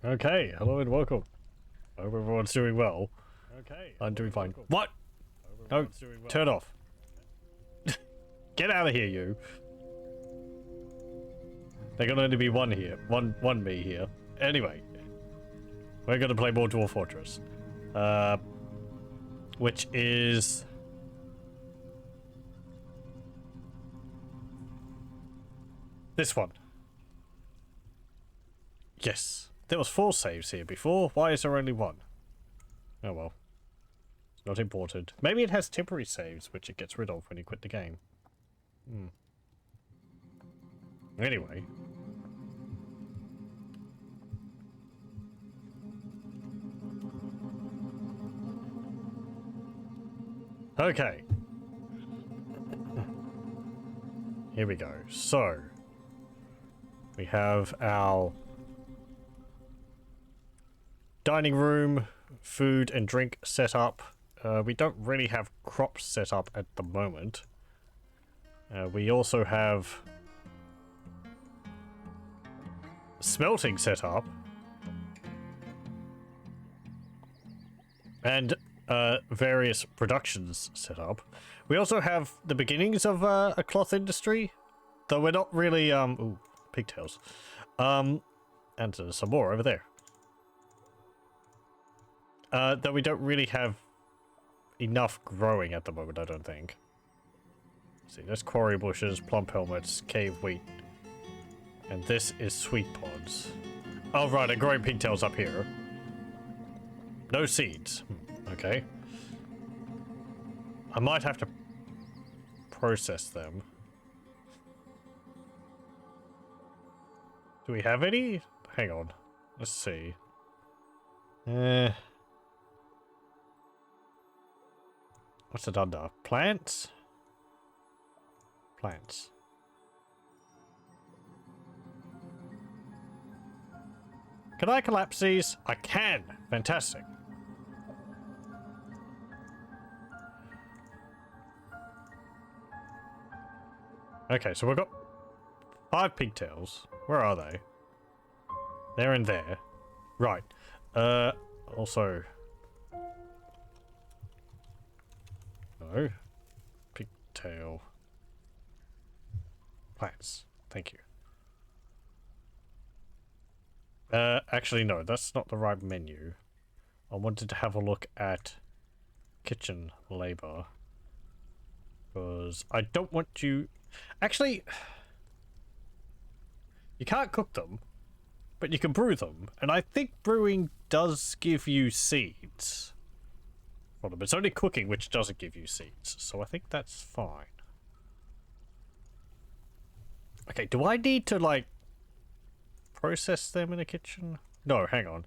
Okay, hello and welcome. I hope everyone's doing well. Okay. I'm doing fine. Welcome. What? No, Everyone's doing well. turn off. Get out of here, you. There can only be one here. One me here. Anyway. We're gonna play more Dwarf Fortress. Which is... this one. Yes. There was 4 saves here before. Why is there only 1? Oh well. It's not important. Maybe it has temporary saves, which it gets rid of when you quit the game. Anyway. Okay. Here we go. So, we have our dining room, food and drink set up. We don't really have crops set up at the moment. We also have smelting set up. And various productions set up. We also have the beginnings of a cloth industry, though we're not really ooh, pigtails. And some more over there. Though we don't really have enough growing at the moment, I don't think. Let's see, there's quarry bushes, plump helmets, cave wheat, and this is sweet pods. Oh right, and growing pigtails up here. No seeds. Okay. I might have to process them. Do we have any? Hang on. Let's see. What's it under? Plants? Plants. Can I collapse these? I can! Fantastic. Okay, so we've got 5 pigtails. Where are they? They're in there. Right. Also... no. Pigtail. Plants. Thank you. Actually, no, that's not the right menu. I wanted to have a look at kitchen labor. Because I don't want you... actually, you can't cook them, but you can brew them. And I think brewing does give you seeds. Well, it's only cooking which doesn't give you seeds, so I think that's fine. Okay, do I need to, like, process them in a kitchen? No, hang on.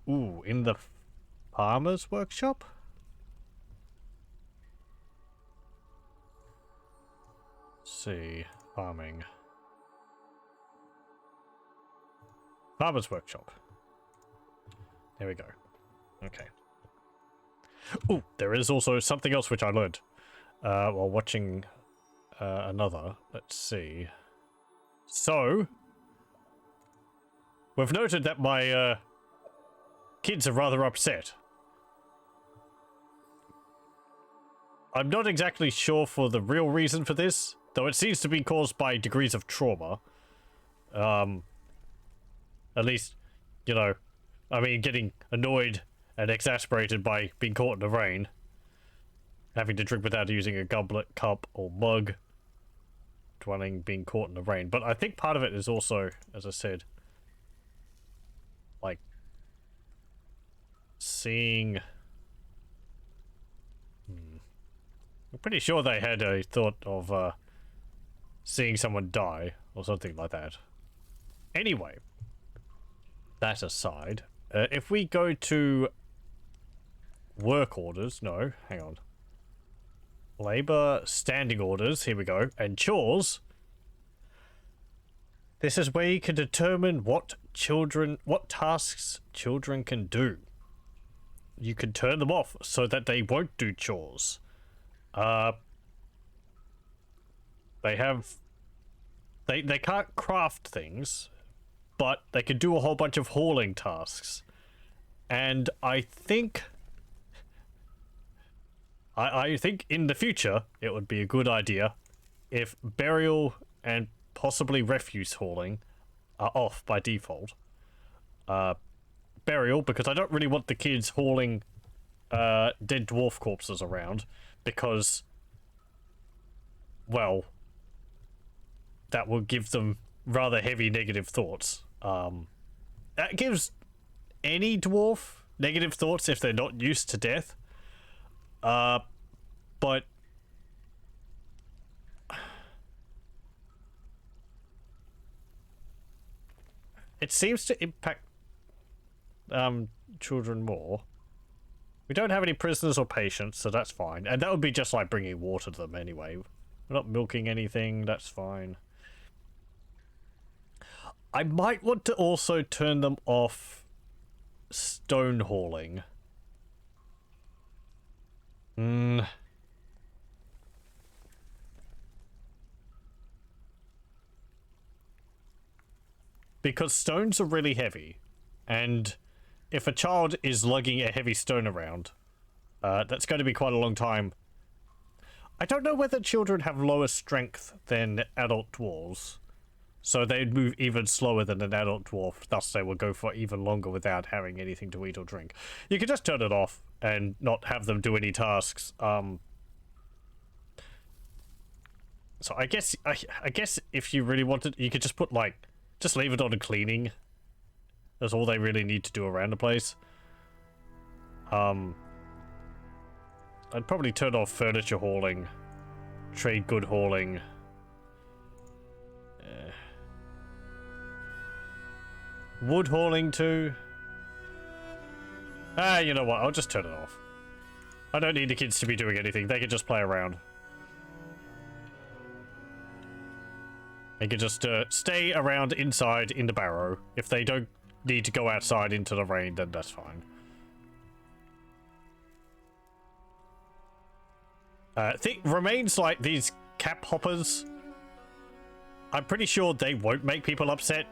Ooh, in the farmer's workshop? Let's see, farming. Farmer's workshop. There we go. Okay. Ooh, there is also something else which I learned while watching another. Let's see. So, we've noted that my kids are rather upset. I'm not exactly sure for the real reason for this, though it seems to be caused by degrees of trauma. At least, you know, I mean, getting annoyed and exasperated by being caught in the rain. Having to drink without using a goblet, cup, or mug. Dwelling, being caught in the rain. But I think part of it is also, as I said, like, seeing... I'm pretty sure they had a thought of seeing someone die, or something like that. Anyway, that aside, if we go to work orders, no, hang on. Labor, standing orders, here we go, and chores. This is where you can determine what tasks children can do. You can turn them off so that they won't do chores. They can't craft things, but they could do a whole bunch of hauling tasks. And I think in the future it would be a good idea if burial and possibly refuse hauling are off by default. Burial, because I don't really want the kids hauling dead dwarf corpses around, because, well, that will give them rather heavy negative thoughts. That gives any dwarf negative thoughts if they're not used to death. But it seems to impact children more. We don't have any prisoners or patients, so that's fine. And that would be just like bringing water to them anyway. We're not milking anything, that's fine. I might want to also turn them off stone hauling. Because stones are really heavy, and if a child is lugging a heavy stone around, that's going to be quite a long time. I don't know whether children have lower strength than adult dwarves, so they'd move even slower than an adult dwarf, thus they will go for even longer without having anything to eat or drink. You could just turn it off and not have them do any tasks. So I guess if you really wanted, you could just put just leave it on a cleaning. That's all they really need to do around the place. I'd probably turn off furniture hauling, trade good hauling. Wood hauling too. You know what? I'll just turn it off. I don't need the kids to be doing anything. They can just play around. They can just stay around inside in the barrow. If they don't need to go outside into the rain, then that's fine. Remains like these cap hoppers. I'm pretty sure they won't make people upset,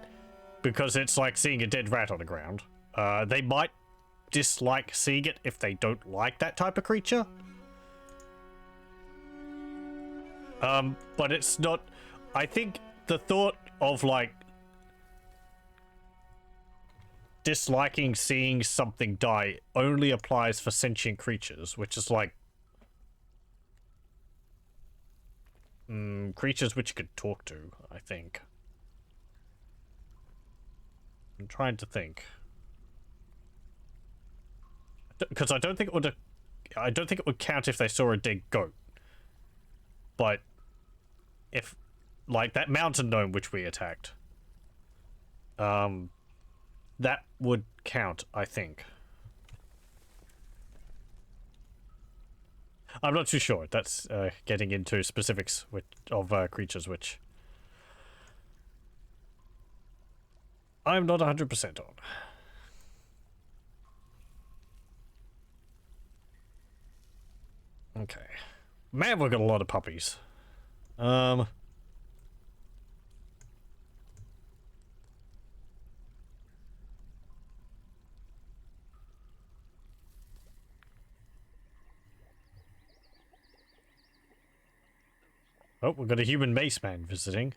because it's like seeing a dead rat on the ground. They might dislike seeing it if they don't like that type of creature. But it's not... I think the thought of, disliking seeing something die only applies for sentient creatures, which is creatures which you could talk to, I think. I'm trying to think. Because I don't think it would count if they saw a dead goat. But if that mountain gnome which we attacked, that would count, I think. I'm not too sure. That's getting into specifics of creatures which I'm not 100% on. Okay. Man, we've got a lot of puppies. Oh, we've got a human mace man visiting.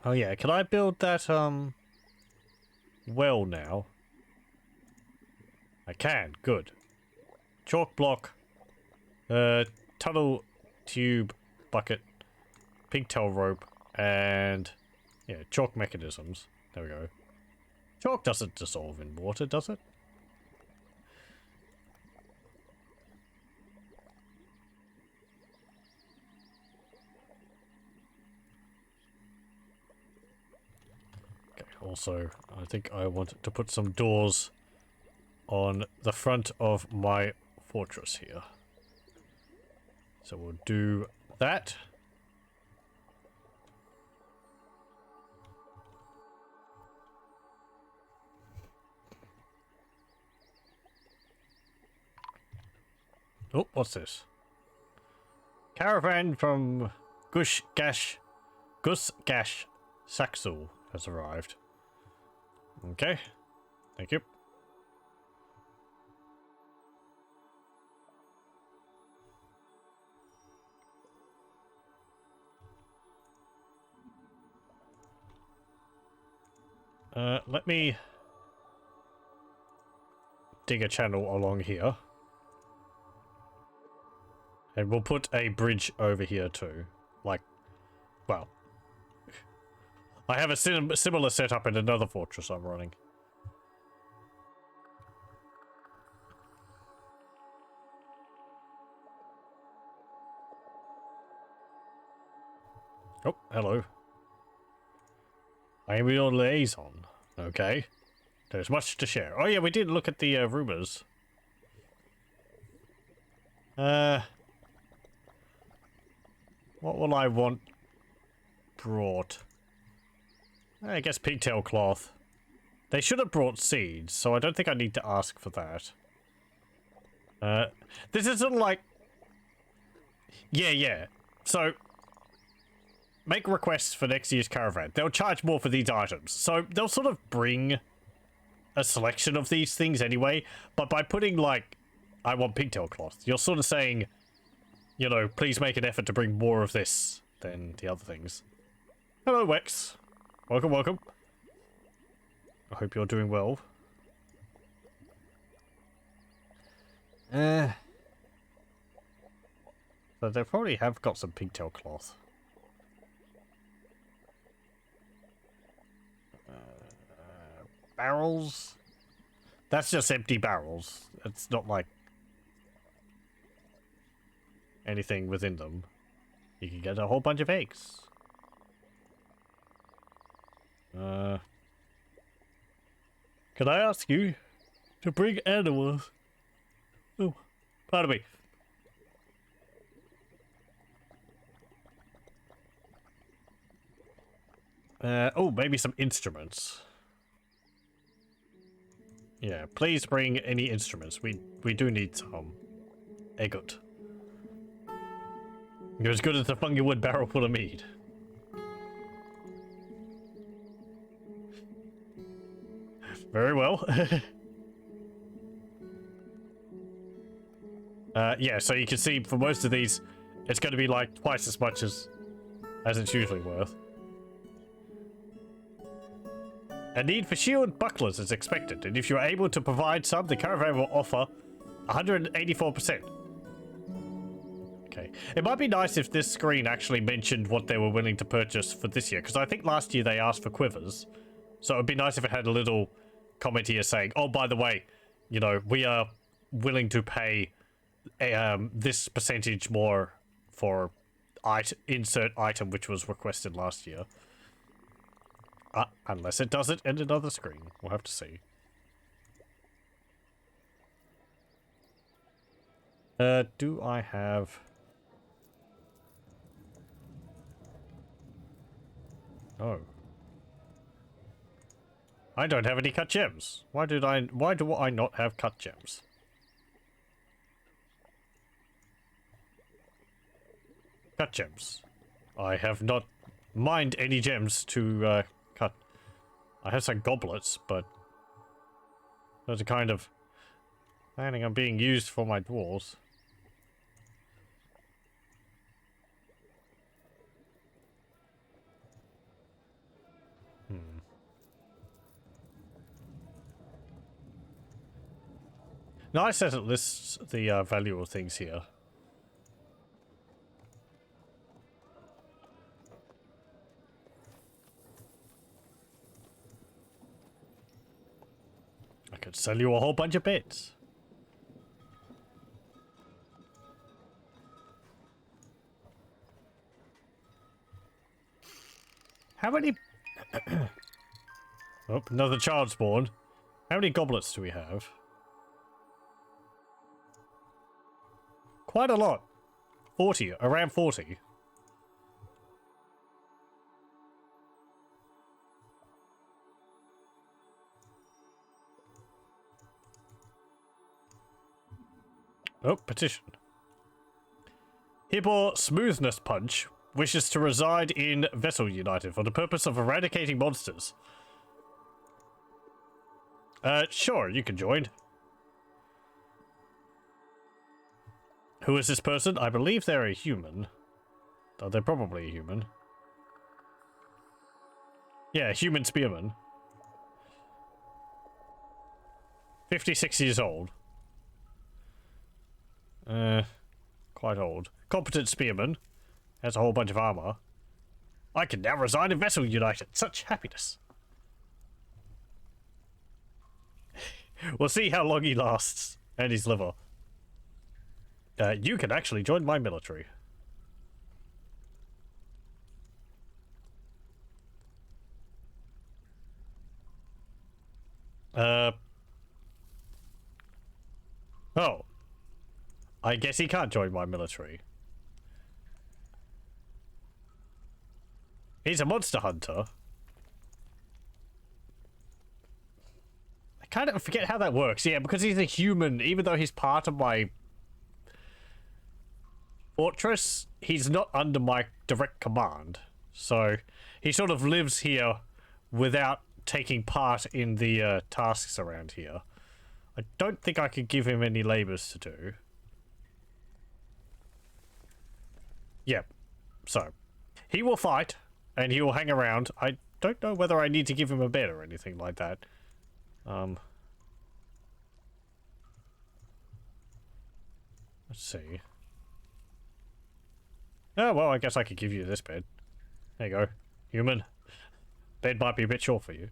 Oh yeah, can I build that, well now? I can, good. Chalk block, tunnel, tube, bucket, pigtail rope, and, yeah, chalk mechanisms. There we go. Chalk doesn't dissolve in water, does it? also, I think I want to put some doors on the front of my fortress here. So we'll do that. Oh, what's this? Caravan from Gus Gash Saxel has arrived. Okay. Thank you. Let me dig a channel along here. And we'll put a bridge over here too. Like, well, I have a similar setup in another fortress I'm running. Oh, hello. I am your liaison. Okay. There's much to share. Oh yeah, we did look at the rumors. What will I want brought? I guess pigtail cloth. They should have brought seeds, so I don't think I need to ask for that. This isn't like... Yeah. So, make requests for next year's caravan. They'll charge more for these items. So, they'll sort of bring a selection of these things anyway. But by putting, like, I want pigtail cloth, you're sort of saying, you know, please make an effort to bring more of this than the other things. Hello, Wex. Welcome, welcome. I hope you're doing well. So they probably have got some pigtail cloth. Barrels? That's just empty barrels. It's not like anything within them. You can get a whole bunch of eggs. Can I ask you to bring animals? Oh, pardon me. Oh, maybe some instruments. Yeah, please bring any instruments. We do need some. Egot. You're as good as a fungi wood barrel full of mead. Very well. Yeah, so you can see for most of these, it's going to be like twice as much as it's usually worth. A need for shield bucklers is expected, and if you're able to provide some, the caravan will offer 184%. Okay. It might be nice if this screen actually mentioned what they were willing to purchase for this year, because I think last year they asked for quivers. So it would be nice if it had a little comment here saying, oh, by the way, you know, we are willing to pay this percentage more for insert item which was requested last year. Unless it does it in another screen. We'll have to see. Do I have... Oh. I don't have any cut gems. Why do I not have cut gems? Cut gems. I have not mined any gems to cut. I have some goblets, but those are kind of planning on being used for my dwarves. Nice that it lists the value of things here. I could sell you a whole bunch of bits. How many... Oh, another child spawn. How many goblets do we have? Quite a lot. 40, around 40. Oh, petition. Hibor Smoothness Punch wishes to reside in Vesselunited for the purpose of eradicating monsters. Sure, you can join. Who is this person? I believe they're a human. Oh, they're probably a human. Yeah, human spearman. 56 years old. Quite old. Competent spearman. Has a whole bunch of armor. I can now reside in Vesselunited. Such happiness. We'll see how long he lasts. And his liver. You can actually join my military. Oh. I guess he can't join my military. He's a monster hunter. I kind of forget how that works. Yeah, because he's a human, even though he's part of my fortress, he's not under my direct command. So he sort of lives here without taking part in the tasks around here. I don't think I could give him any labors to do. Yep. So, he will fight, and he will hang around. I don't know whether I need to give him a bed or anything like that. Let's see. Oh, well, I guess I could give you this bed. There you go. Human. Bed might be a bit short for you.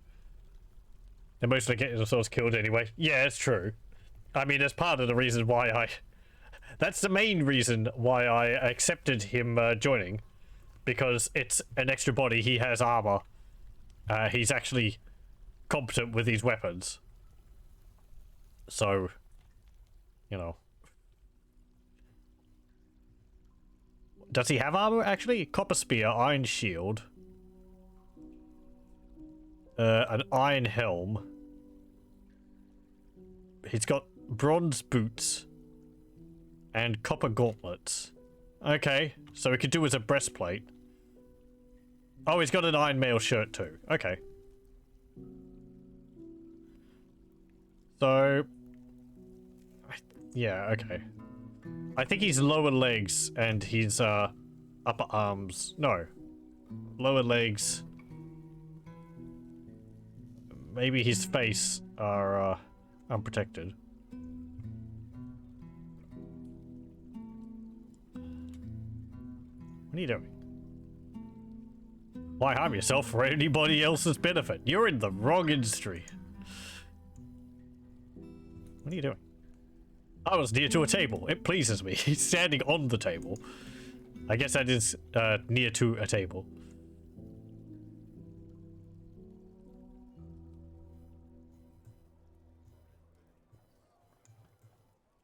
They're mostly getting themselves killed anyway. Yeah, it's true. I mean, that's part of the reason why I... That's the main reason why I accepted him joining. Because it's an extra body, he has armor. He's actually competent with these weapons. So, you know. Does he have armor, actually? Copper spear, iron shield. An iron helm. He's got bronze boots. And copper gauntlets. Okay, so we could do as a breastplate. Oh, he's got an iron mail shirt too. Okay. So... yeah, okay. I think he's lower legs and his upper arms. No. Lower legs. Maybe his face are unprotected. What are you doing? Why harm yourself for anybody else's benefit? You're in the wrong industry. What are you doing? I was near to a table. It pleases me. He's standing on the table. I guess that is near to a table.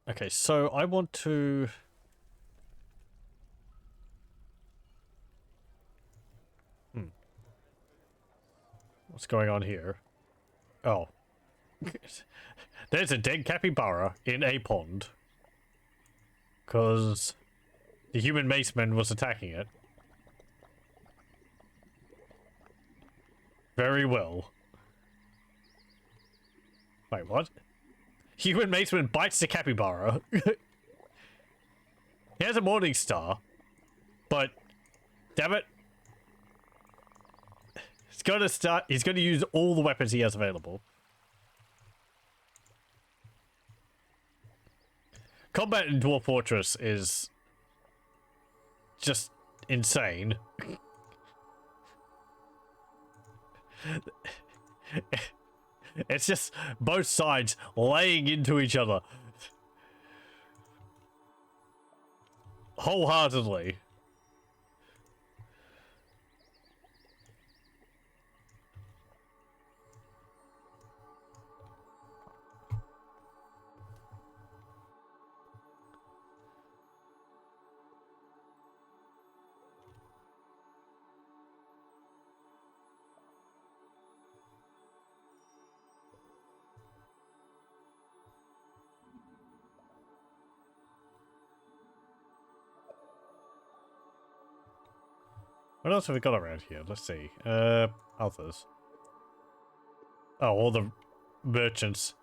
Okay, so I want to... What's going on here? Oh. There's a dead capybara in a pond. Because the human maceman was attacking it. Very well. Wait, what? Human maceman bites the capybara. He has a morning star. But, damn it. He's gonna use all the weapons he has available. Combat in Dwarf Fortress is just insane. It's just both sides laying into each other. Wholeheartedly. What else have we got around here? Let's see. Others. Oh, all the merchants.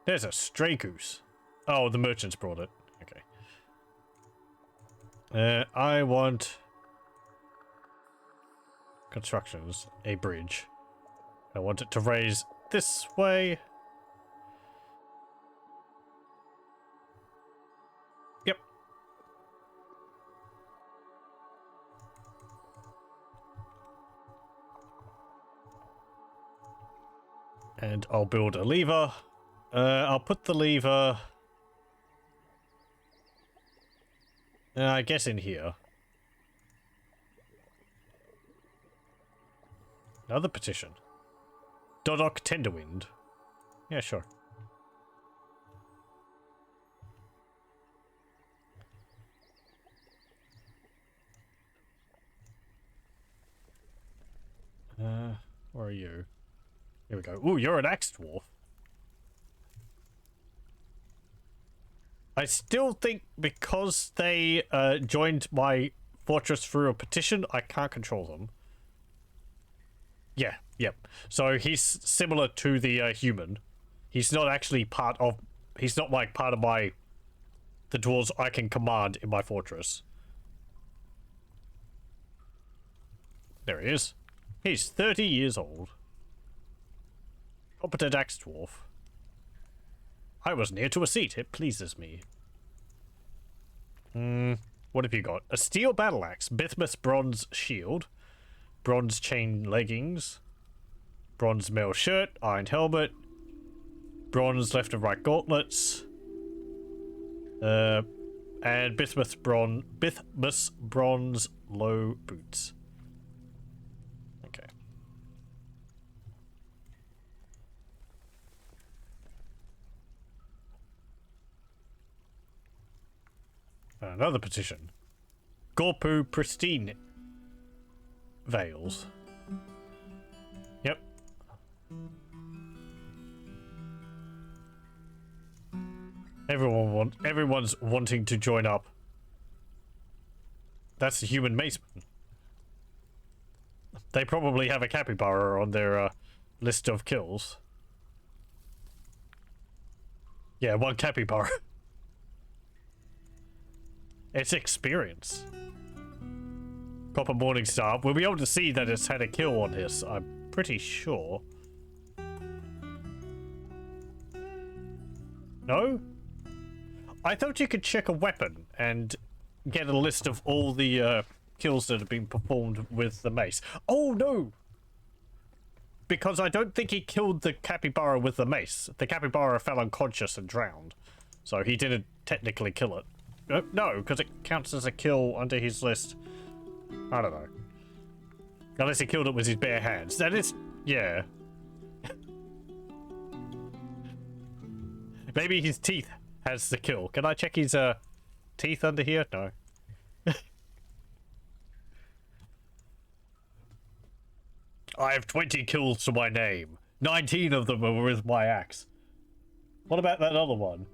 There's a stray goose. Oh, the merchants brought it. Okay. I want constructions, a bridge. I want it to raise this way. Yep. And I'll build a lever. I'll put the lever... I guess in here. Another petition. Dodok Tenderwind. Yeah, sure. Where are you? Here we go. Ooh, you're an axe dwarf. I still think because they joined my fortress through a petition, I can't control them. Yeah, yep. So he's similar to the human. He's not actually part of... He's not like part of my... The dwarves I can command in my fortress. There he is. He's 30 years old. Competent axe dwarf. I was near to a seat. It pleases me. What have you got? A steel battle axe, bismuth bronze shield, bronze chain leggings, bronze mail shirt, iron helmet, bronze left and right gauntlets, and bismuth bronze low boots. Okay. Another petition. Gorpu pristine veils. Yep. Everyone's wanting to join up. That's the human maceman. They probably have a capybara on their list of kills. Yeah, one capybara. It's experience. Copper Morningstar. We'll be able to see that it's had a kill on this, I'm pretty sure. No? I thought you could check a weapon and get a list of all the kills that have been performed with the mace. Oh, no! Because I don't think he killed the capybara with the mace. The capybara fell unconscious and drowned. So he didn't technically kill it. No, because it counts as a kill under his list. I don't know. Unless he killed it with his bare hands. That is... yeah. Maybe his teeth has the kill. Can I check his teeth under here? No. I have 20 kills to my name. 19 of them were with my axe. What about that other one?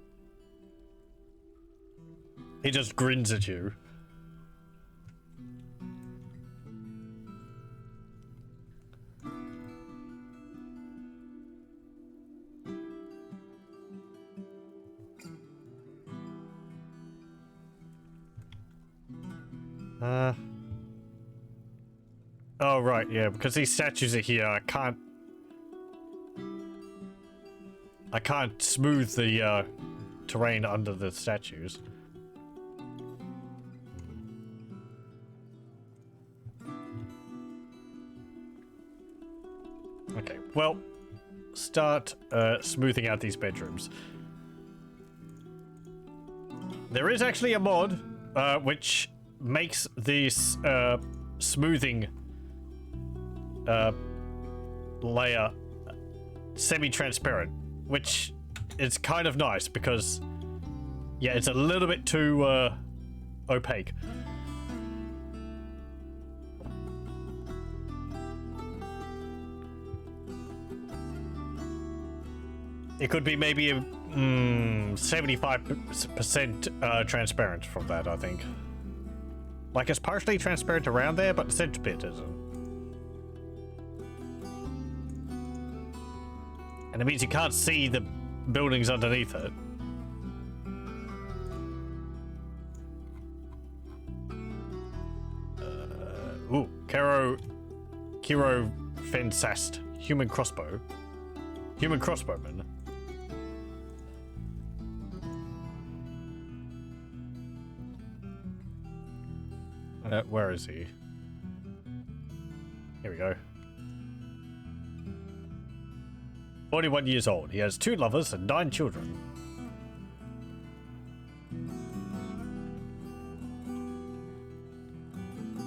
He just grins at you. Oh, right, yeah, because these statues are here, I can't smooth the terrain under the statues. Okay, well, start smoothing out these bedrooms. There is actually a mod which makes this smoothing layer semi-transparent, which is kind of nice because, yeah, it's a little bit too opaque. It could be maybe 75% transparent from that, I think. Like, it's partially transparent around there, but the center bit isn't. And it means you can't see the buildings underneath it. Ooh, Kiro Fensast. Human crossbow. Human crossbowman. Where is he? Here we go. 41 years old. He has 2 lovers and 9 children.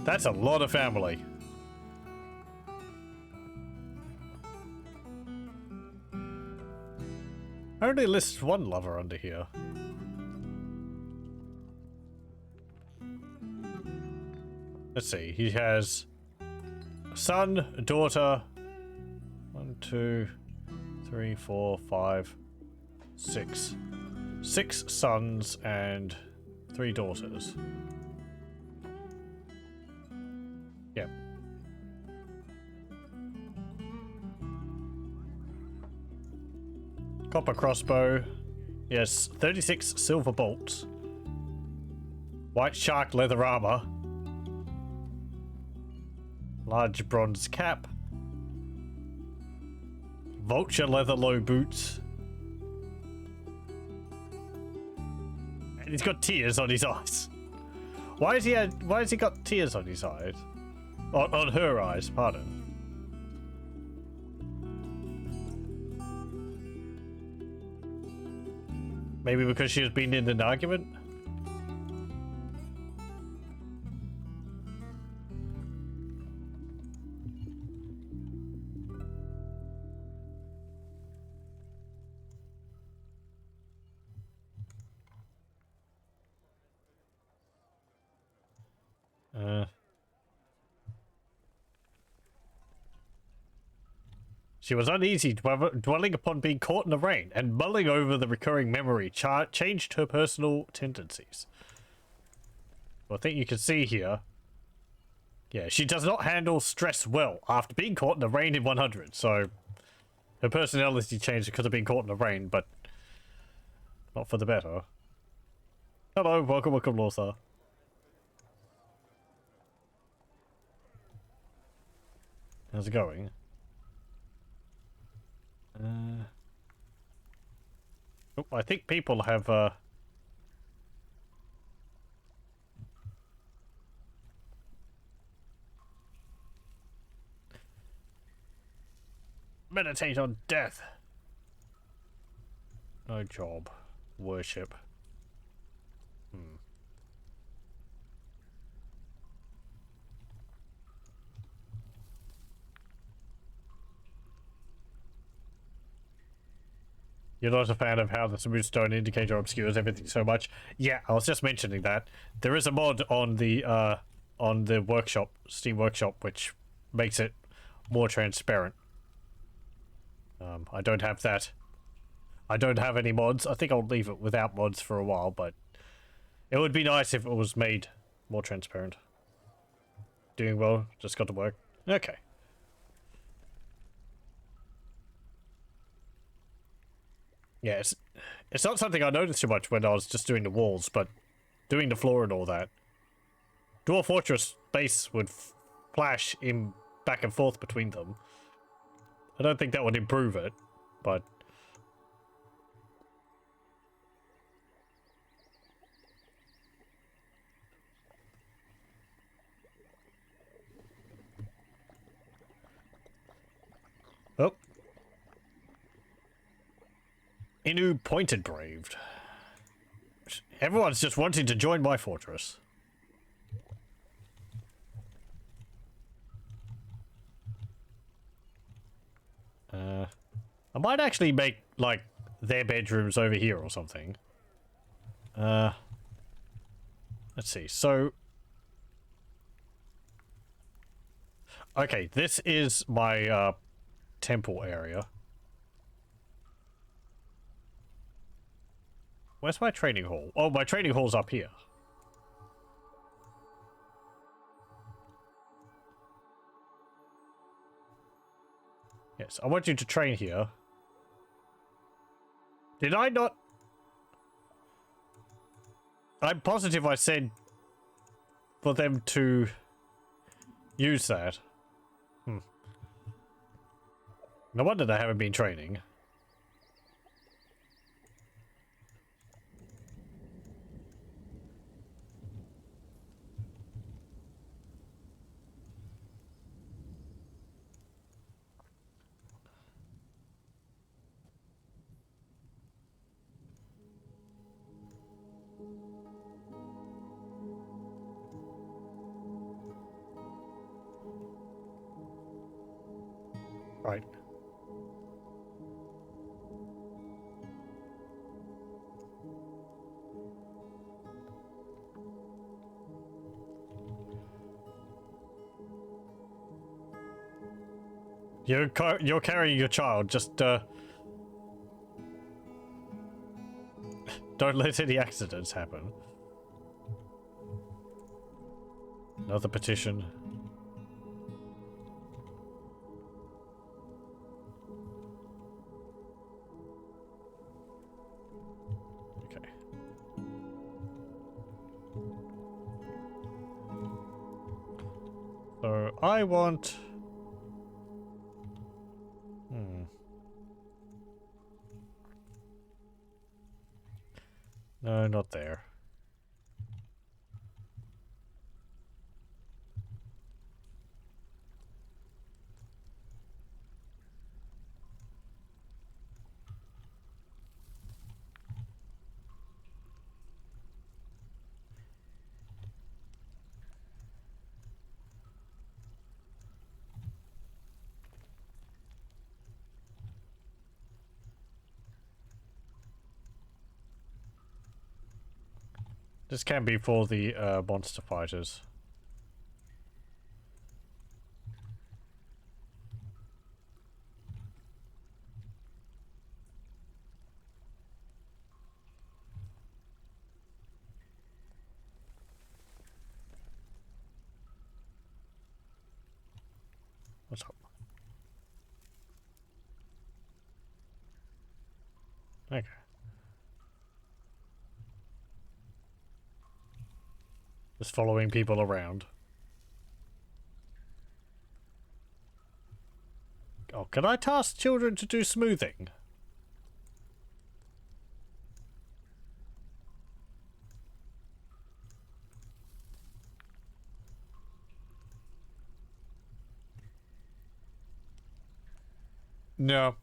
That's a lot of family. Only lists 1 lover under here. Let's see. He has a son, a daughter. 1, 2, 3, 4, 5, 6. 6 sons and 3 daughters. Yep. Copper crossbow. Yes, 36 silver bolts. White shark leather armor. Large bronze cap. Vulture leather low boots. And he's got tears on his eyes. Why has he got tears on his eyes? On her eyes, pardon. Maybe because she has been in an argument? She was uneasy, dwelling upon being caught in the rain, and mulling over the recurring memory changed her personal tendencies. Well, I think you can see here. Yeah, she does not handle stress well after being caught in the rain in 100, so her personality changed because of being caught in the rain, but not for the better. Hello, welcome, Lothar. How's it going? Oh, I think people have meditate on death. No job. Worship. You're not a fan of how the Smoothstone indicator obscures everything so much? Yeah, I was just mentioning that. There is a mod on the workshop, Steam Workshop, which makes it more transparent. I don't have that. I don't have any mods. I think I'll leave it without mods for a while, but it would be nice if it was made more transparent. Doing well, just got to work. Okay. Yeah, it's not something I noticed too much when I was just doing the walls, but doing the floor and all that. Dwarf Fortress base would flash in back and forth between them. I don't think that would improve it, but... Oh. Inu Pointed Braved. Everyone's just wanting to join my fortress. I might actually make, like, their bedrooms over here or something. Let's see, so... Okay, this is my, temple area. Where's my training hall? Oh, my training hall's up here. Yes, I want you to train here. Did I not? I'm positive I said for them to use that. No wonder they haven't been training. Right. You're carrying your child. Just don't let any accidents happen. Another petition. Okay. So I want. No, not there. This can be for the monster fighters. What's up? Okay. Just following people around. Oh, can I task children to do smoothing? No.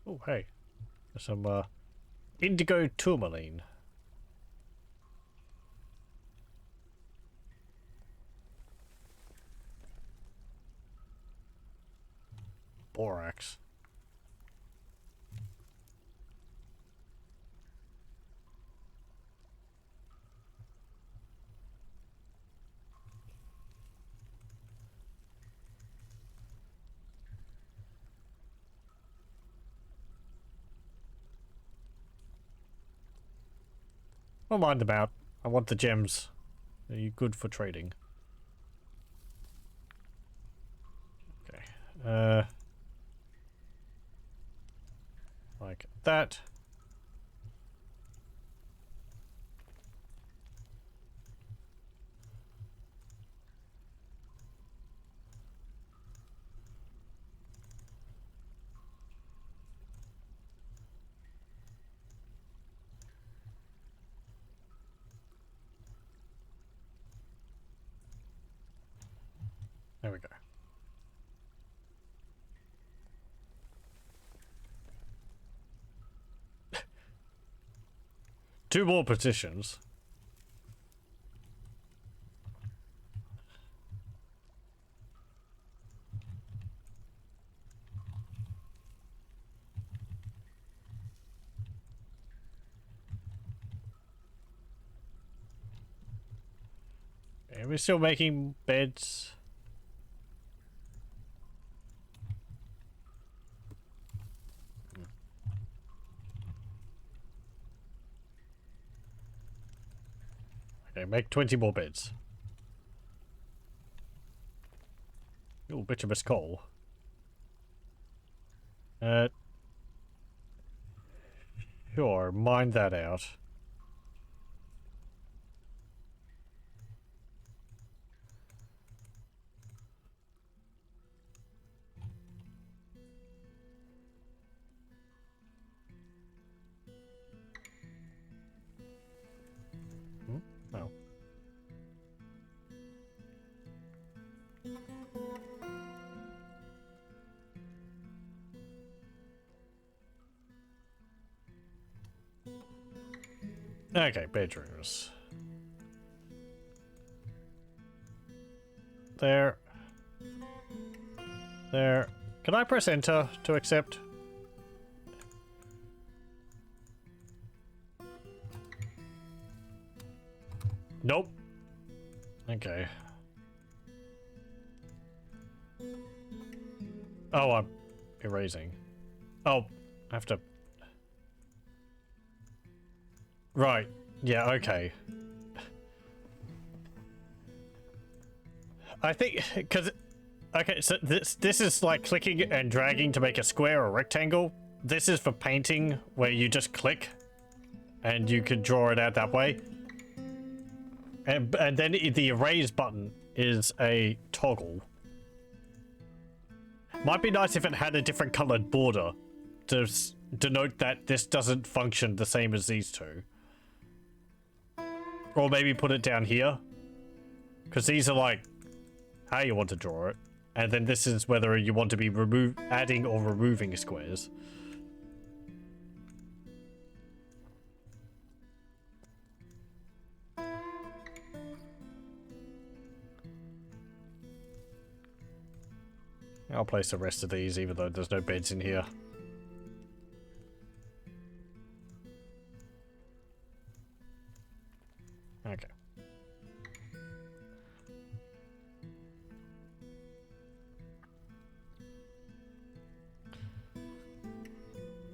Oh, hey. There's some indigo tourmaline. Borax. Don't mind about. I want the gems. Are you good for trading? Okay. Like that. There we go. Two more petitions. Okay, we're still making beds. Okay, make 20 more beds. Ooh, bituminous coal. Sure, mine that out. Oh. Okay, bedrooms. There. There. Can I press enter to accept? Nope. Okay. Oh, I'm erasing. Oh, I have to... Right. Yeah, okay. I think, because... Okay, so this is like clicking and dragging to make a square or rectangle. This is for painting, where you just click and you can draw it out that way. And then the erase button is a toggle. Might be nice if it had a different colored border to denote that this doesn't function the same as these two. Or maybe put it down here. Because these are like how you want to draw it. And then this is whether you want to be adding or removing squares. I'll place the rest of these even though there's no beds in here. Okay.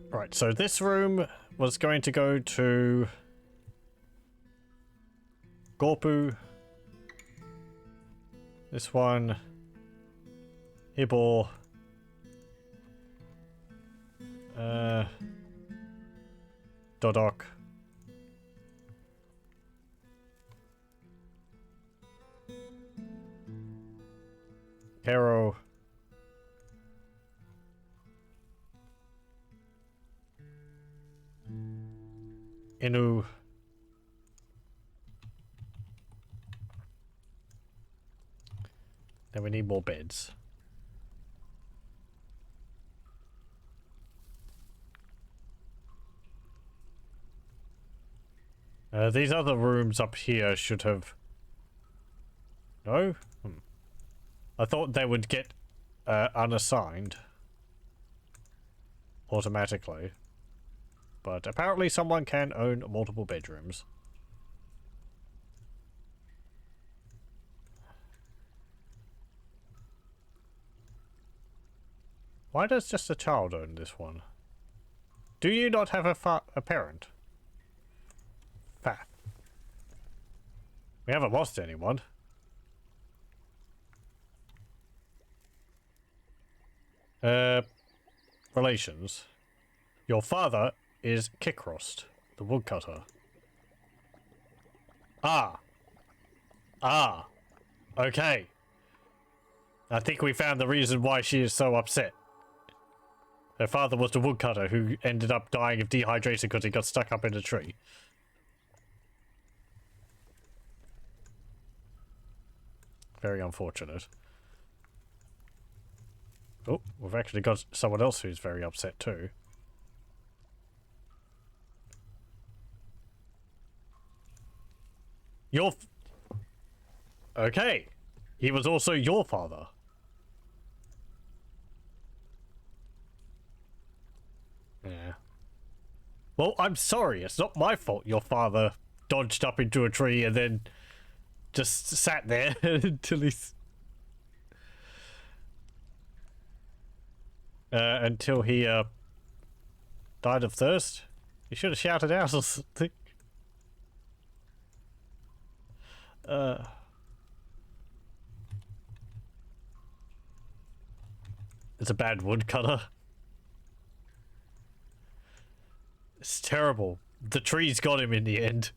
Right, so this room was going to go to Gorpu. This one, Hibor. Dodok. Caro. Inu. Then we need more beds. These other rooms up here should have... No? I thought they would get unassigned automatically. But apparently someone can own multiple bedrooms. Why does just a child own this one? Do you not have a parent? Faff. We haven't lost anyone. Relations. Your father is Kickrost, the woodcutter. Ah. Ah. Okay. I think we found the reason why she is so upset. Her father was the woodcutter who ended up dying of dehydration because he got stuck up in a tree. Very unfortunate. Oh, we've actually got someone else who's very upset too. Okay. He was also your father. Yeah. Well, I'm sorry. It's not my fault your father dodged up into a tree and then just sat there until he's... until he, died of thirst. You should have shouted out or something. It's a bad woodcutter. It's terrible. The trees got him in the end.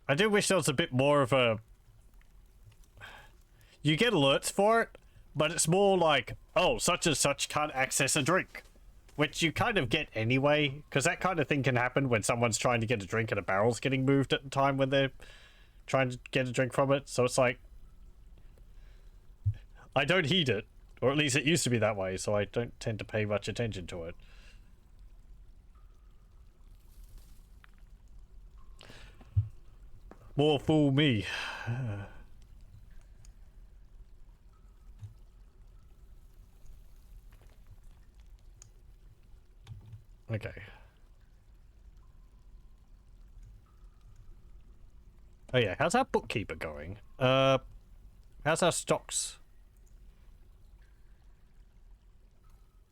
I do wish there was a bit more of a... You get alerts for it, but it's more like, oh, such and such can't access a drink. Which you kind of get anyway, because that kind of thing can happen when someone's trying to get a drink and a barrel's getting moved at the time when they're trying to get a drink from it. So it's like, I don't heed it, or at least it used to be that way, so I don't tend to pay much attention to it. More fool me. Okay. Oh yeah, how's our bookkeeper going? How's our stocks?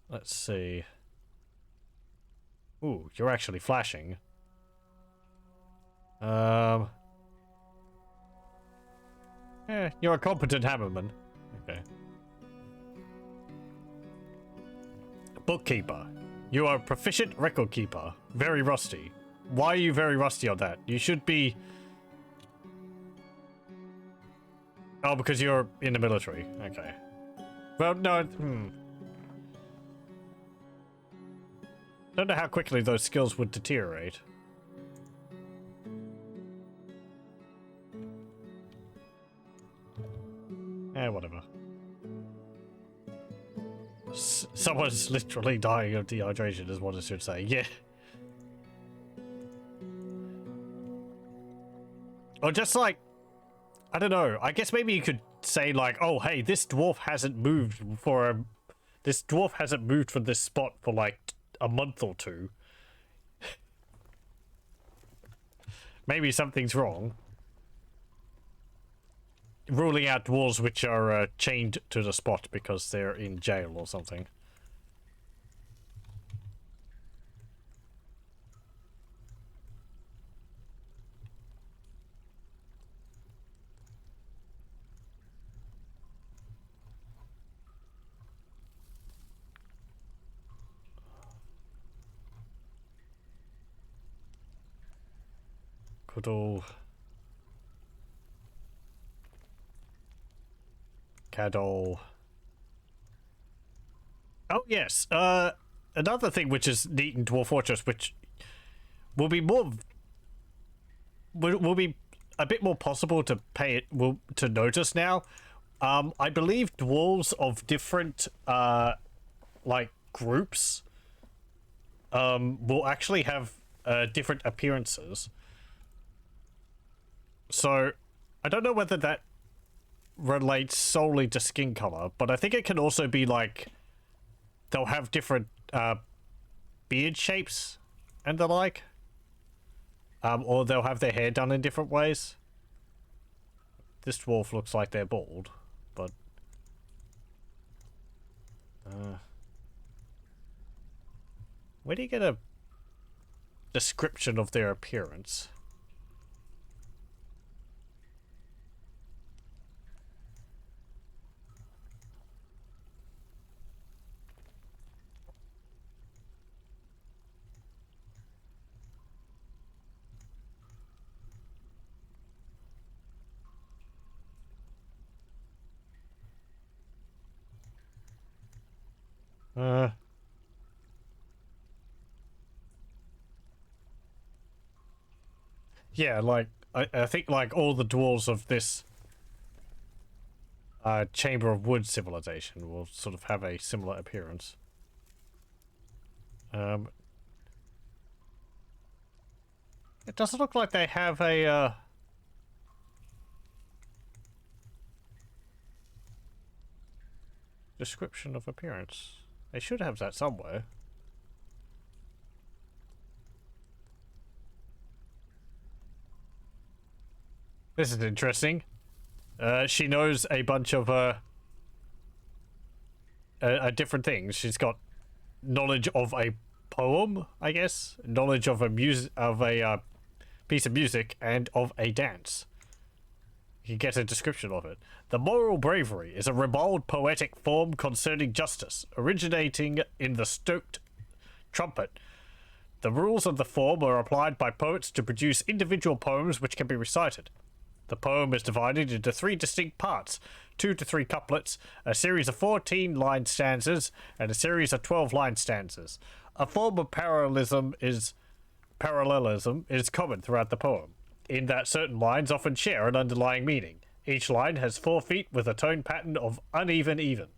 Let's see. Ooh, you're actually flashing. Yeah, you're a competent hammerman. Okay. Bookkeeper. You are a proficient record keeper. Very rusty. Why are you very rusty on that? You should be... Oh, because you're in the military. Okay. Well, no... Don't know how quickly those skills would deteriorate. Whatever. Someone's literally dying of dehydration is what I should say. Yeah. Or just like, I don't know. I guess maybe you could say like, oh, hey, this dwarf hasn't moved this dwarf hasn't moved from this spot for like a month or two. Maybe something's wrong. Ruling out dwarves which are chained to the spot because they're in jail or something. Good old... Cadol. Oh yes, another thing which is neat in Dwarf Fortress, which will be more will be a bit more possible to to notice now. I believe dwarves of different like groups will actually have different appearances. So I don't know whether that relates solely to skin color, but I think it can also be like they'll have different beard shapes and the like, or they'll have their hair done in different ways. This dwarf looks like they're bald, but where do you get a description of their appearance? Yeah, like, I think, like, all the dwarves of this Chamber of Wood civilization will sort of have a similar appearance. It doesn't look like they have a, description of appearance. They should have that somewhere. This is interesting. She knows a bunch of different things. She's got knowledge of a poem, I guess, knowledge of a piece of music, and of a dance. You get a description of it. The moral bravery is a ribald poetic form concerning justice, originating in the stoked trumpet. The rules of the form are applied by poets to produce individual poems which can be recited. The poem is divided into 3 distinct parts, 2 to 3 couplets, a series of 14-line stanzas, and a series of 12-line stanzas. A form of parallelism is common throughout the poem, in that certain lines often share an underlying meaning. Each line has 4 feet with a tone pattern of uneven even.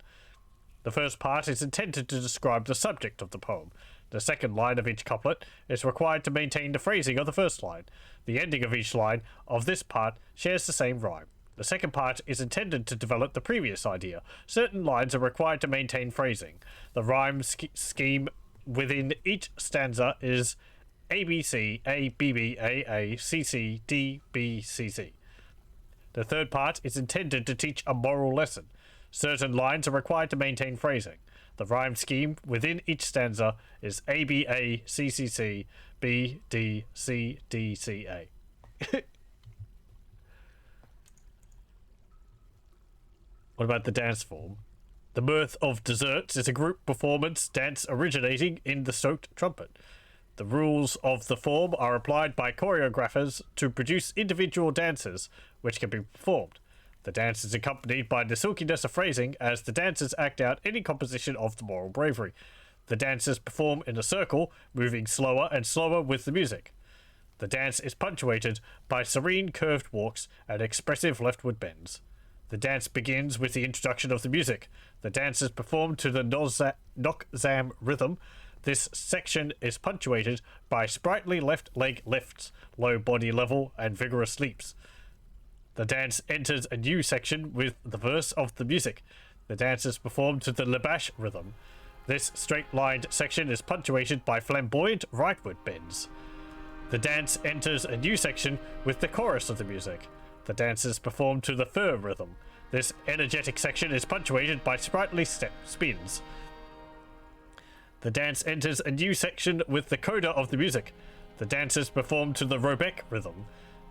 The first part is intended to describe the subject of the poem. The second line of each couplet is required to maintain the phrasing of the first line. The ending of each line of this part shares the same rhyme. The second part is intended to develop the previous idea. Certain lines are required to maintain phrasing. The rhyme scheme within each stanza is ABC, A, B, B, A, A, C, C, D, B, C, C. The third part is intended to teach a moral lesson. Certain lines are required to maintain phrasing. The rhyme scheme within each stanza is A, B, A, C, C, C, B, D, C, D, C, A. What about the dance form? The Mirth of Desserts is a group performance dance originating in the stoked trumpet. The rules of the form are applied by choreographers to produce individual dances which can be performed. The dance is accompanied by the silkiness of phrasing as the dancers act out any composition of the moral bravery. The dancers perform in a circle, moving slower and slower with the music. The dance is punctuated by serene curved walks and expressive leftward bends. The dance begins with the introduction of the music. The dancers perform to the Nokzam rhythm. This section is punctuated by sprightly left leg lifts, low body level, and vigorous leaps. The dance enters a new section with the verse of the music. The dancers perform to the Lebash rhythm. This straight-lined section is punctuated by flamboyant rightward bends. The dance enters a new section with the chorus of the music. The dancers perform to the Fur rhythm. This energetic section is punctuated by sprightly spins. The dance enters a new section with the coda of the music. The dancers perform to the Robec rhythm.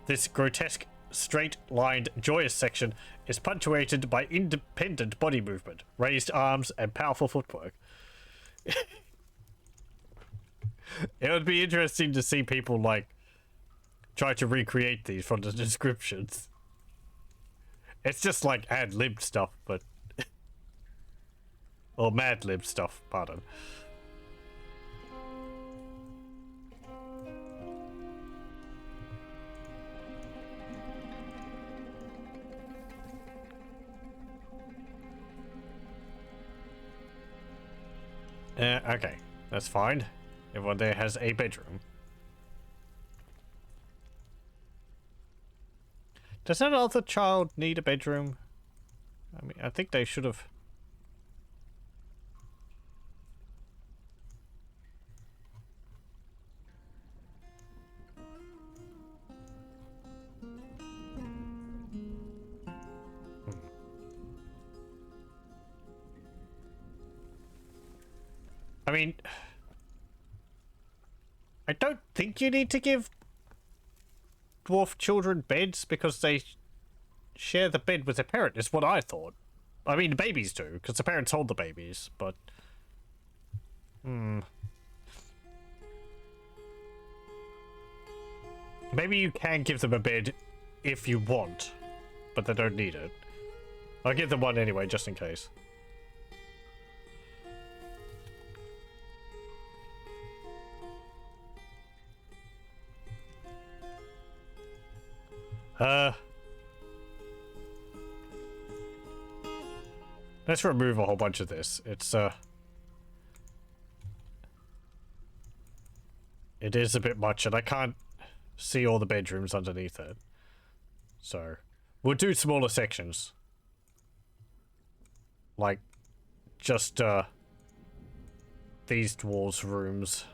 This grotesque, straight-lined, joyous section is punctuated by independent body movement, raised arms, and powerful footwork. It would be interesting to see people, like, try to recreate these from the descriptions. It's just like ad-lib stuff, but... or mad-lib stuff, pardon. Okay, that's fine. Everyone there has a bedroom. Does that other child need a bedroom? I mean, I think they should have... I mean, I don't think you need to give dwarf children beds because they share the bed with their parent, is what I thought. I mean, the babies do, because the parents hold the babies, but... Maybe you can give them a bed if you want, but they don't need it. I'll give them one anyway, just in case. Let's remove a whole bunch of this. It's, it is a bit much, and I can't see all the bedrooms underneath it. So, we'll do smaller sections. Like, just, these dwarves' rooms.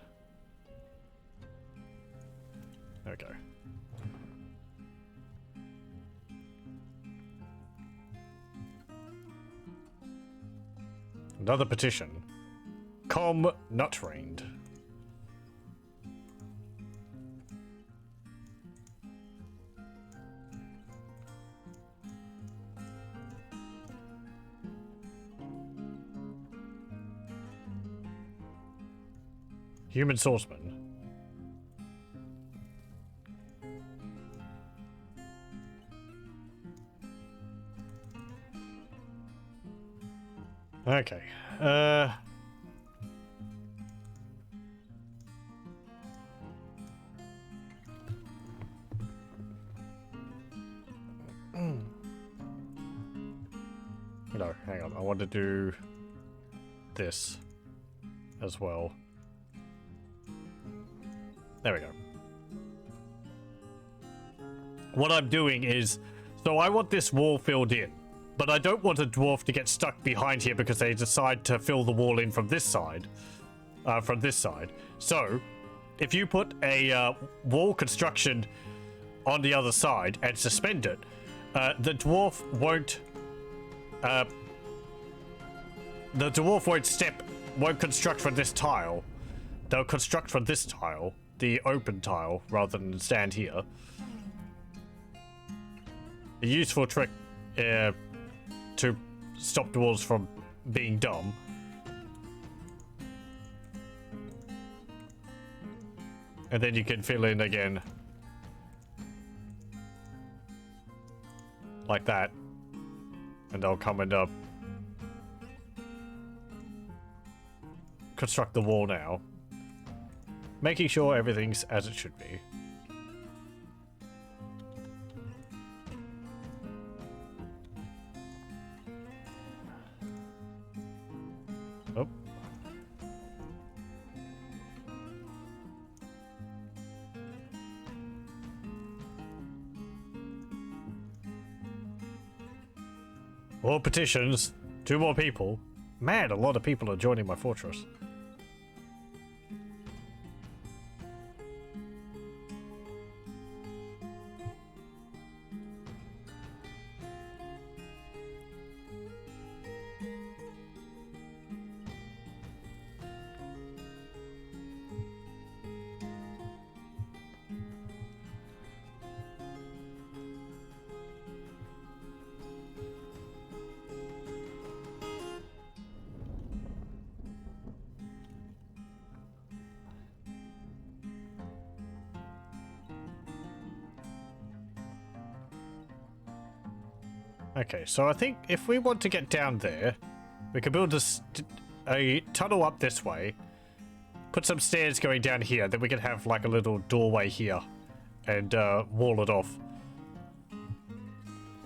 There we go. Another petition. become nut-rained. Human swordsman. Okay. No, hang on. I want to do this as well. There we go. What I'm doing is, so I want this wall filled in, but I don't want a dwarf to get stuck behind here because they decide to fill the wall in from this side. So, if you put a wall construction on the other side and suspend it, the dwarf won't construct from this tile. They'll construct from this tile, the open tile, rather than stand here. A useful trick to stop dwarves from being dumb. And then you can fill in again. Like that. And they'll come and construct the wall now. Making sure everything's as it should be. Oh. More petitions. 2 more people. Man, a lot of people are joining my fortress. Okay, so I think if we want to get down there, we can build a tunnel up this way, put some stairs going down here, then we can have like a little doorway here and wall it off.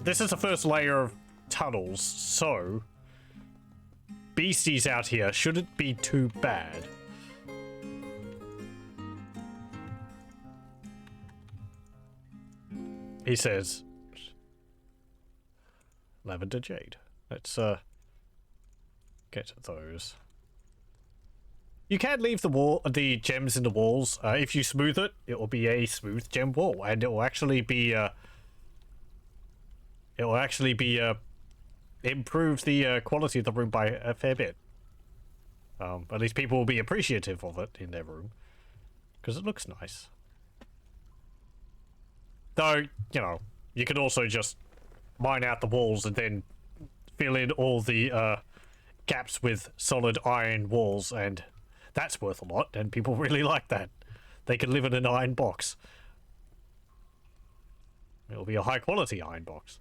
This is the first layer of tunnels, so beasties out here shouldn't be too bad. He says, lavender jade. Let's get those. You can leave the gems in the walls. If you smooth it, it will be a smooth gem wall, and it will actually be improve the quality of the room by a fair bit. At least people will be appreciative of it in their room because it looks nice. Though, you know, you can also just mine out the walls and then fill in all the gaps with solid iron walls, and that's worth a lot, and people really like that. They can live in an iron box. It'll be a high quality iron box.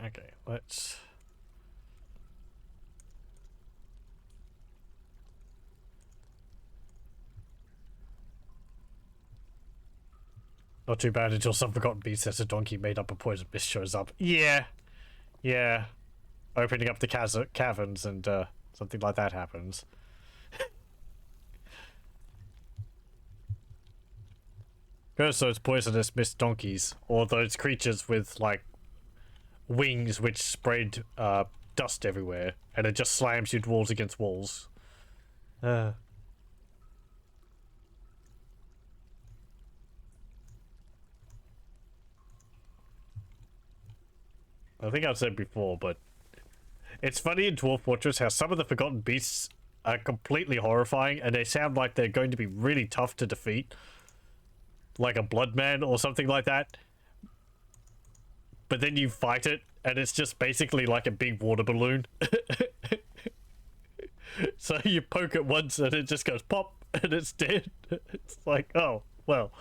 Okay, let's... Not too bad until some forgotten beast as a donkey made up a poison mist shows up. Yeah. Yeah. Opening up the caverns and something like that happens. Curse those poisonous mist donkeys, or those creatures with, like, wings which spread dust everywhere, and it just slams your walls against walls. I think I've said before, but it's funny in Dwarf Fortress how some of the forgotten beasts are completely horrifying, and they sound like they're going to be really tough to defeat. Like a bloodman or something like that. But then you fight it, and it's just basically like a big water balloon. So you poke it once, and it just goes pop, and it's dead. It's like, oh, well.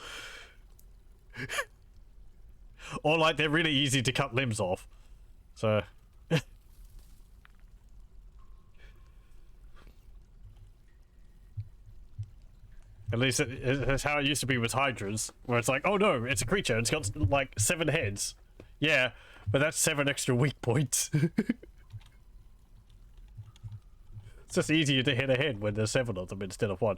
Or like they're really easy to cut limbs off. So... At least it's how it used to be with hydras, where it's like, oh no, it's a creature, it's got like 7 heads. Yeah, but that's 7 extra weak points. It's just easier to hit a head when there's 7 of them instead of 1.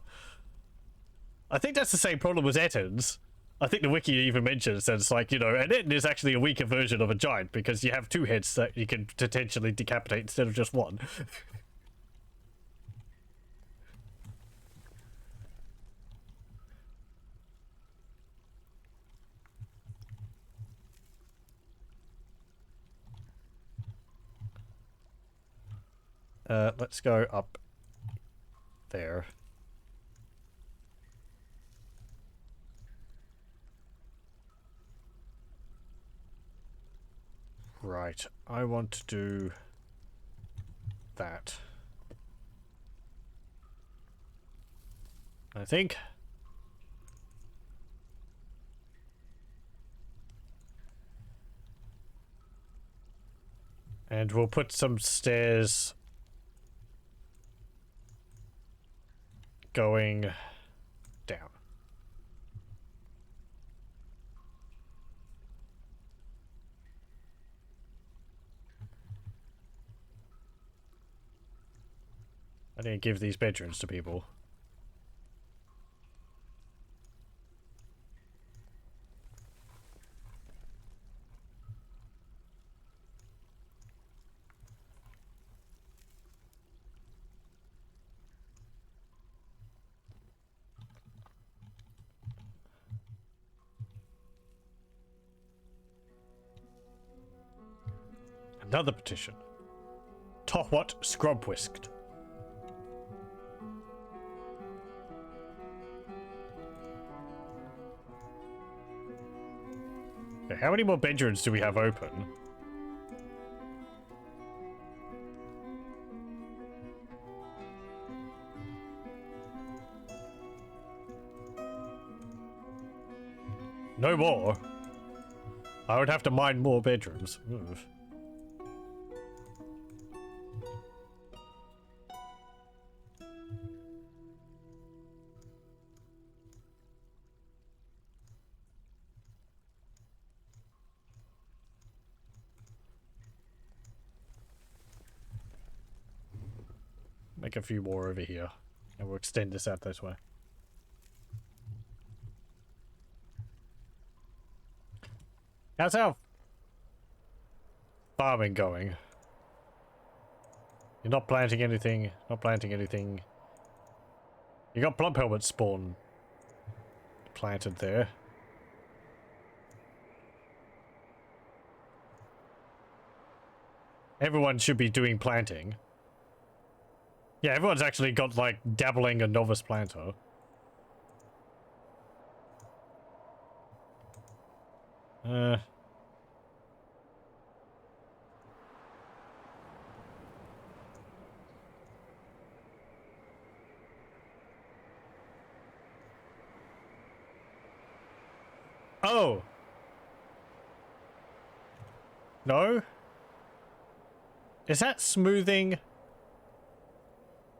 I think that's the same problem with Ettins. I think the wiki even mentions that it's like, you know, an Ettin is actually a weaker version of a giant because you have 2 heads that you can potentially decapitate instead of just 1. Let's go up there. Right, I want to do that. I think. And we'll put some stairs going down. I didn't give these bedrooms to people. Another petition. Tohwat Scrubwhisked. Okay, how many more bedrooms do we have open? No more. I would have to mine more bedrooms. Ugh. Make a few more over here, and we'll extend this out this way. How's our farming going? You're not planting anything, not planting anything. You got plump helmet spawn planted there. Everyone should be doing planting. Yeah, everyone's actually got, like, dabbling a novice planter. Oh! No? Is that smoothing?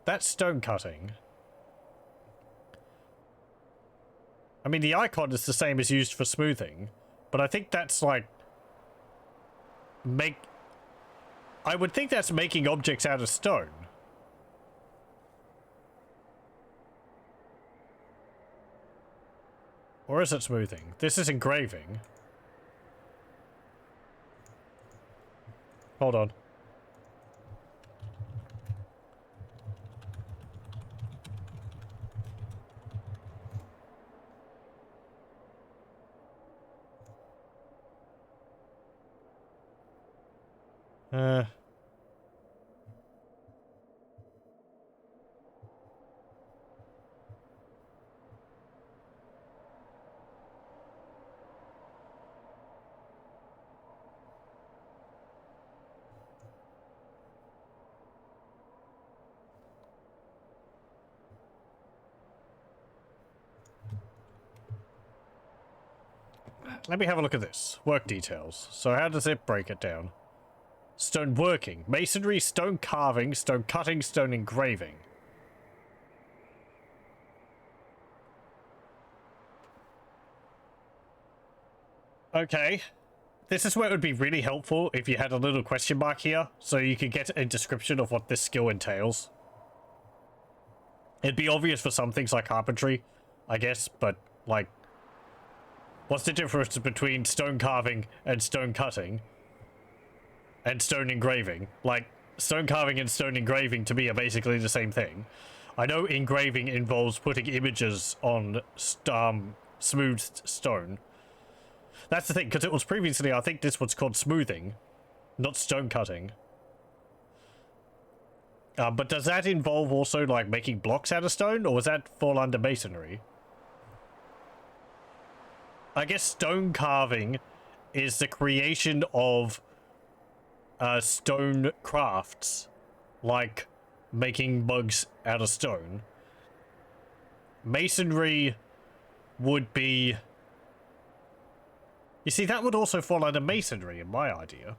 That's stone cutting. I mean, the icon is the same as used for smoothing, but I think that's like... I would think that's making objects out of stone. Or is it smoothing? This is engraving. Hold on. Uh... Let me have a look at this. Work details. So how does it break it down? Stone working. Masonry, stone carving, stone cutting, stone engraving. Okay. This is where it would be really helpful if you had a little question mark here, so you could get a description of what this skill entails. It'd be obvious for some things like carpentry, I guess, but, like, what's the difference between stone carving and stone cutting? And stone engraving? Like, stone carving and stone engraving to me are basically the same thing. I know engraving involves putting images on smoothed stone. That's the thing, because it was previously, I think this was called smoothing, not stone cutting. But does that involve also, like, making blocks out of stone, or does that fall under masonry? I guess stone carving is the creation of stone crafts, like making mugs out of stone. Masonry would be... You see, that would also fall under masonry in my idea.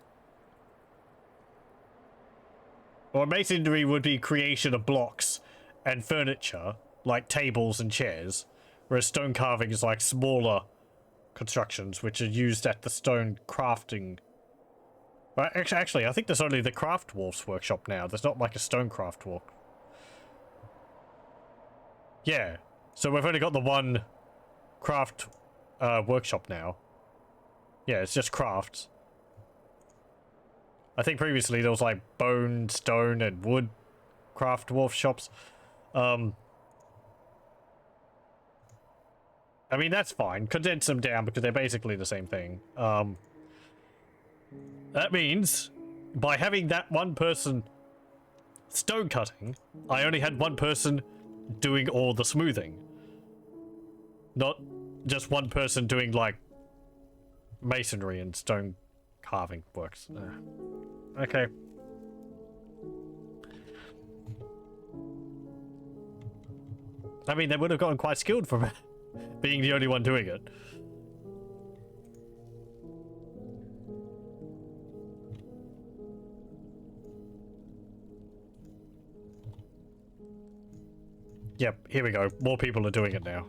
Or masonry would be creation of blocks and furniture, like tables and chairs, whereas stone carving is like smaller constructions which are used at the stone crafting. Well, actually, I think there's only the craft dwarfs workshop now. There's not like a stone craft walk. Yeah, so we've only got the one craft workshop now. Yeah, it's just crafts. I think previously there was like bone, stone, and wood craft dwarf shops. I mean, that's fine. Condense them down because they're basically the same thing. That means by having that one person stone cutting, I only had one person doing all the smoothing. Not just one person doing like masonry and stone carving works. Okay. I mean, they would have gotten quite skilled from being the only one doing it. Yep, here we go. More people are doing it now.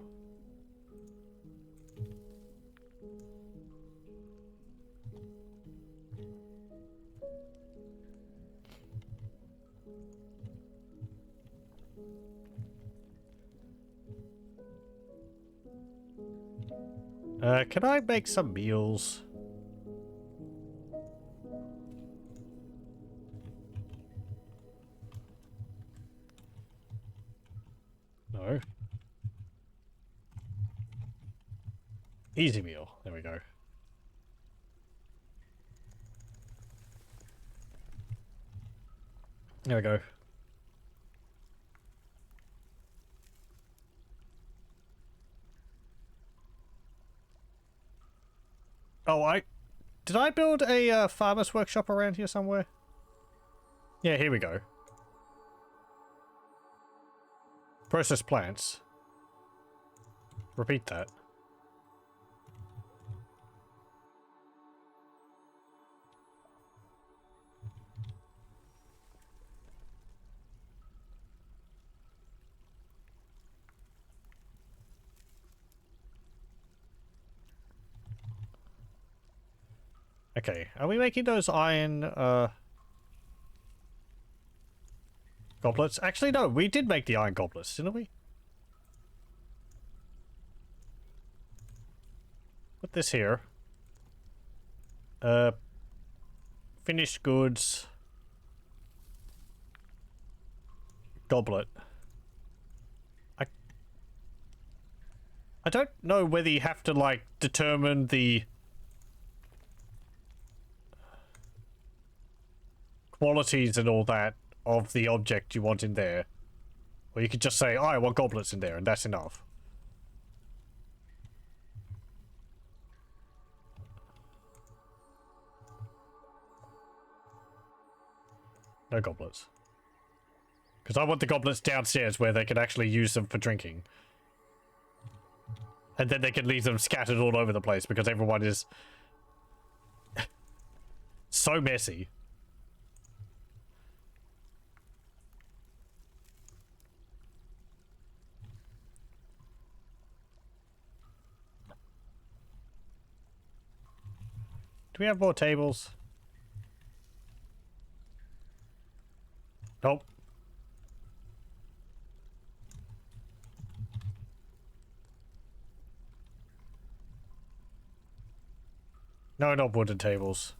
Can I make some meals? No. Easy meal. There we go. There we go. Oh, did I build a farmer's workshop around here somewhere? Yeah, here we go. Process plants. Repeat that. Okay, are we making those iron, goblets? Actually, no, we did make the iron goblets, didn't we? Put this here. Finished goods. Goblet. I don't know whether you have to, like, determine the... qualities and all that of the object you want in there. Or you could just say, oh, I want goblets in there, and that's enough. No goblets. Because I want the goblets downstairs where they can actually use them for drinking. And then they can leave them scattered all over the place because everyone is so messy. Do we have more tables? Nope. No, not wooden tables.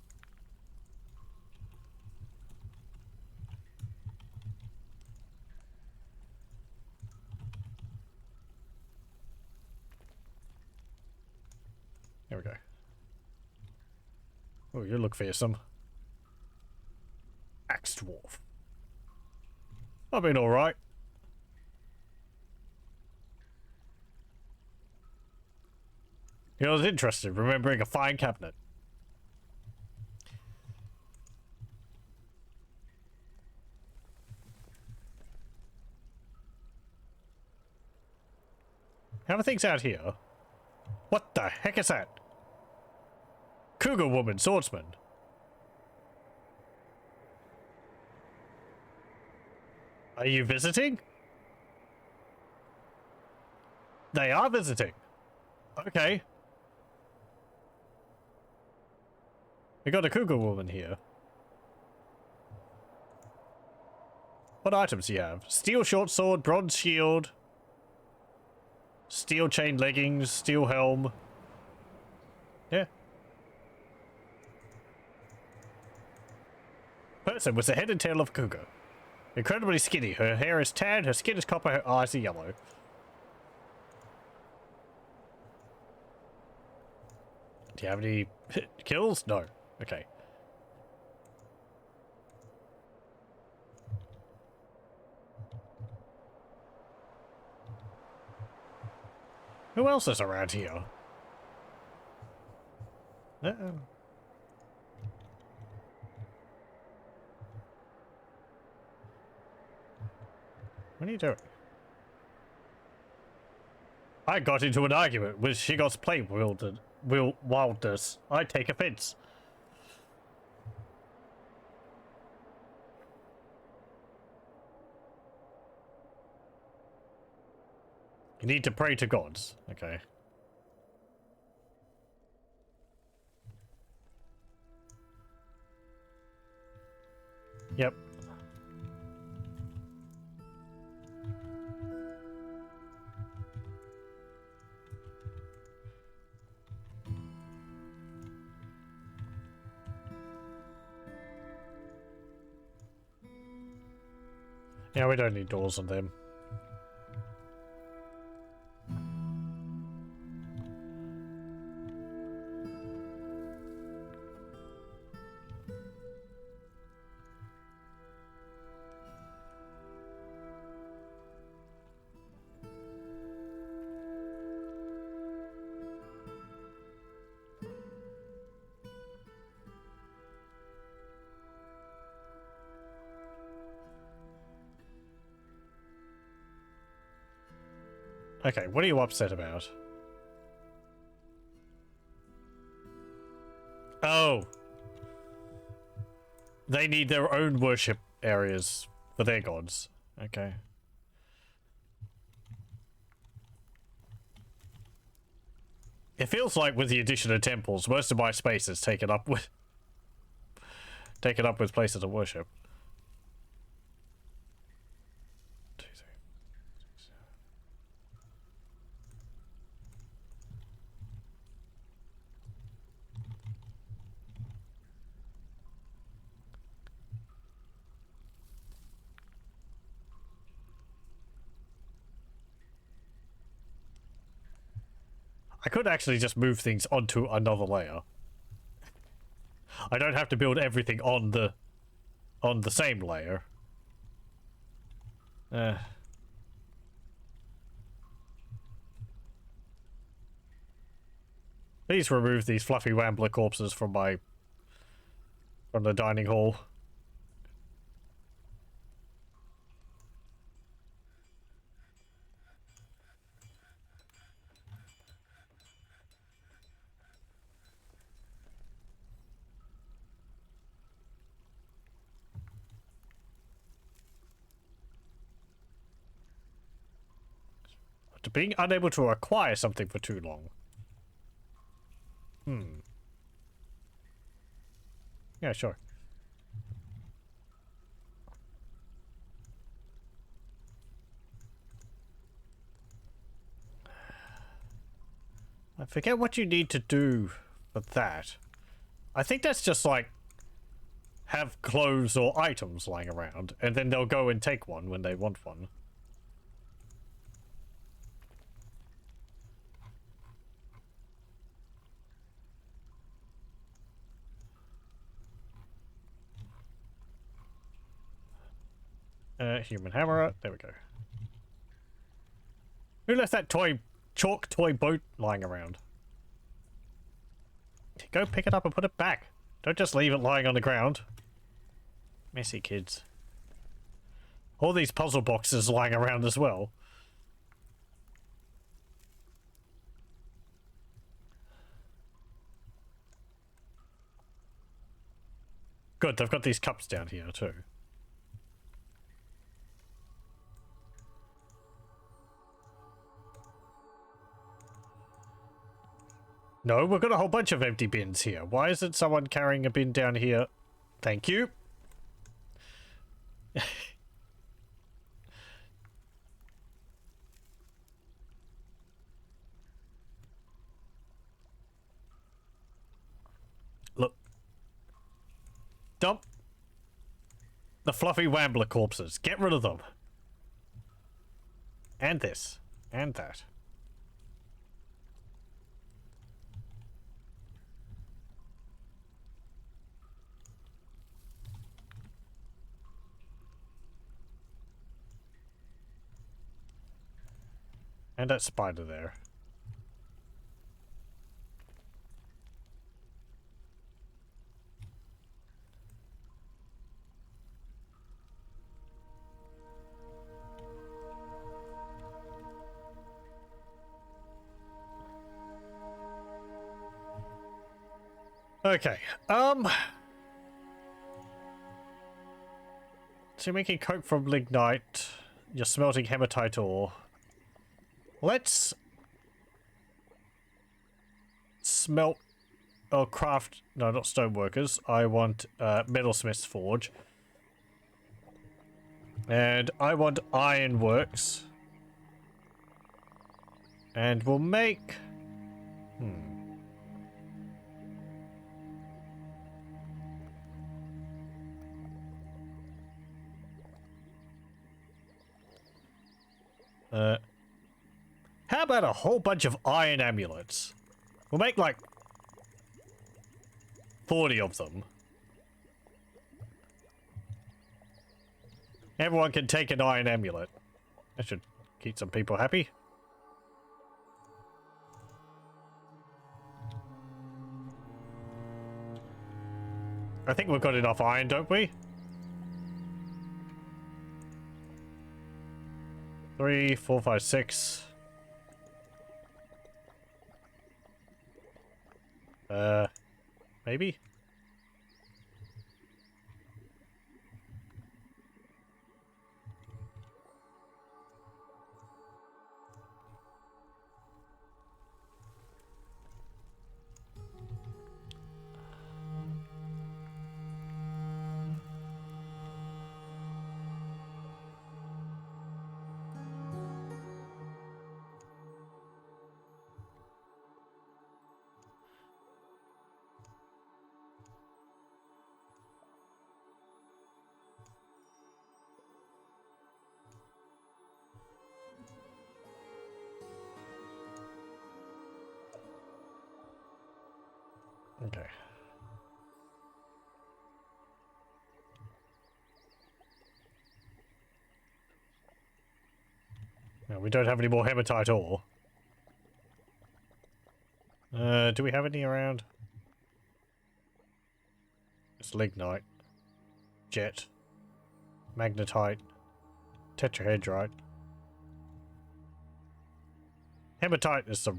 There we go. Oh, you look fearsome. Axe dwarf. I've been alright. You know, I was interested, remembering a fine cabinet. How are things out here? What the heck is that? Cougar woman, swordsman. Are you visiting? They are visiting. Okay. We got a cougar woman here. What items do you have? Steel short sword, bronze shield, steel chain leggings, steel helm. Yeah. Person with the head and tail of a cougar. Incredibly skinny. Her hair is tan, her skin is copper, her eyes are yellow. Do you have any kills? No. Okay. Who else is around here? Uh-oh. What are you doing? I got into an argument with Shigot's play wildness. I take offense. You need to pray to gods. Okay. Yep. Yeah, we don't need doors on them. Okay, what are you upset about? Oh. They need their own worship areas for their gods. Okay. It feels like with the addition of temples, most of my space is taken up with places of worship. I could actually just move things onto another layer. I don't have to build everything on the on the same layer. Please remove these fluffy wambler corpses from the dining hall. To being unable to acquire something for too long. Yeah, sure. I forget what you need to do for that. I think that's just like have clothes or items lying around, and then they'll go and take one when they want one. Human hammer. There we go. Who left that chalk toy boat lying around? Go pick it up and put it back. Don't just leave it lying on the ground. Messy kids. All these puzzle boxes lying around as well. Good, they've got these cups down here too. No, we've got a whole bunch of empty bins here. Why isn't someone carrying a bin down here? Thank you. Look. Dump the fluffy wambler corpses. Get rid of them. And this. And that. And that spider there. Okay, so you're making coke from lignite, you're smelting hematite ore. Let's smelt or craft, no, not stoneworkers. I want metalsmith's forge. And I want ironworks. And we'll make how about a whole bunch of iron amulets? We'll make like 40 of them. Everyone can take an iron amulet. That should keep some people happy. I think we've got enough iron, don't we? 3, 4, 5, 6. Maybe? Okay. No, we don't have any more hematite ore. Do we have any around? It's lignite, jet, magnetite, tetrahedrite. Hematite is the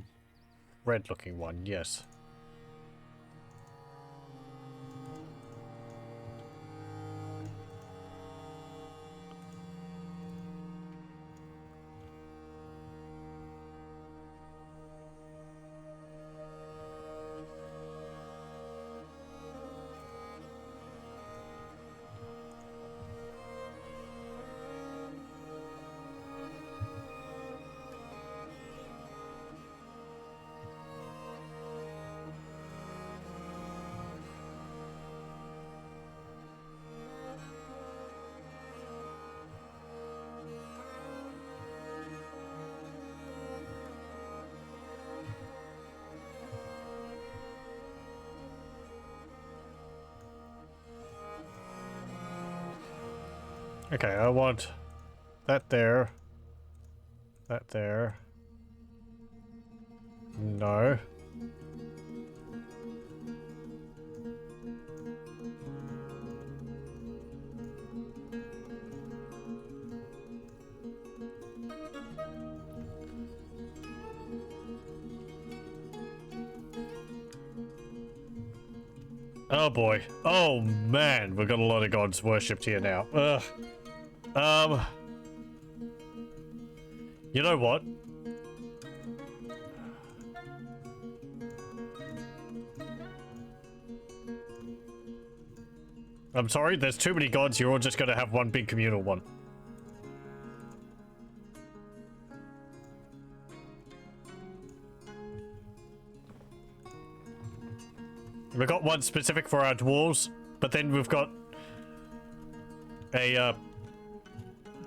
red-looking one, yes. Okay, I want that there. That there. No. Oh boy. Oh man, we've got a lot of gods worshipped here now. Ugh. You know what? I'm sorry, there's too many gods, you're all just gonna have one big communal one. We've got one specific for our dwarves, but then we've got a,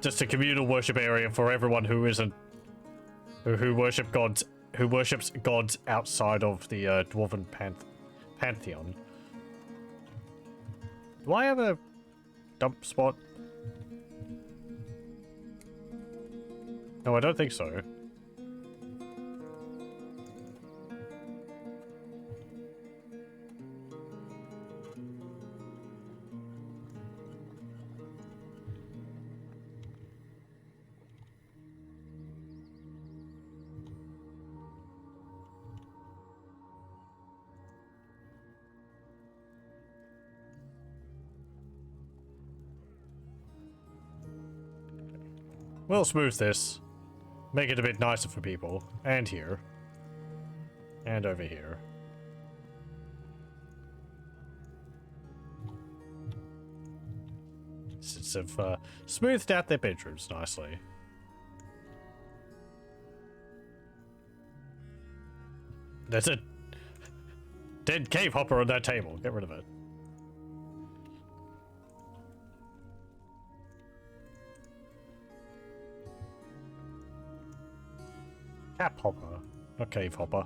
just a communal worship area for everyone who isn't, who worship gods, who worships gods outside of the, dwarven pantheon. Do I have a dump spot? No, I don't think so. We'll smooth this. Make it a bit nicer for people. And here. And over here. Since they've smoothed out their bedrooms nicely. There's a dead cave hopper on that table. Get rid of it. Cap hopper, not cave hopper.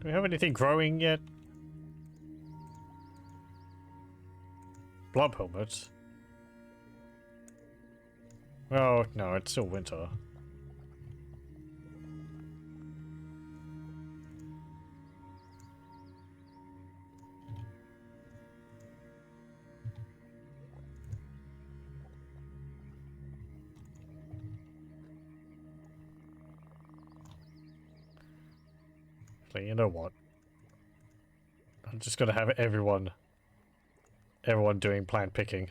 Do we have anything growing yet? Blob helmets. Oh, no, it's still winter. Actually, you know what? I'm just gonna have everyone doing plant picking.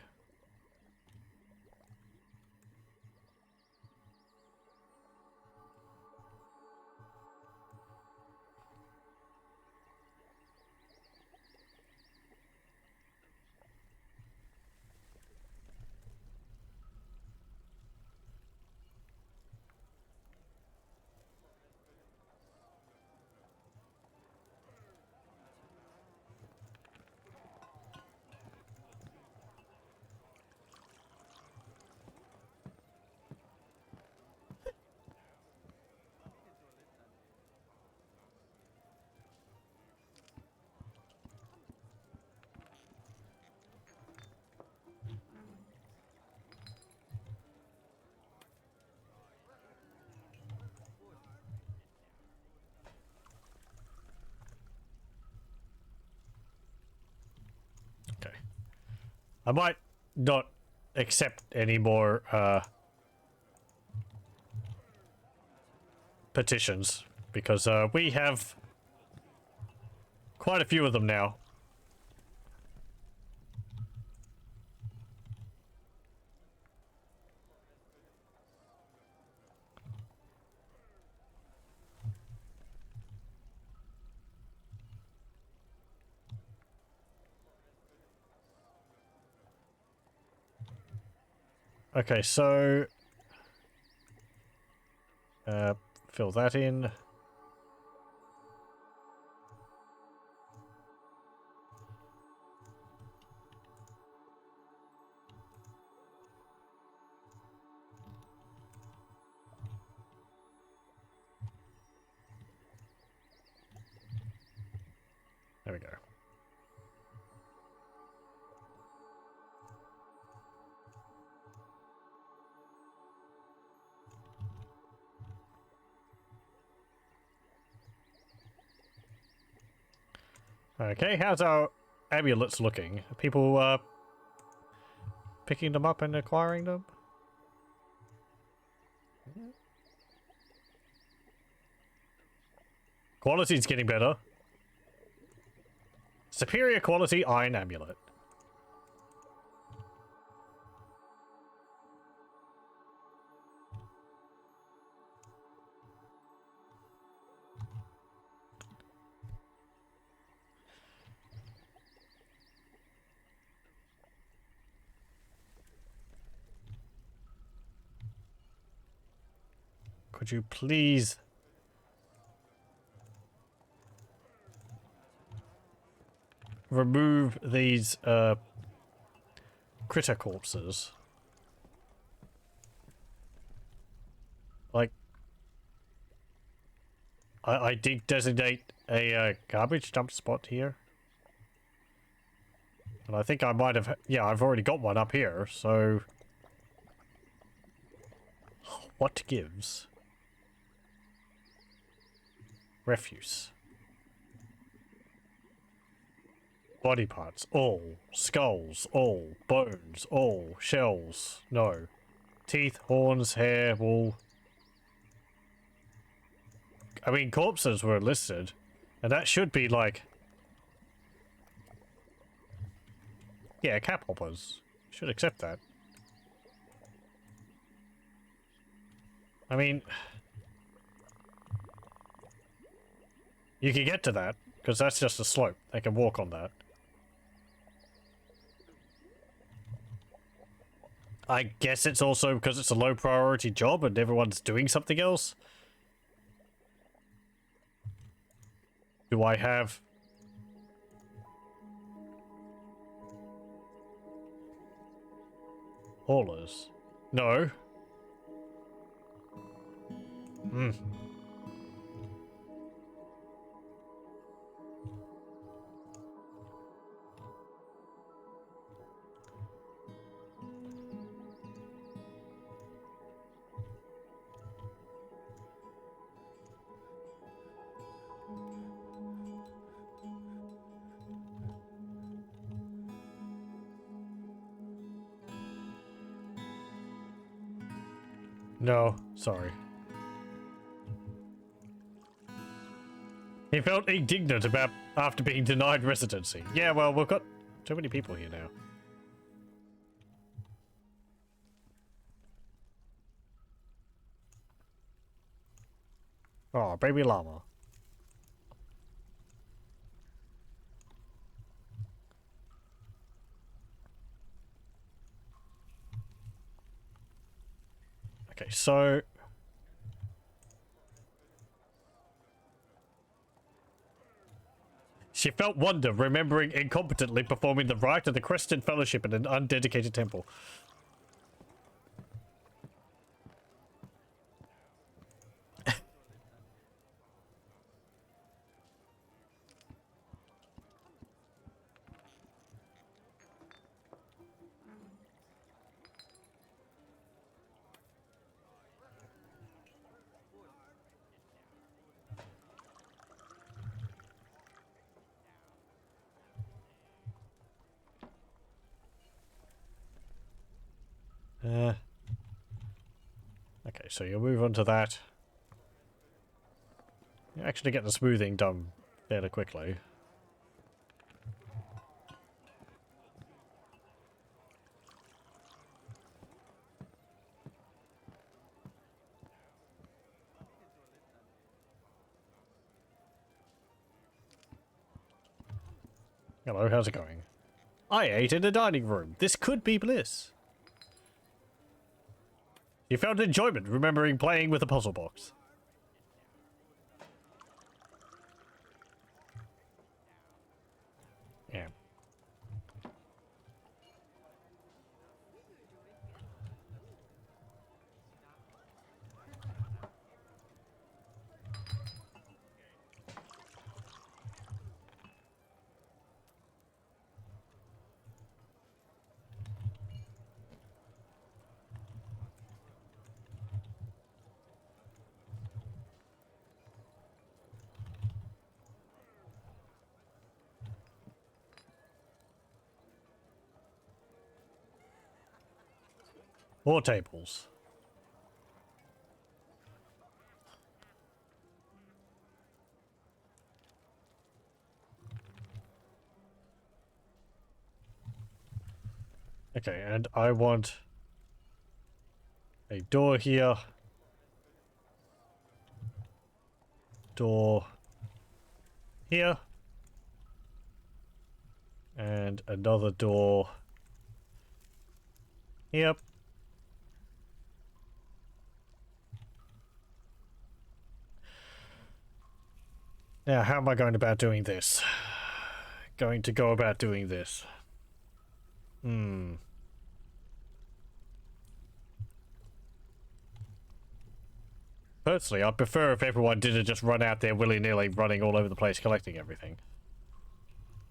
Okay. I might not accept any more petitions because we have quite a few of them now. Okay, so fill that in. There we go. Okay, how's our amulets looking? Are people picking them up and acquiring them? Quality's getting better. Superior quality iron amulet. Could you please remove these critter corpses? Like, I did designate a garbage dump spot here. And I think I might have, yeah, I've already got one up here, so what gives? Refuse. Body parts, all. Skulls, all. Bones, all. Shells, no. Teeth, horns, hair, wool. I mean, corpses were listed, and that should be like... Yeah, cap hoppers. Should accept that. I mean... You can get to that, because that's just a slope. They can walk on that. I guess it's also because it's a low priority job and everyone's doing something else. Do I have... haulers? No. Hmm. No, sorry. He felt indignant about after being denied residency. Yeah, well, we've got too many people here now. Oh, baby llama. Okay, so... She felt wonder, remembering incompetently performing the rite of the Crested Fellowship in an undedicated temple. Okay, so you'll move on to that. You actually get the smoothing done fairly quickly. Hello, how's it going? I ate in the dining room. This could be bliss. You found enjoyment remembering playing with a puzzle box. Yeah. More tables. Okay, and I want a door here. Door here. And another door here. Now, how am I going about doing this? Going to go about doing this. Personally, I'd prefer if everyone didn't just run out there willy-nilly, running all over the place, collecting everything.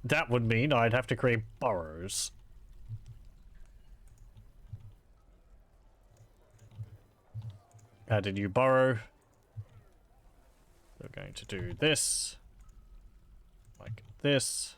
That would mean I'd have to create burrows. Add a new burrow. We're going to do this. Like this.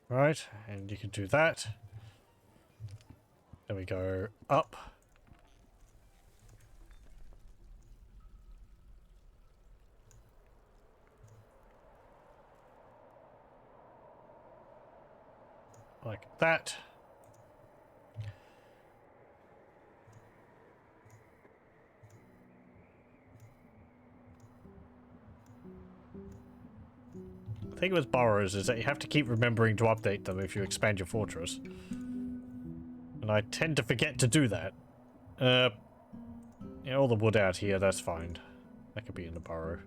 Right, and you can do that. Then we go up. Like that. The thing with burrows is that you have to keep remembering to update them if you expand your fortress. And I tend to forget to do that. Yeah, all the wood out here, that's fine. That could be in the burrow.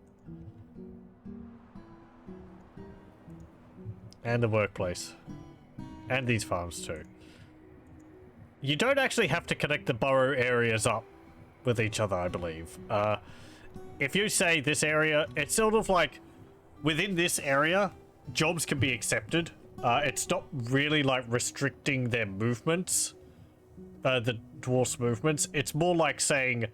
And the workplace. And these farms too. You don't actually have to connect the burrow areas up with each other, I believe. If you say this area, it's sort of like within this area, jobs can be accepted. It's not really like restricting their movements, the dwarfs' movements. It's more like saying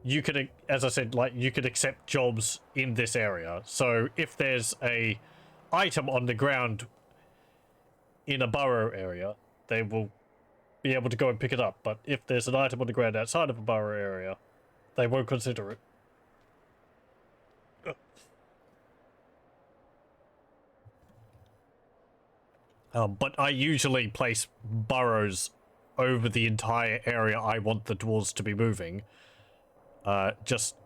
you could, as I said, like you could accept jobs in this area. So if there's a item on the ground in a burrow area, they will be able to go and pick it up. But if there's an item on the ground outside of a burrow area, they won't consider it. But I usually place burrows over the entire area I want the dwarves to be moving. Just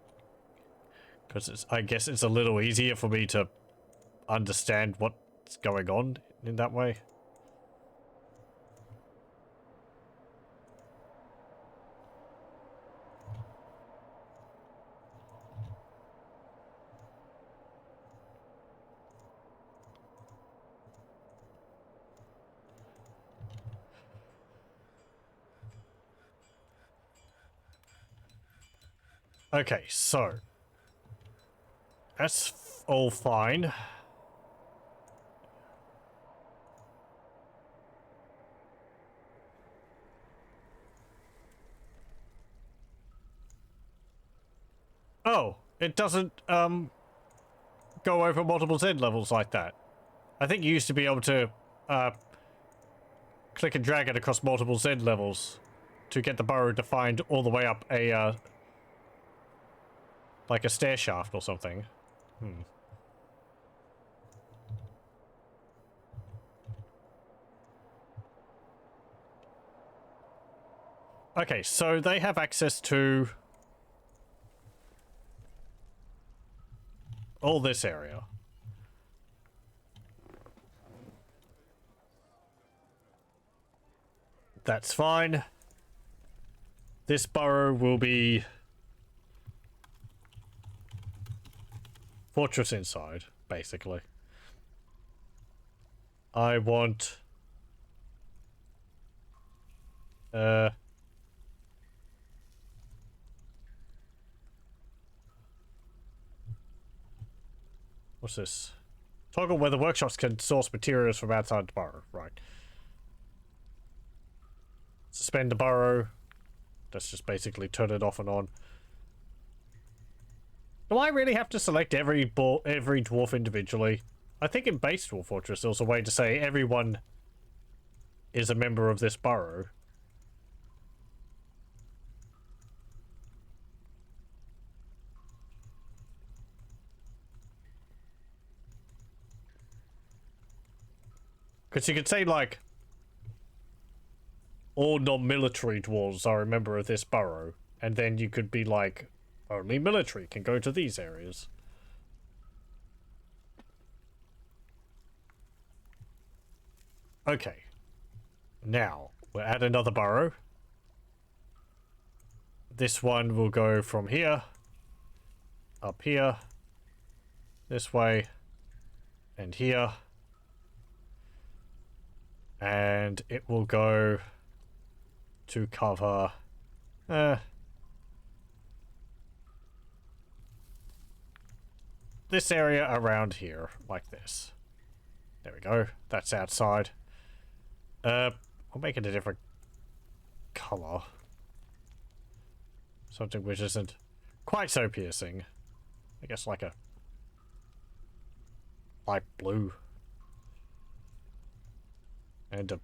because I guess it's a little easier for me to understand what's going on in that way. Okay, so that's all fine. Oh, it doesn't go over multiple Z levels like that. I think you used to be able to click and drag it across multiple Z levels to get the burrow defined all the way up a like a stair shaft or something. Okay, so they have access to all this area. That's fine. This burrow will be fortress inside, basically. I want what's this? Toggle whether workshops can source materials from outside the burrow. Right. Suspend the burrow. Let's just basically turn it off and on. Do I really have to select every dwarf individually? I think in base Dwarf Fortress there was a way to say everyone is a member of this burrow. Because you could say, like, all non-military dwarves are a member of this burrow. And then you could be like, only military can go to these areas. Okay. Now, we'll add another burrow. This one will go from here, up here, this way, and here. And it will go to cover this area around here, like this. There we go. That's outside. I'll make it a different color. Something which isn't quite so piercing. I guess like a light blue. And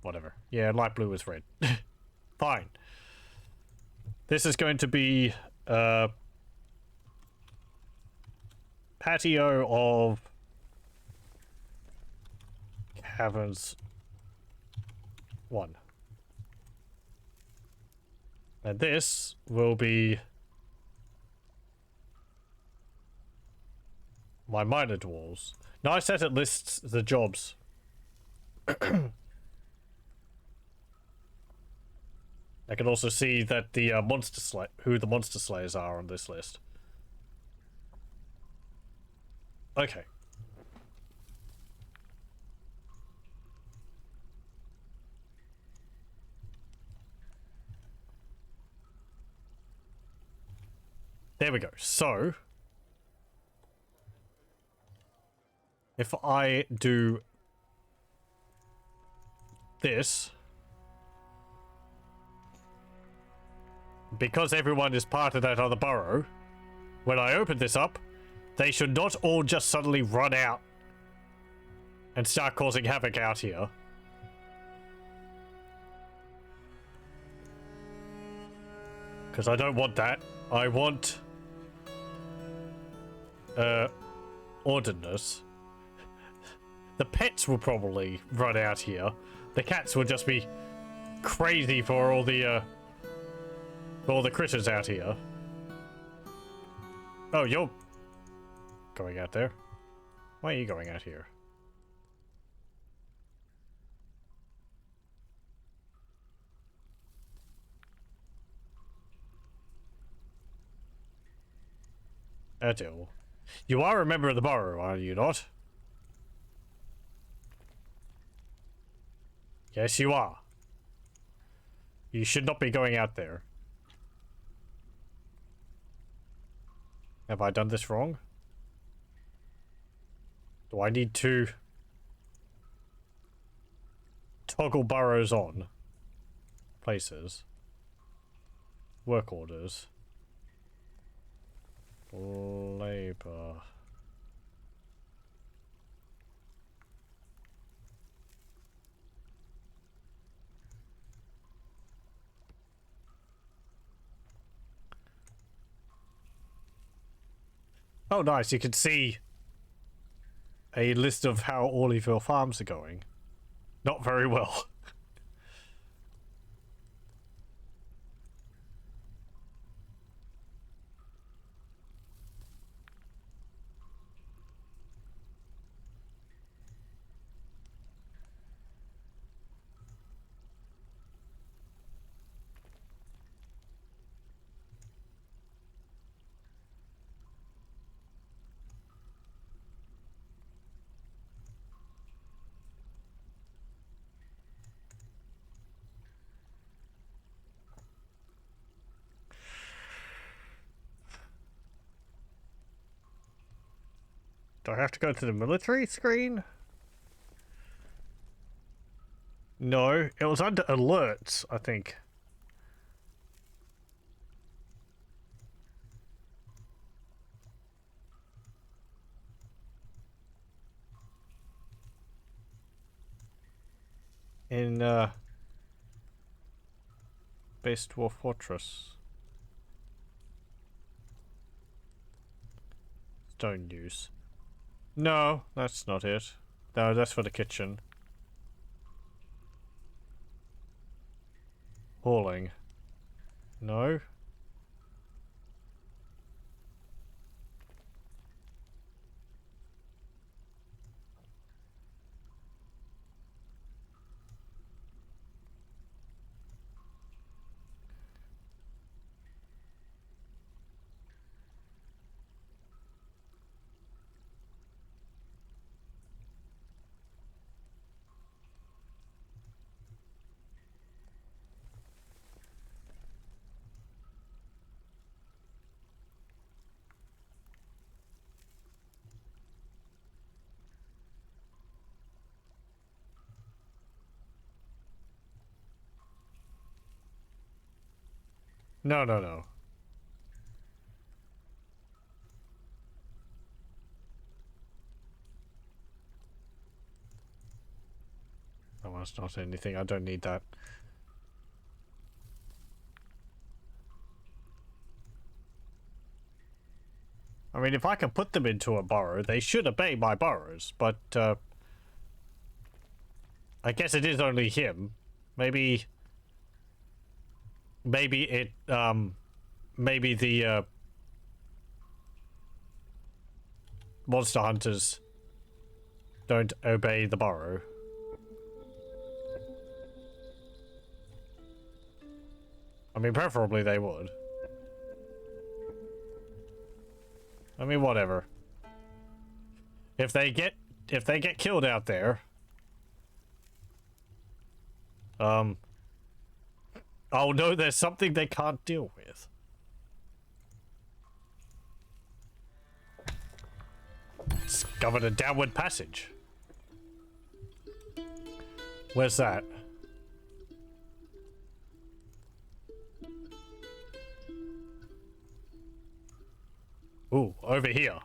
whatever. Yeah, light blue is red. Fine. This is going to be patio of caverns 1. And this will be my minor dwarves. Nice that it lists the jobs. I can also see that the who the monster slayers are on this list. Okay. There we go. So, if I do this, because everyone is part of that other burrow, when I open this up, they should not all just suddenly run out and start causing havoc out here. Because I don't want that. I want orderness. The pets will probably run out here. The cats will just be crazy for all the critters out here. Oh, you're going out there? Why are you going out here? Adil. You are a member of the burrow, are you not? Yes, you are. You should not be going out there. Have I done this wrong? Do I need to toggle burrows on? Places. Work orders. Labor. Oh, nice. You can see a list of how all of your farms are going. Not very well. Do I have to go to the military screen? No, it was under alerts, I think. In, base Dwarf Fortress. Stone use. No, that's not it. No, that's for the kitchen. Hauling. No. No, no, no. Oh, that's not anything. I don't need that. I mean, if I can put them into a burrow, they should obey my burrows, but, I guess it is only him. Maybe it, maybe the, monster hunters don't obey the burrow. I mean, preferably they would. I mean, whatever. If they get killed out there, oh no, there's something they can't deal with. Discovered a downward passage. Where's that? Ooh, over here.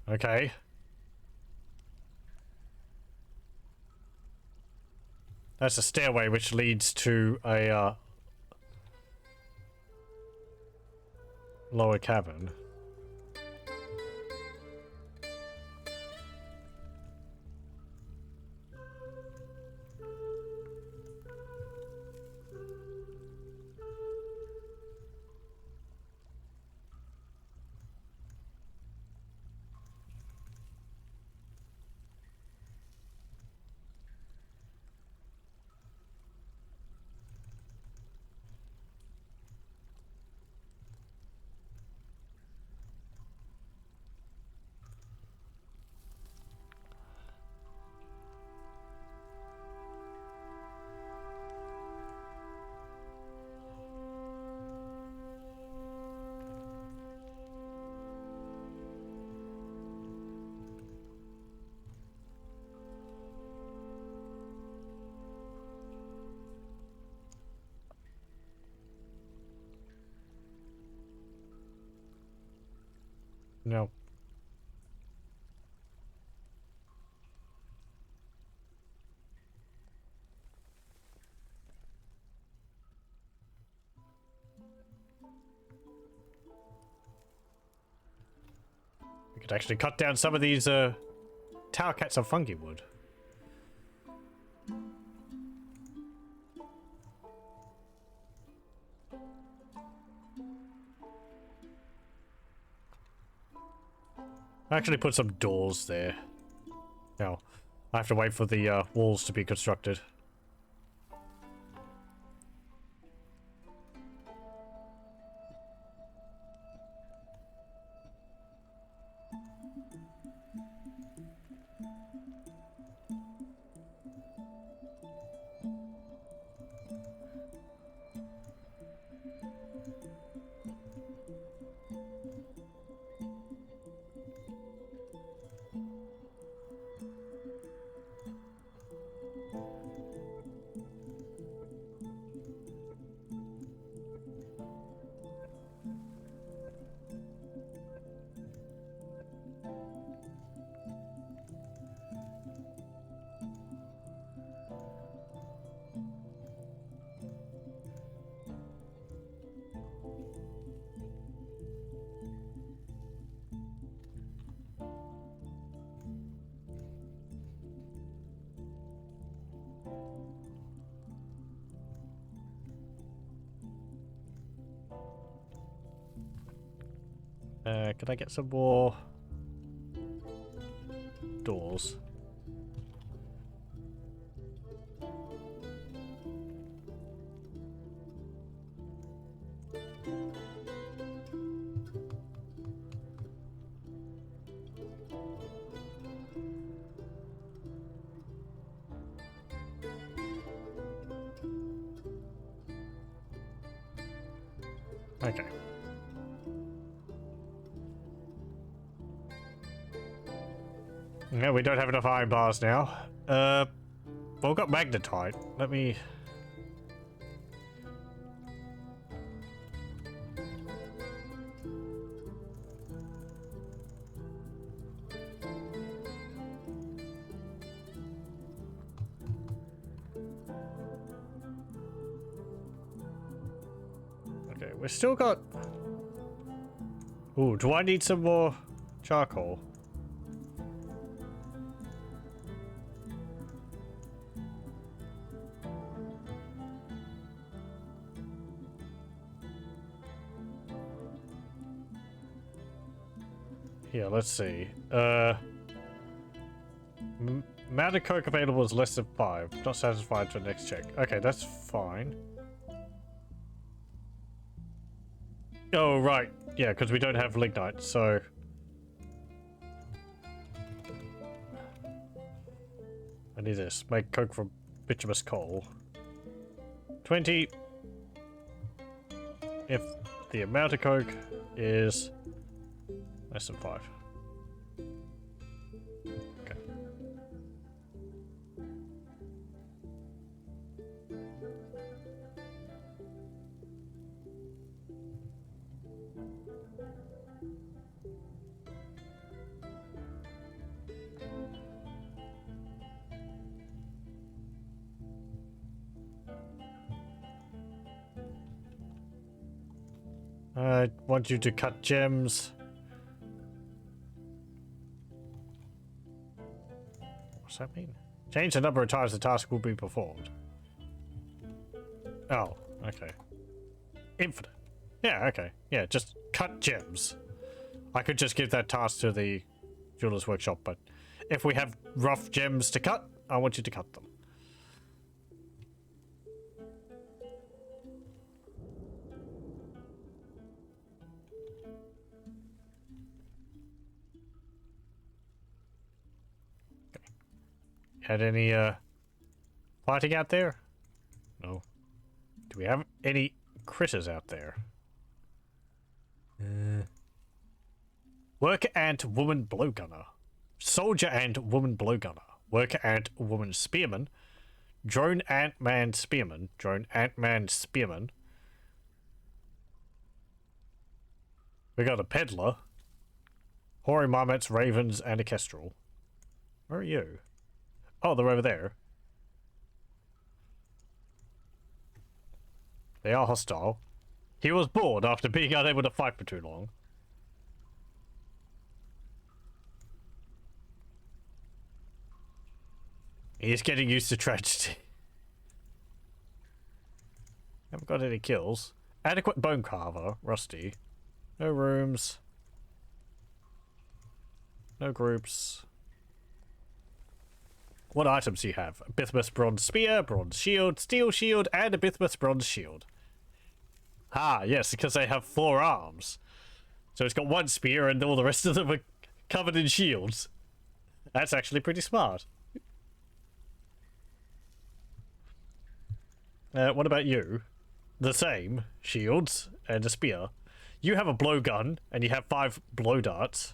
Okay. That's a stairway which leads to a lower cavern. No. We could actually cut down some of these tower cats of fungi wood. Actually put some doors there. Now, I have to wait for the walls to be constructed. Could I get some more doors? Okay. No, we don't have enough iron bars now. Well, we've got magnetite. Let me... Okay, we've still got... Ooh, do I need some more charcoal? Here, let's see. Amount of coke available is less than 5. Not satisfied for next check. Okay, that's fine. Oh, right. Yeah, because we don't have lignite, so... I need this. Make coke from bituminous coal. 20. If the amount of coke is less than 5. Okay. I want you to cut gems. What's that mean? Change the number of times the task will be performed. Oh, okay. Infinite. Yeah, okay. Yeah, just cut gems. I could just give that task to the jeweler's workshop, but if we have rough gems to cut, I want you to cut them. Had any fighting out there? No. Do we have any critters out there? Worker ant woman blowgunner. Soldier ant woman blowgunner. Worker ant woman spearman. Drone ant man spearman. Drone ant man spearman. We got a peddler. Hoary marmots, ravens, and a kestrel. Where are you? Oh, they're over there. They are hostile. He was bored after being unable to fight for too long. He's getting used to tragedy. Haven't got any kills. Adequate bone carver, rusty. No rooms. No groups. What items do you have? A bismuth bronze spear, bronze shield, steel shield, and a bismuth bronze shield. Ah, yes, because they have 4 arms. So it's got 1 spear and all the rest of them are covered in shields. That's actually pretty smart. What about you? The same. Shields and a spear. You have a blowgun and you have 5 blow darts.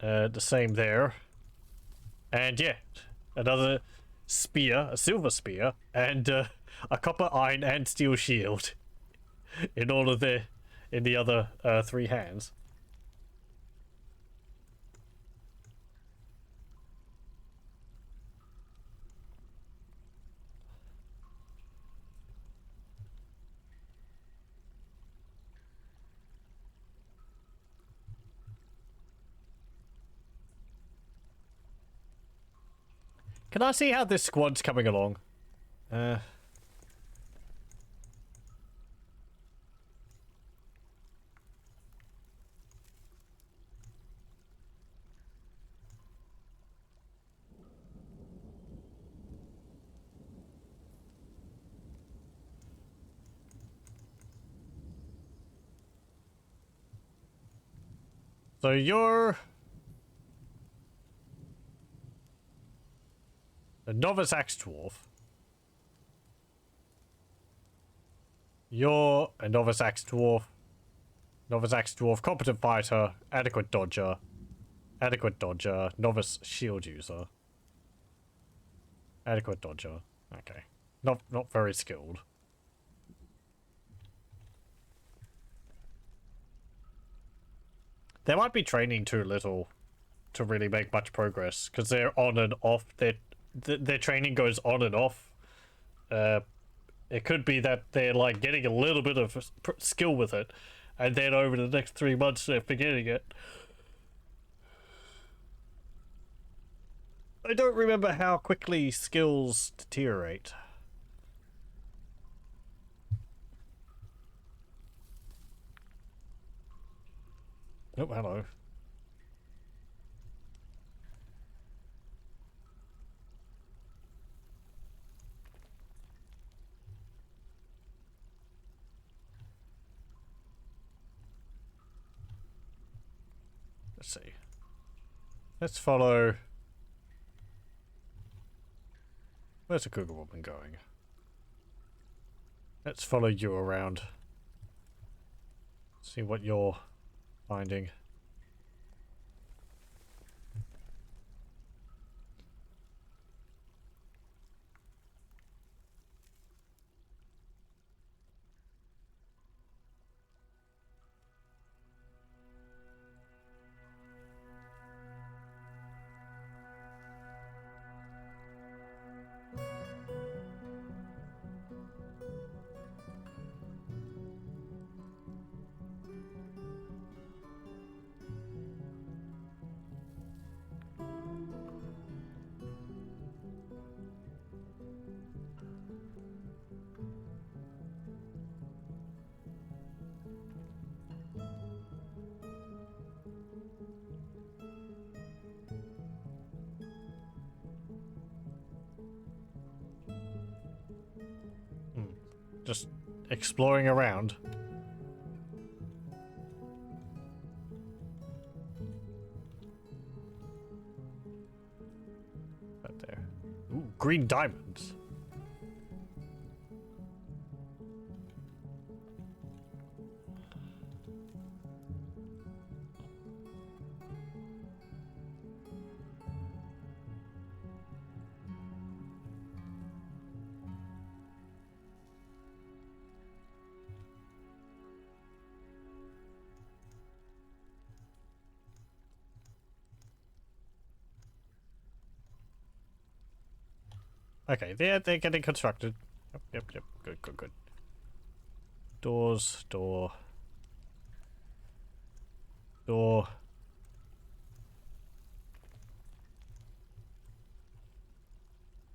The same there. And yeah, another spear, a silver spear, and a copper, iron, and steel shield. In all of the other 3 hands. Can I see how this squad's coming along? So you're a novice axe dwarf. You're a novice axe dwarf. Novice axe dwarf, competent fighter, adequate dodger, novice shield user. Adequate dodger. Okay. Not very skilled. They might be training too little to really make much progress because they're on and off. Their training goes on and off. It could be that they're like getting a little bit of skill with it, and then over the next 3 months they're forgetting it. I don't remember how quickly skills deteriorate. Oh, hello. Let's see. Let's follow... Where's the cougar woman going? Let's follow you around. See what you're finding. Just exploring around. Right there. Ooh, green diamonds. Okay, they're getting constructed. Yep. Good. Doors, door.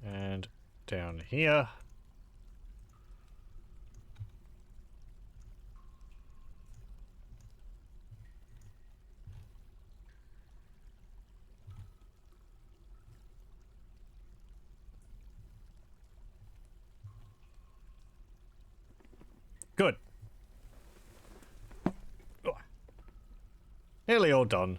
And down here. Good. Nearly all done.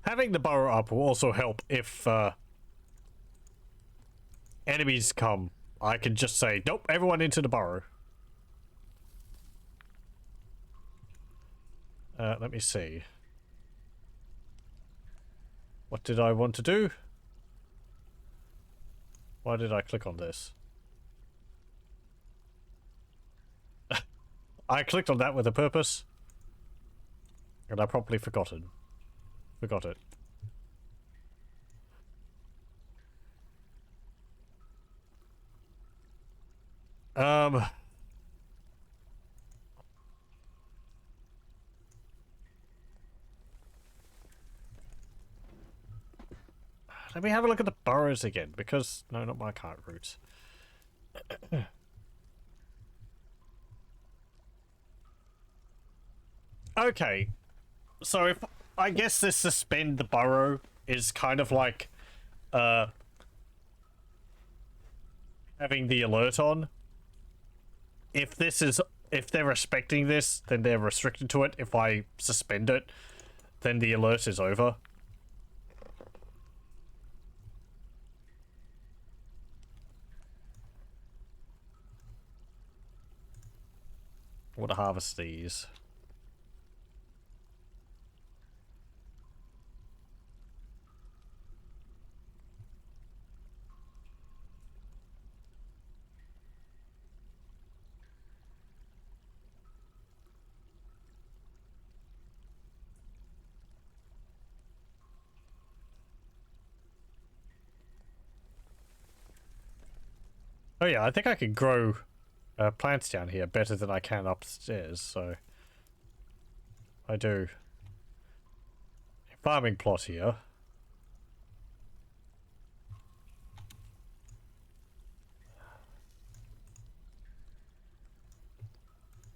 Having the burrow up will also help if enemies come. I can just say, nope, everyone into the burrow. Let me see. What did I want to do? Why did I click on this? I clicked on that with a purpose. And I probably forgot it. Let me have a look at the burrows again, because... No, not my cart routes. Okay. So if... I guess this suspend the burrow is kind of like... having the alert on. If this is... If they're respecting this, then they're restricted to it. If I suspend it, then the alert is over. I want to harvest these. Oh yeah, I think I can grow plants down here better than I can upstairs, so I do. Farming plot here.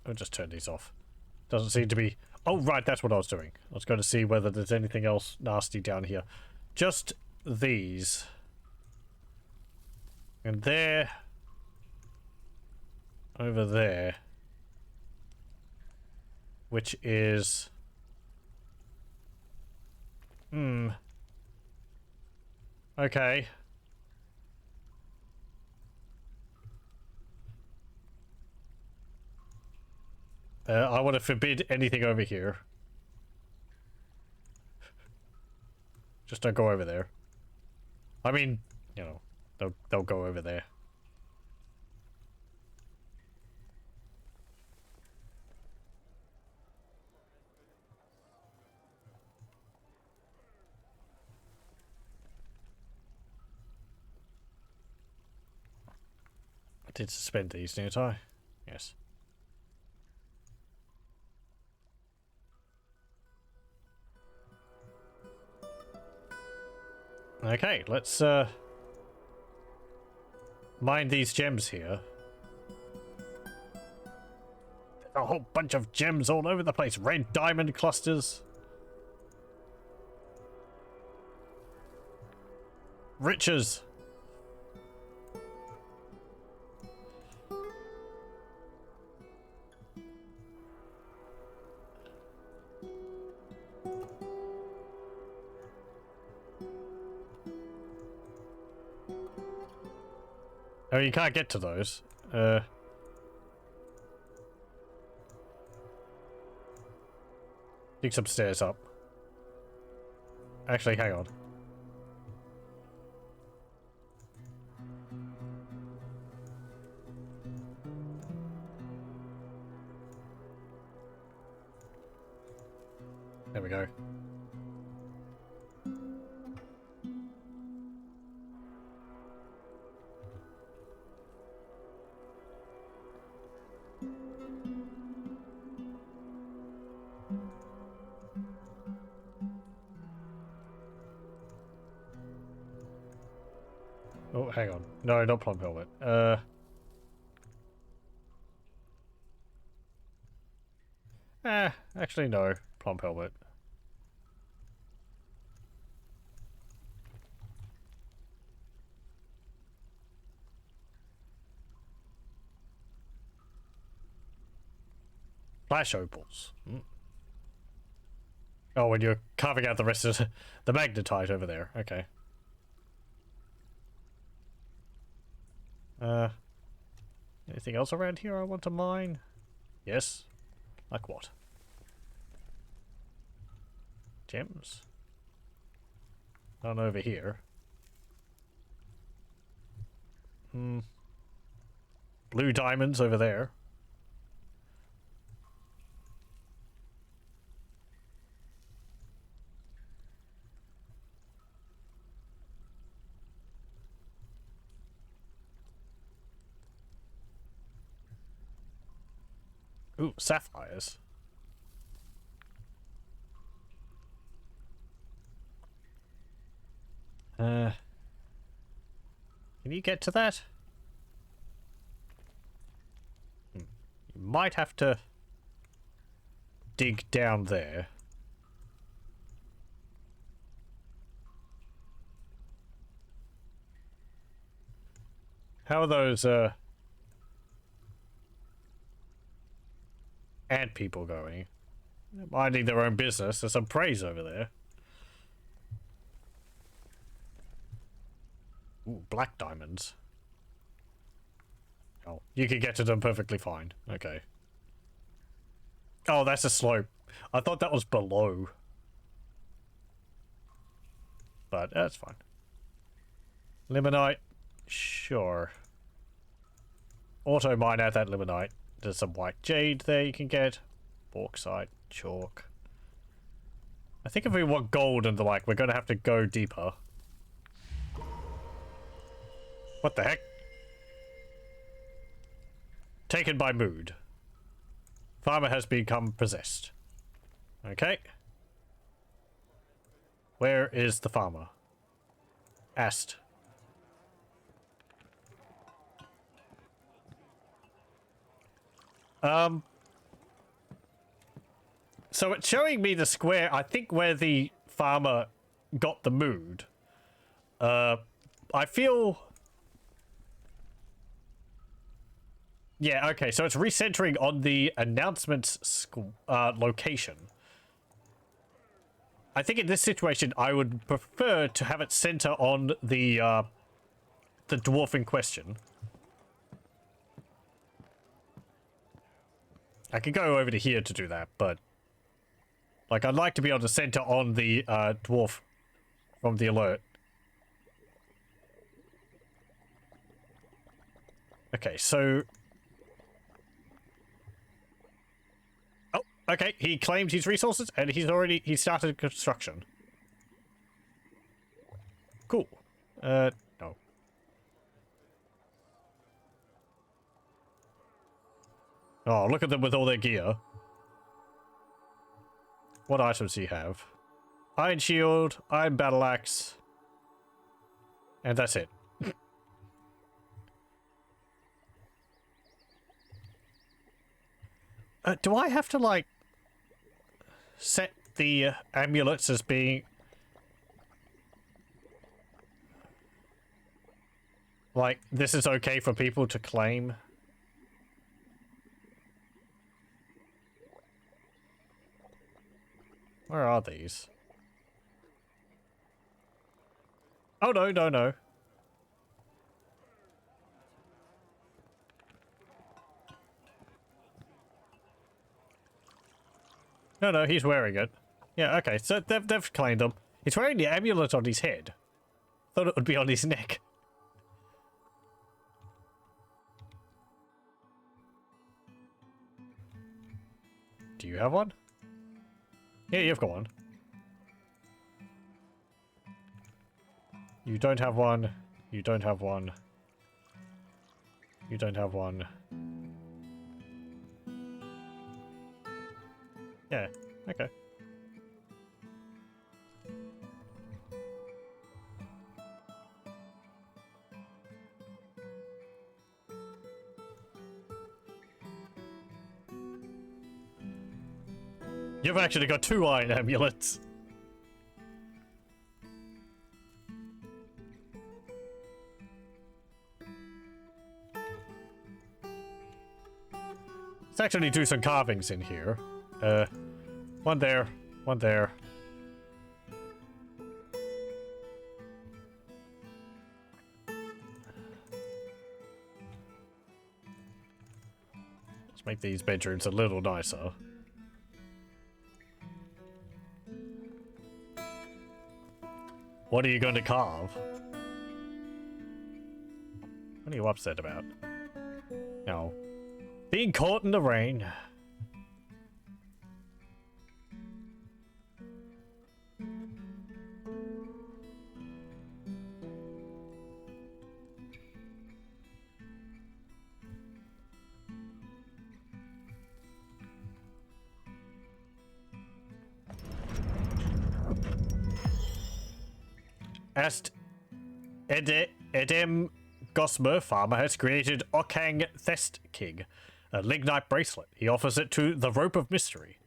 I'll just turn these off. Doesn't seem to be Oh, right, that's what I was doing. I was going to see whether there's anything else nasty down here. Just these. And there. Over there. Which is... Okay. I want to forbid anything over here. Just don't go over there. I mean, you know, they'll go over there. I did suspend these, didn't I? Yes. Okay, let's mine these gems here. There's a whole bunch of gems all over the place. Red diamond clusters. Riches. Oh, you can't get to those. Dig some stairs up. Actually, hang on. There we go. Oh, hang on. No, not plum helmet. Actually no. Plum helmet. Flash opals. Oh, when you're carving out the rest of the magnetite over there. Okay. Anything else around here I want to mine? Yes. Like what? Gems? None over here. Blue diamonds over there. Ooh, sapphires. Can you get to that? You might have to dig down there. How are those, ant people going? They're minding their own business. There's some praise over there. Ooh, black diamonds. Oh, you can get to them perfectly fine. Okay. Oh, that's a slope. I thought that was below. But that's fine. Limonite. Sure. Auto mine out that limonite. There's some white jade there you can get. Bauxite, chalk. I think if we want gold and the like, we're going to have to go deeper. What the heck? Taken by mood. Farmer has become possessed. Okay. Where is the farmer? Ast. So it's showing me the square, I think, where the farmer got the mood. I feel... Yeah, okay, so it's recentering on the announcements location. I think in this situation, I would prefer to have it center on the dwarf in question. I could go over to here to do that, but... Like, I'd like to be able to center on the dwarf from the alert. Okay, so... Oh, okay, he claimed his resources, and he started construction. Cool. No. Oh, look at them with all their gear. What items do you have? Iron shield, iron battle axe, and that's it. Do I have to, like, set the amulets as being... Like, this is okay for people to claim? Where are these? Oh, no, no, no. No, no, he's wearing it. Yeah, okay, so they've claimed him. He's wearing the amulet on his head. Thought it would be on his neck. Do you have one? Yeah, you've got one. You don't have one. You don't have one. You don't have one. Yeah, okay. You've actually got 2 iron amulets. Let's actually do some carvings in here. One there, one there. Let's make these bedrooms a little nicer. What are you going to carve? What are you upset about? No. Being caught in the rain. Edem Gosmer farmer has created Okang Thest King, a lignite bracelet. He offers it to the Rope of Mystery.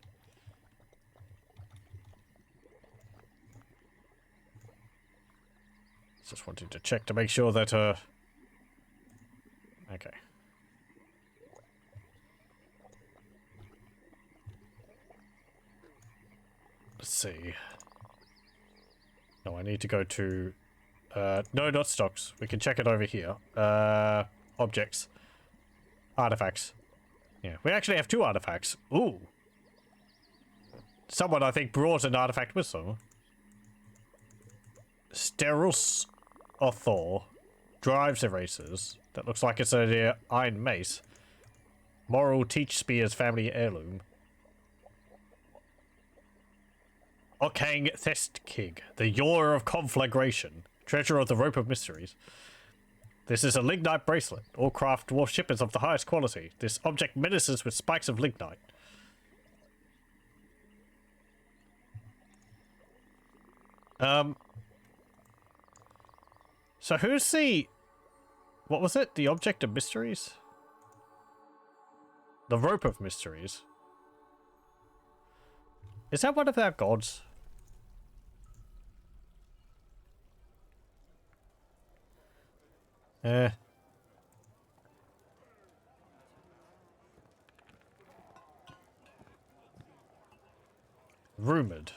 Just wanted to check to make sure that, okay. Let's see. No, I need to go to... no, not stocks. We can check it over here. Objects. Artifacts. Yeah, we actually have 2 artifacts. Ooh. Someone, I think, brought an artifact with them. Sterus Othor. Drives erasers. That looks like it's an iron mace. Moral Teach Spear's family heirloom. Okang Thest King, the Yaw of Conflagration, treasure of the Rope of Mysteries. This is a lignite bracelet. All craft dwarf ship is of the highest quality. This object menaces with spikes of lignite. So who's the... What was it? The Object of Mysteries? The Rope of Mysteries. Is that one of our gods? Rumored.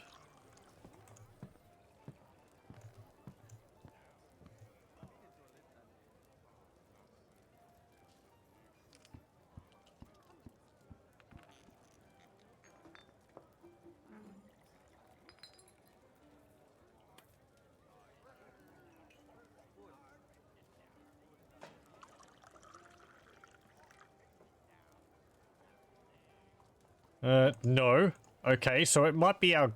No. Okay, so it might be our...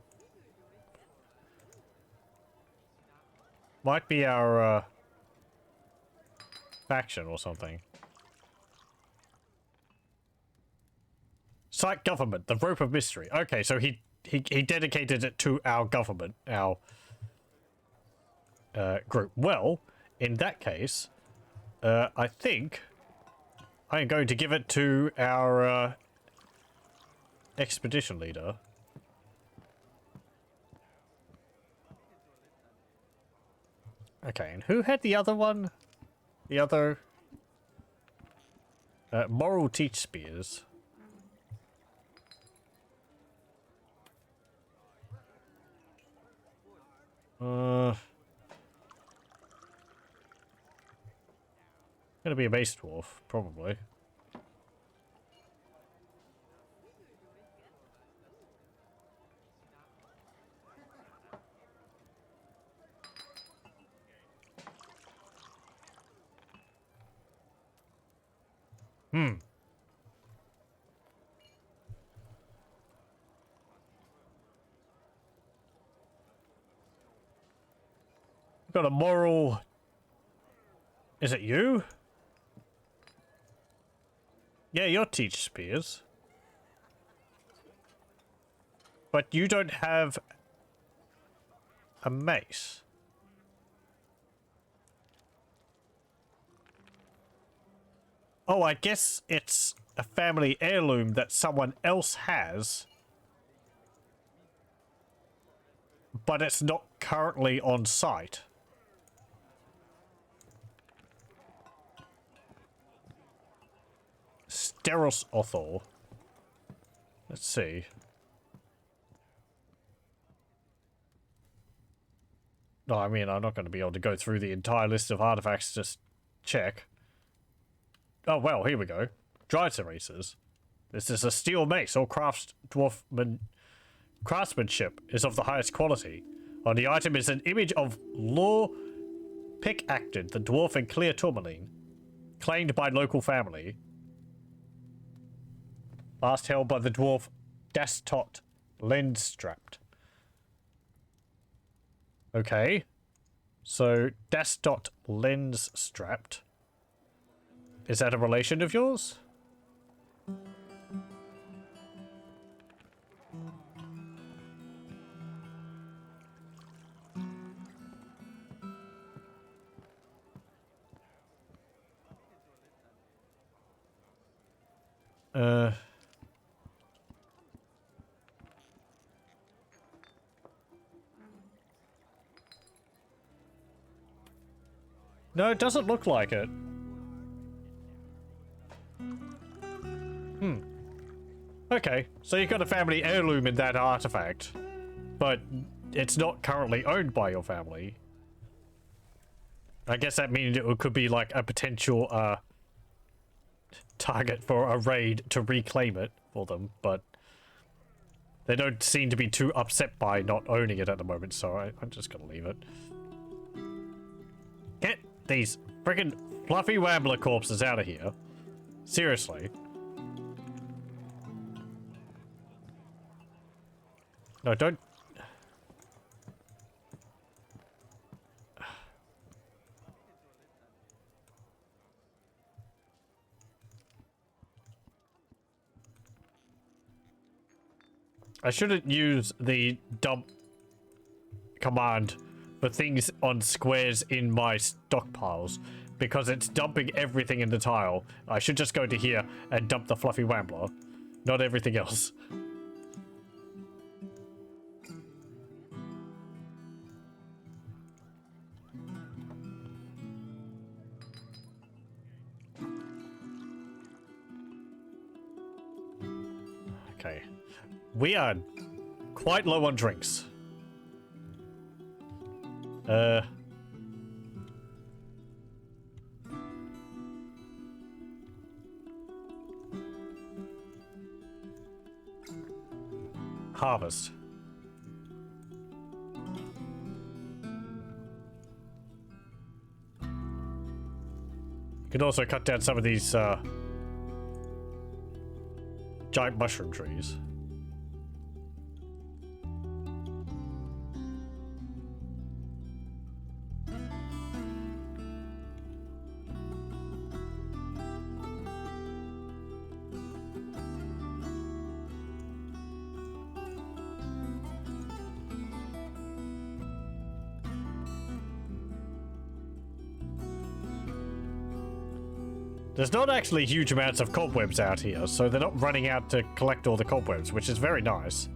faction or something. Site government, the rope of mystery. Okay, so he dedicated it to our government, our group. Well, in that case, I think I am going to give it to our expedition leader. Okay, and who had the other one? The other... moral teach spears. Gonna be a base dwarf, probably. Got a moral... Is it you? Yeah, you're teach spears. But you don't have a mace. Oh, I guess it's a family heirloom that someone else has. But it's not currently on site. Steros Othor. Let's see. No, I mean, I'm not going to be able to go through the entire list of artifacts to just check. Oh, well, here we go. Dryad erasers. This is a steel mace. All craftsmanship is of the highest quality. On the item is an image of Lor Pick-Acted, the dwarf in clear tourmaline, claimed by local family. Last held by the dwarf Dastot Lendstrapped. Okay. So, Dastot Lensstrapped. Is that a relation of yours? No, it doesn't look like it. Okay, so you've got a family heirloom in that artifact, but it's not currently owned by your family. I guess that means it could be like a potential target for a raid to reclaim it for them, but they don't seem to be too upset by not owning it at the moment, so I'm just gonna leave it. Get these freaking fluffy wambler corpses out of here. Seriously. No, don't... I shouldn't use the dump command for things on squares in my stockpiles, because it's dumping everything in the tile. I should just go to here and dump the fluffy wambler, not everything else. Okay. We are quite low on drinks. Harvest. You could also cut down some of these giant mushroom trees. There's not actually huge amounts of cobwebs out here, so they're not running out to collect all the cobwebs, which is very nice.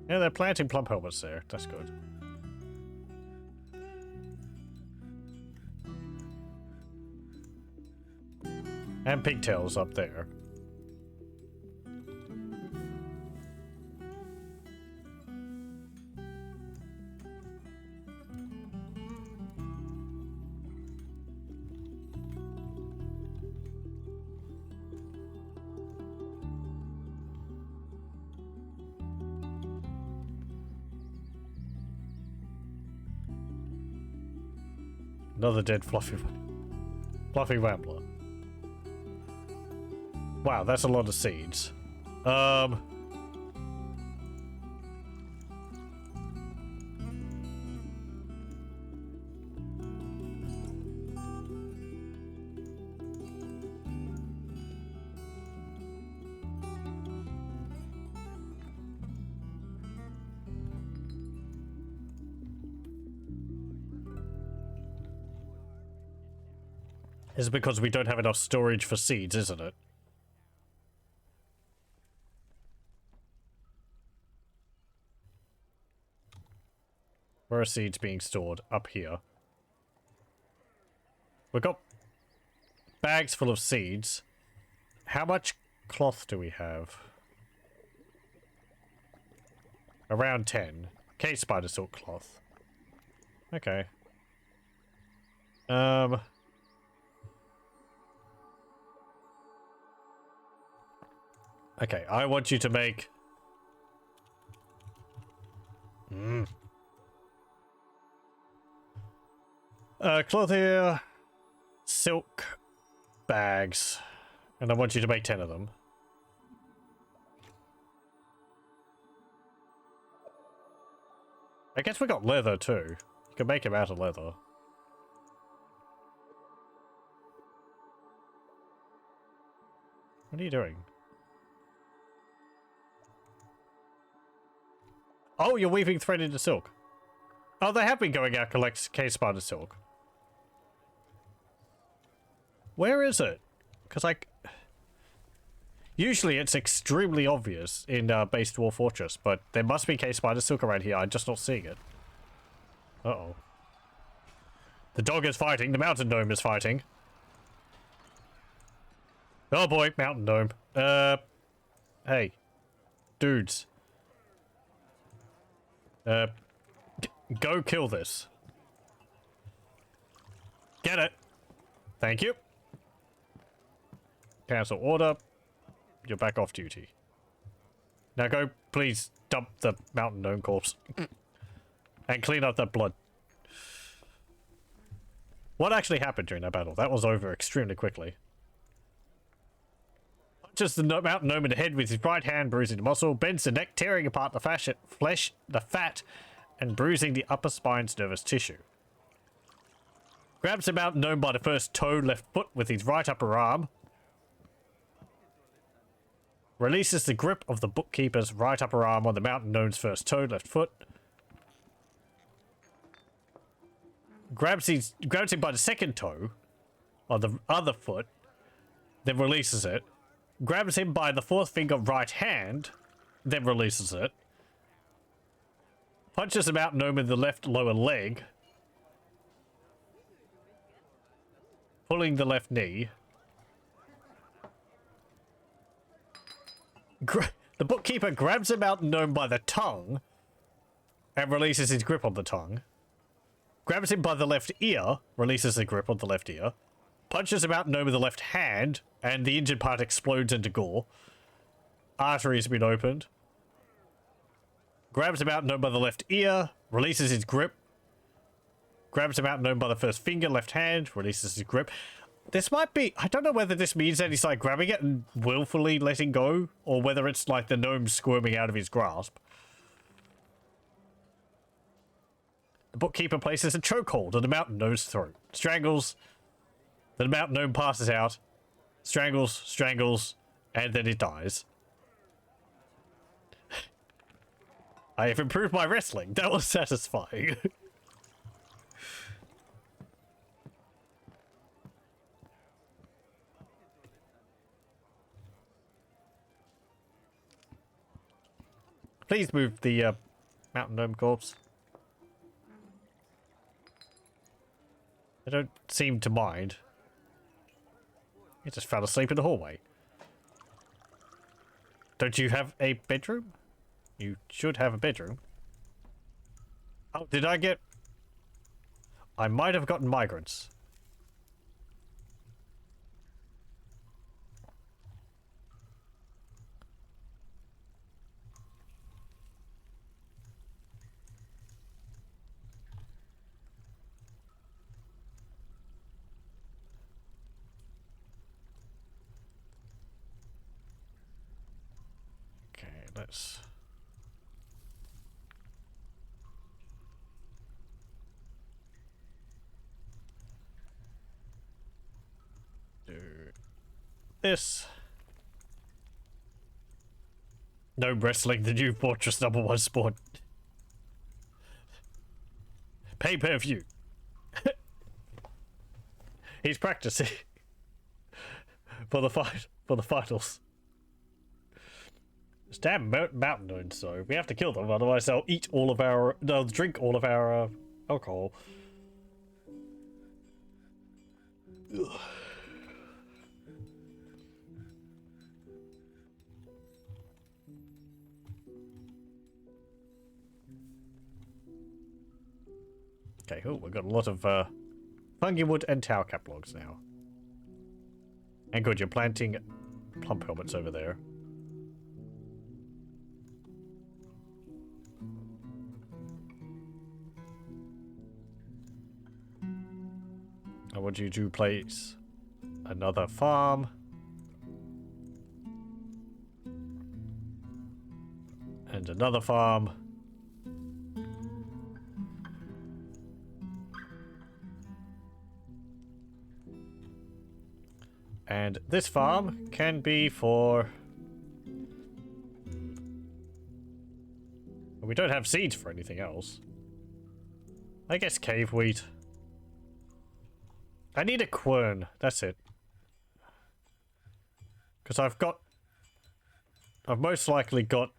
Yeah, they're planting plum helmets there. That's good. And pigtails up there. Another dead fluffy wambler. Wow, that's a lot of seeds. It's because we don't have enough storage for seeds, isn't it? Where are seeds being stored? Up here. We've got bags full of seeds. How much cloth do we have? Around 10. Cave spider silk cloth. Okay. Okay, I want you to make... cloth here. Silk bags. And I want you to make 10 of them. I guess we got leather too. You can make them out of leather. What are you doing? Oh, you're weaving thread into silk. Oh, they have been going out collect cave spider silk. Where is it? Because usually it's extremely obvious in base Dwarf Fortress, but there must be cave spider silk around here. I'm just not seeing it. Uh-oh. The dog is fighting. The mountain gnome is fighting. Oh boy, mountain gnome. Hey. Dudes. Go kill this. Get it. Thank you. Cancel order. You're back off duty. Now go, please, dump the mountain gnome corpse. And clean up that blood. What actually happened during that battle? That was over extremely quickly. Just the mountain gnome in the head with his right hand, bruising the muscle, bends the neck, tearing apart the the fat, and bruising the upper spine's nervous tissue. Grabs the mountain gnome by the first toe, left foot with his right upper arm. Releases the grip of the bookkeeper's right upper arm on the mountain gnome's first toe, left foot. Grabs him by the second toe on the other foot, then releases it. Grabs him by the fourth finger right hand, then releases it. Punches the mountain gnome in the left lower leg, pulling the left knee. The bookkeeper grabs the mountain gnome by the tongue and releases his grip on the tongue. Grabs him by the left ear, releases the grip on the left ear. Punches the mountain gnome with the left hand, and the injured part explodes into gore. Artery has been opened. Grabs the mountain gnome by the left ear, releases his grip. Grabs the mountain gnome by the first finger, left hand, releases his grip. This might be... I don't know whether this means that he's like grabbing it and willfully letting go, or whether it's like the gnome squirming out of his grasp. The bookkeeper places a chokehold on the mountain gnome's throat. Strangles. The mountain gnome passes out. Strangles, and then it dies. I have improved my wrestling. That was satisfying. Please move the mountain gnome corpse. They don't seem to mind. He just fell asleep in the hallway. Don't you have a bedroom? You should have a bedroom. Oh, did I get... I might have gotten migrants. Let's do this. No wrestling, the new Fortress #1 sport. Pay-per-view. He's practicing for the finals. This damn mountain gnomes, so we have to kill them, otherwise they'll drink all of our alcohol. Ugh. Okay, cool. We've got a lot of fungi wood and tower cap logs now. And good, you're planting plump helmets over there. I want you to place another farm. And another farm. And this farm can be for... We don't have seeds for anything else. I guess cave wheat. I need a quern, that's it. Because I've most likely got,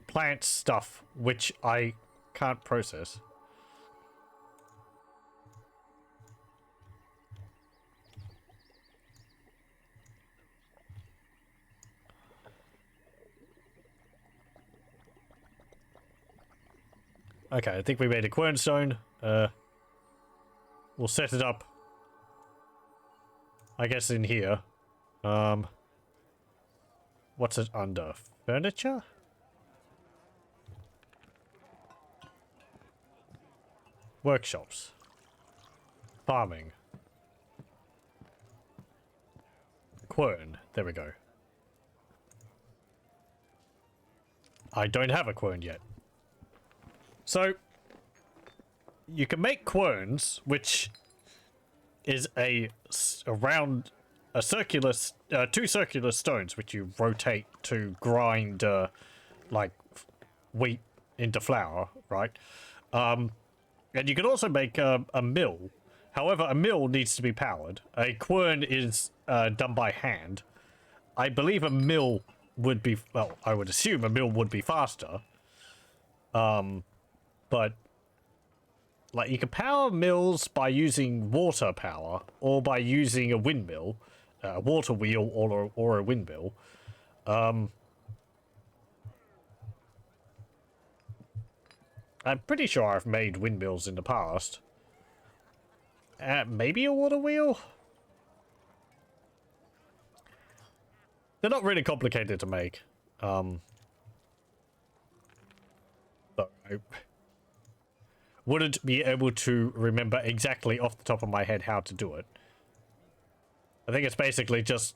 plant stuff, which I can't process. Okay, I think we made a quernstone. We'll set it up, I guess, in here. What's it under? Furniture? Workshops. Farming. Quern. There we go. I don't have a quern yet. So, you can make querns, which is a circular, two circular stones, which you rotate to grind, like, wheat into flour, right? And you can also make a mill. However, a mill needs to be powered. A quern is done by hand. I believe a mill would be, well, I would assume a mill would be faster. But, like, you can power mills by using water power, or by using a windmill, a water wheel, or a windmill. I'm pretty sure I've made windmills in the past. Maybe a water wheel? They're not really complicated to make. But I wouldn't be able to remember exactly off the top of my head how to do it. I think it's basically just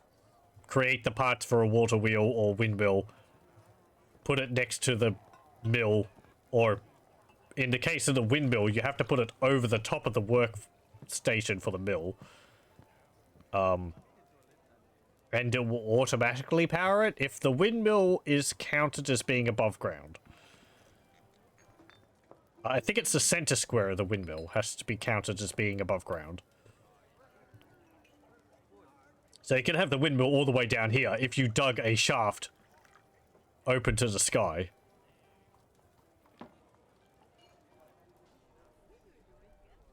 create the parts for a water wheel or windmill, put it next to the mill, or in the case of the windmill, you have to put it over the top of the workstation for the mill. And it will automatically power it if the windmill is counted as being above ground. I think it's the center square of the windmill has to be counted as being above ground. So you can have the windmill all the way down here if you dug a shaft open to the sky.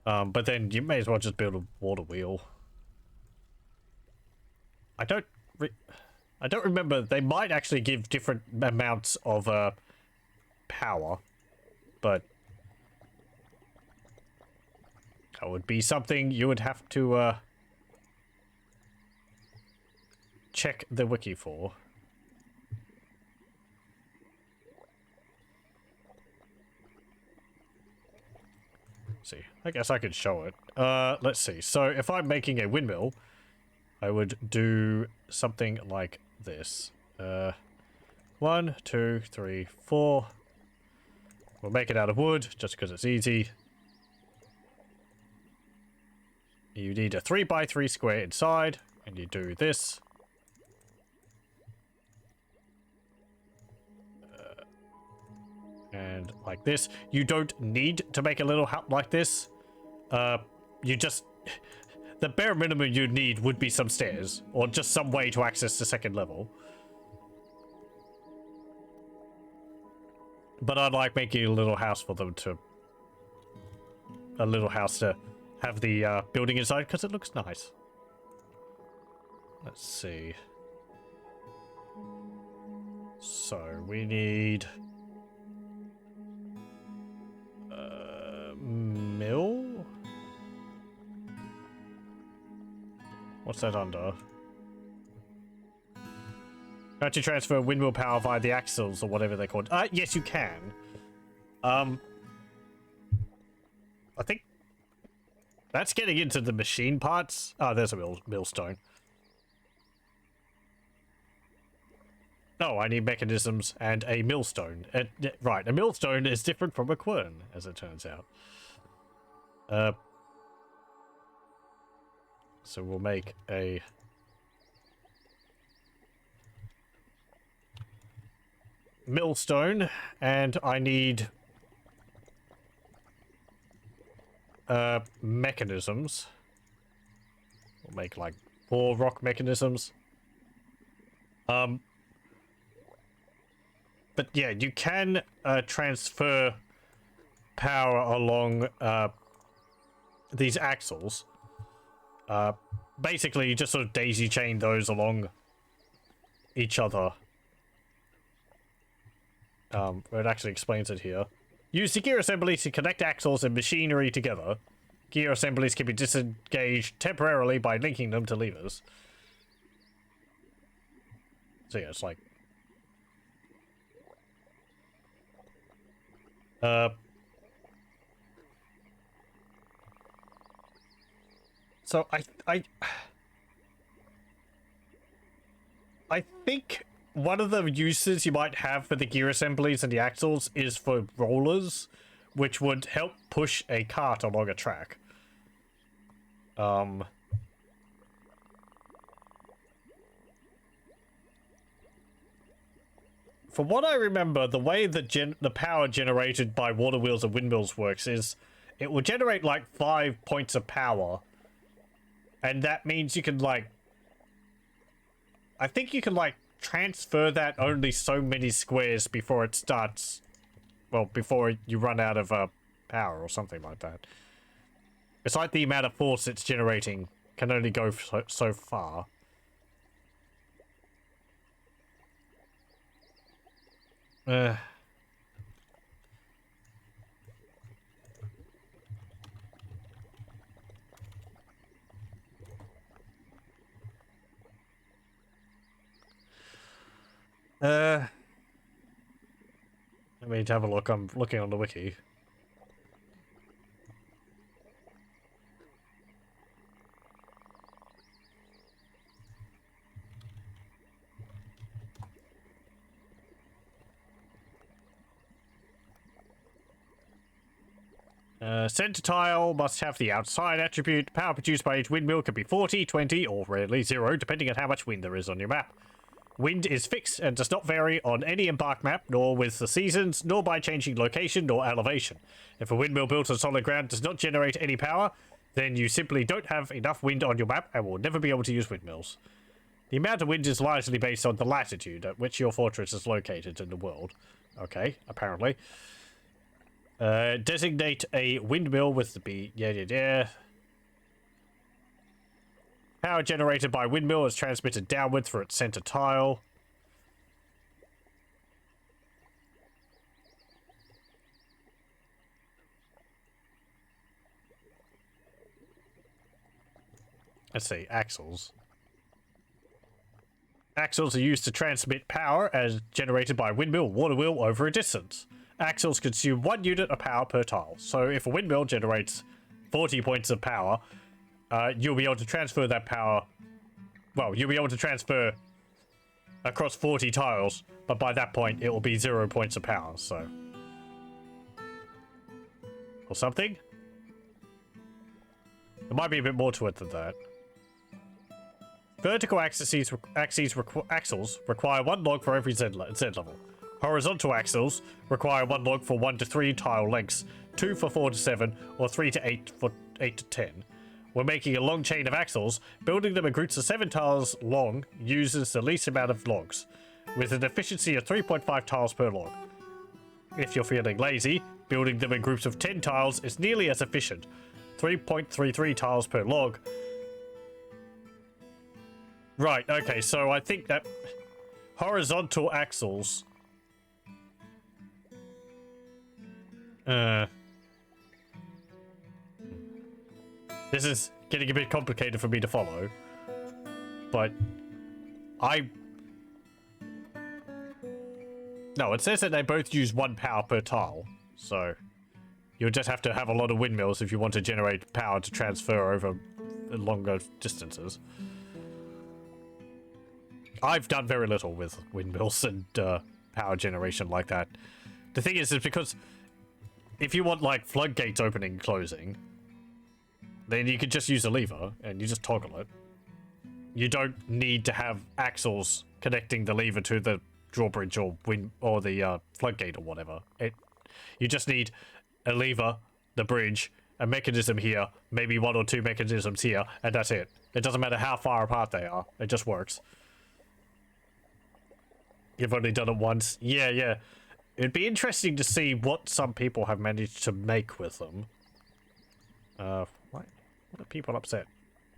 But then you may as well just build a water wheel. I don't remember. They might actually give different amounts of power, but that would be something you would have to check the wiki for. See, I guess I could show it. Let's see. So if I'm making a windmill, I would do something like this. 1, 2, 3, 4. We'll make it out of wood, just because it's easy. You need a 3x3 square inside, and you do this. And like this. You don't need to make a little hut like this. You just... The bare minimum you need would be some stairs, or just some way to access the second level. But I like making a little house for them to... A little house to have the building inside, because it looks nice. Let's see. So, we need... mill? What's that under? Can't you transfer windmill power via the axles or whatever they're called? Yes, you can. I think that's getting into the machine parts. Oh, there's a millstone. Oh, I need mechanisms and a millstone. Right, a millstone is different from a quern, as it turns out. So we'll make a... millstone, and I need... mechanisms. We'll make, like, 4 rock mechanisms. But yeah, you can transfer power along these axles. Basically, you just sort of daisy chain those along each other. It actually explains it here. Use the gear assembly to connect axles and machinery together. Gear assemblies can be disengaged temporarily by linking them to levers. So yeah, it's like... So I think one of the uses you might have for the gear assemblies and the axles is for rollers, which would help push a cart along a track. From what I remember, the way the power generated by water wheels and windmills works is it will generate like 5 points of power. And that means you can like... I think you can like transfer that only so many squares before it starts... Well, before you run out of power or something like that. It's like the amount of force it's generating can only go so far. Let me have a look. I'm looking on the wiki. Center tile must have the outside attribute. Power produced by each windmill can be 40, 20, or rarely 0, depending on how much wind there is on your map. Wind is fixed and does not vary on any embark map, nor with the seasons, nor by changing location nor elevation. If a windmill built on solid ground does not generate any power, then you simply don't have enough wind on your map and will never be able to use windmills. The amount of wind is largely based on the latitude at which your fortress is located in the world. Okay, apparently. Designate a windmill with the B. Yeah. Power generated by windmill is transmitted downward through its center tile. Let's see, axles. Axles are used to transmit power as generated by windmill or water wheel over a distance. Axles consume 1 unit of power per tile. So if a windmill generates 40 points of power, you'll be able to transfer that power... Well, you'll be able to transfer across 40 tiles, but by that point, it will be 0 points of power, so... Or something? There might be a bit more to it than that. Vertical axles require 1 log for every Z level. Horizontal axles require 1 log for 1 to 3 tile lengths, 2 for 4 to 7, or 3 to 8 for 8 to 10. When making a long chain of axles, building them in groups of 7 tiles long uses the least amount of logs, with an efficiency of 3.5 tiles per log. If you're feeling lazy, building them in groups of 10 tiles is nearly as efficient, 3.33 tiles per log. Right, okay, so I think that horizontal axles... This is getting a bit complicated for me to follow. But... No, it says that they both use 1 power per tile. So... You'll just have to have a lot of windmills if you want to generate power to transfer over longer distances. I've done very little with windmills and power generation like that. The thing is because if you want like floodgates opening and closing, then you could just use a lever and you just toggle it. You don't need to have axles connecting the lever to the drawbridge or the floodgate or whatever. You just need a lever, the bridge, a mechanism here, maybe 1 or 2 mechanisms here, and that's it. It doesn't matter how far apart they are. It just works. You've only done it once. Yeah. It'd be interesting to see what some people have managed to make with them. What are people upset?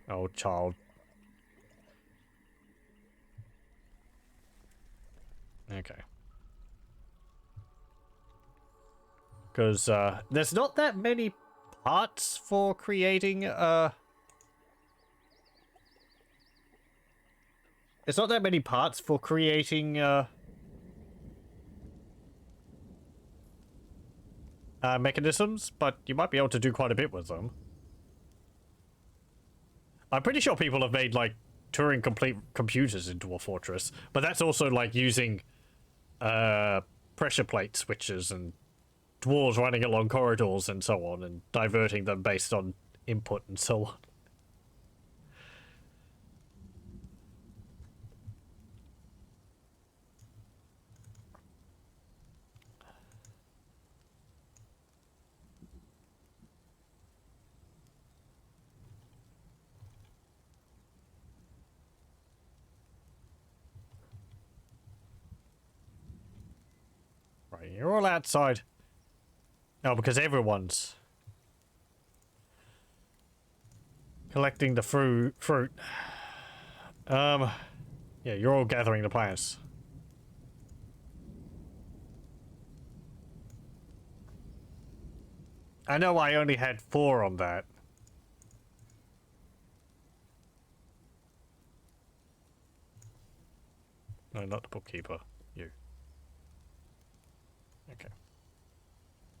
Oh, child. Okay. Because, there's not that many parts for creating, It's not that many parts for creating, mechanisms, but you might be able to do quite a bit with them. I'm pretty sure people have made, like, Turing complete computers in Dwarf Fortress, but that's also, like, using pressure plate switches and dwarves running along corridors and so on, and diverting them based on input and so on. Right, you're all outside. No, because everyone's collecting the fruit. Yeah, you're all gathering the plants. I know I only had 4 on that. No, not the bookkeeper. You. Okay.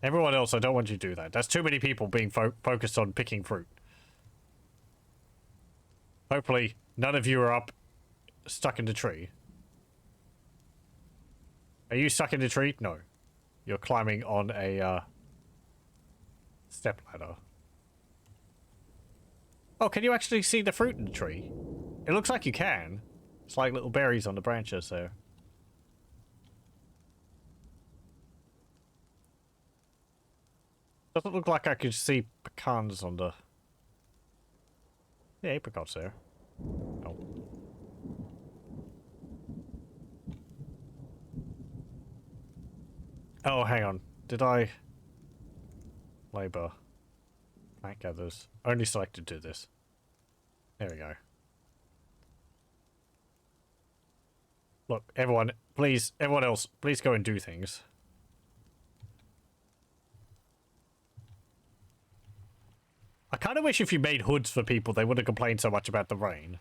Everyone else, I don't want you to do that. That's too many people being focused on picking fruit. Hopefully, none of you are up, stuck in the tree. Are you stuck in the tree? No. You're climbing on a, step ladder. Oh, can you actually see the fruit in the tree? It looks like you can. It's like little berries on the branches there. Doesn't look like I could see pecans on the... Yeah, apricots there. Oh. Oh, hang on. Did I... Labor. Plant gathers. Only selected to this. There we go. Look, everyone, please, everyone else, please go and do things. I kind of wish if you made hoods for people, they wouldn't complain so much about the rain.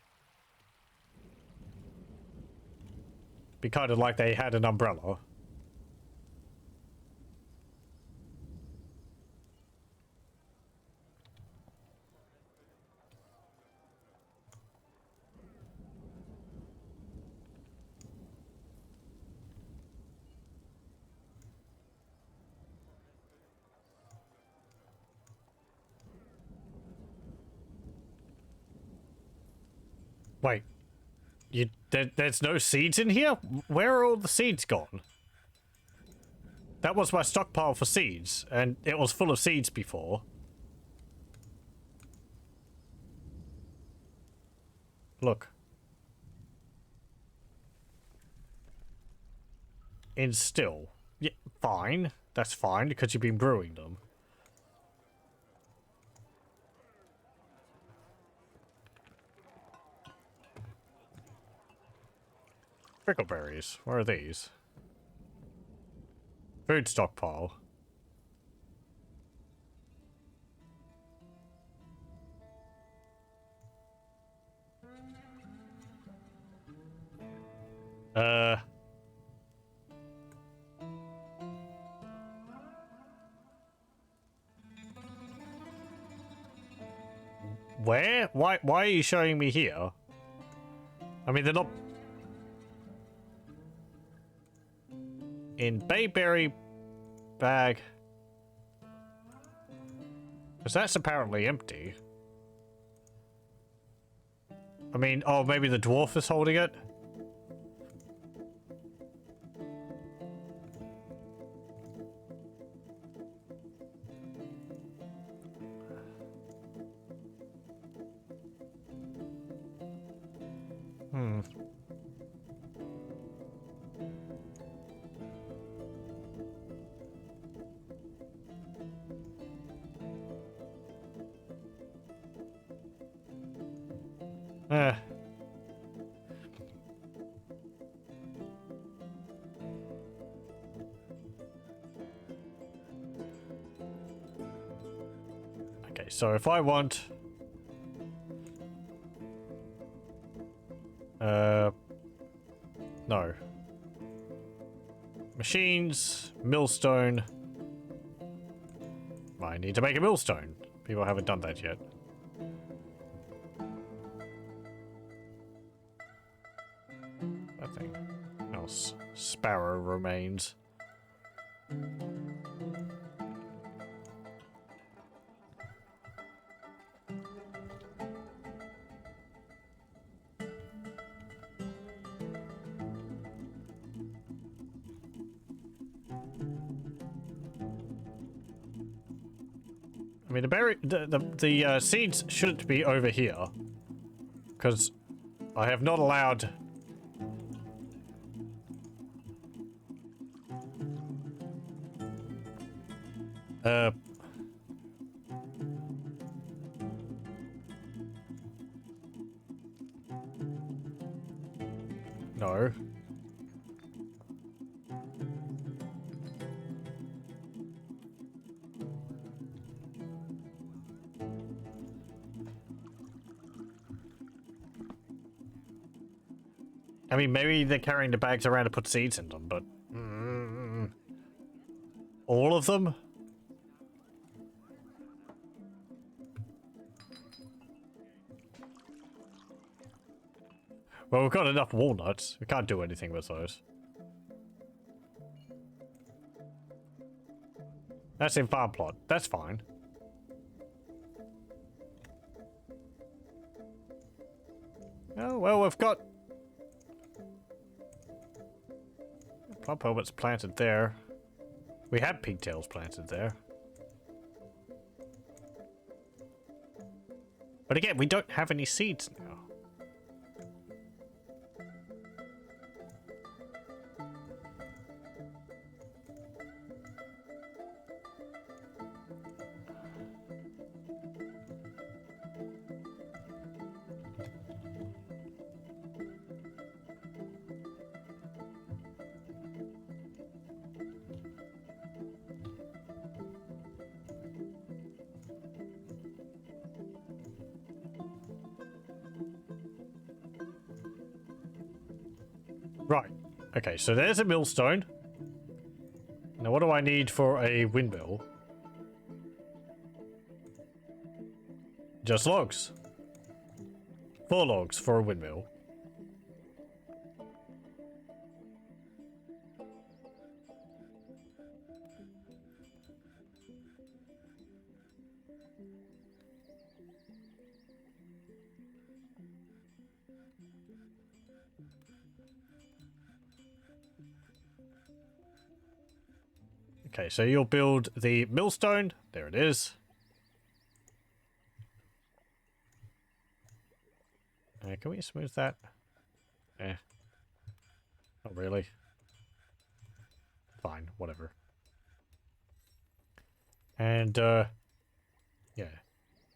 Be kind of like they had an umbrella. Wait, there's no seeds in here? Where are all the seeds gone? That was my stockpile for seeds, and it was full of seeds before. Look. Instill. Yeah, fine. That's fine, because you've been brewing them. Prickleberries. Where are these? Food stockpile. Where? Why are you showing me here? I mean, they're not... In bayberry bag. Because that's apparently empty. I mean, oh, maybe the dwarf is holding it? Okay, so if I want... No. Machines, millstone. I need to make a millstone. People haven't done that yet. nothing else. Sparrow remains. I mean, the seeds shouldn't be over here, because I have not allowed. No. I mean, maybe they're carrying the bags around to put seeds in them, but... all of them? Well, we've got enough walnuts. We can't do anything with those. That's in farm plot. That's fine. Oh, well, we've got... plum helmets planted there. We had pigtails planted there. But again, we don't have any seeds now. Right. Okay, so there's a millstone. Now what do I need for a windmill? Just logs. 4 logs for a windmill. Okay, so you'll build the millstone. There it is. Can we smooth that? Eh. Not really. Fine, whatever. And, yeah.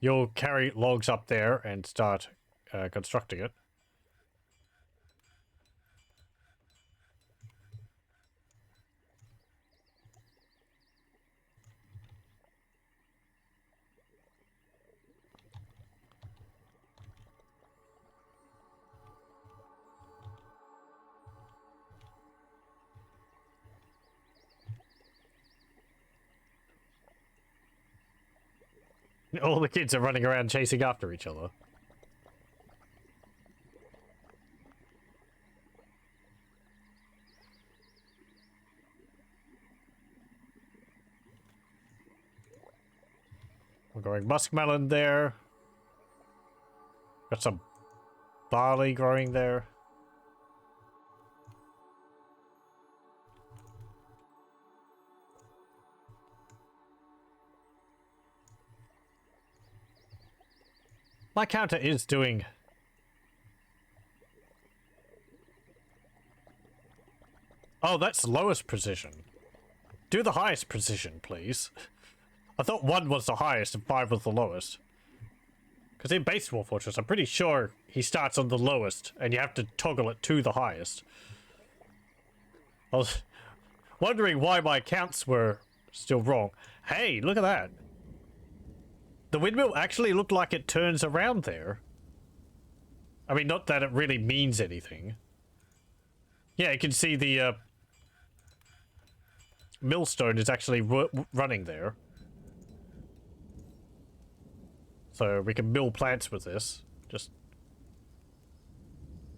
You'll carry logs up there and start constructing it. All the kids are running around chasing after each other. We're going muskmelon there. Got some barley growing there. My counter is doing... Oh, that's lowest precision. Do the highest precision, please. I thought 1 was the highest and 5 was the lowest. Because in base Dwarf Fortress, I'm pretty sure he starts on the lowest, and you have to toggle it to the highest. I was wondering why my counts were still wrong. Hey, look at that. The windmill actually looked like it turns around there. I mean, not that it really means anything. Yeah, you can see the millstone is actually running there. So we can mill plants with this. Just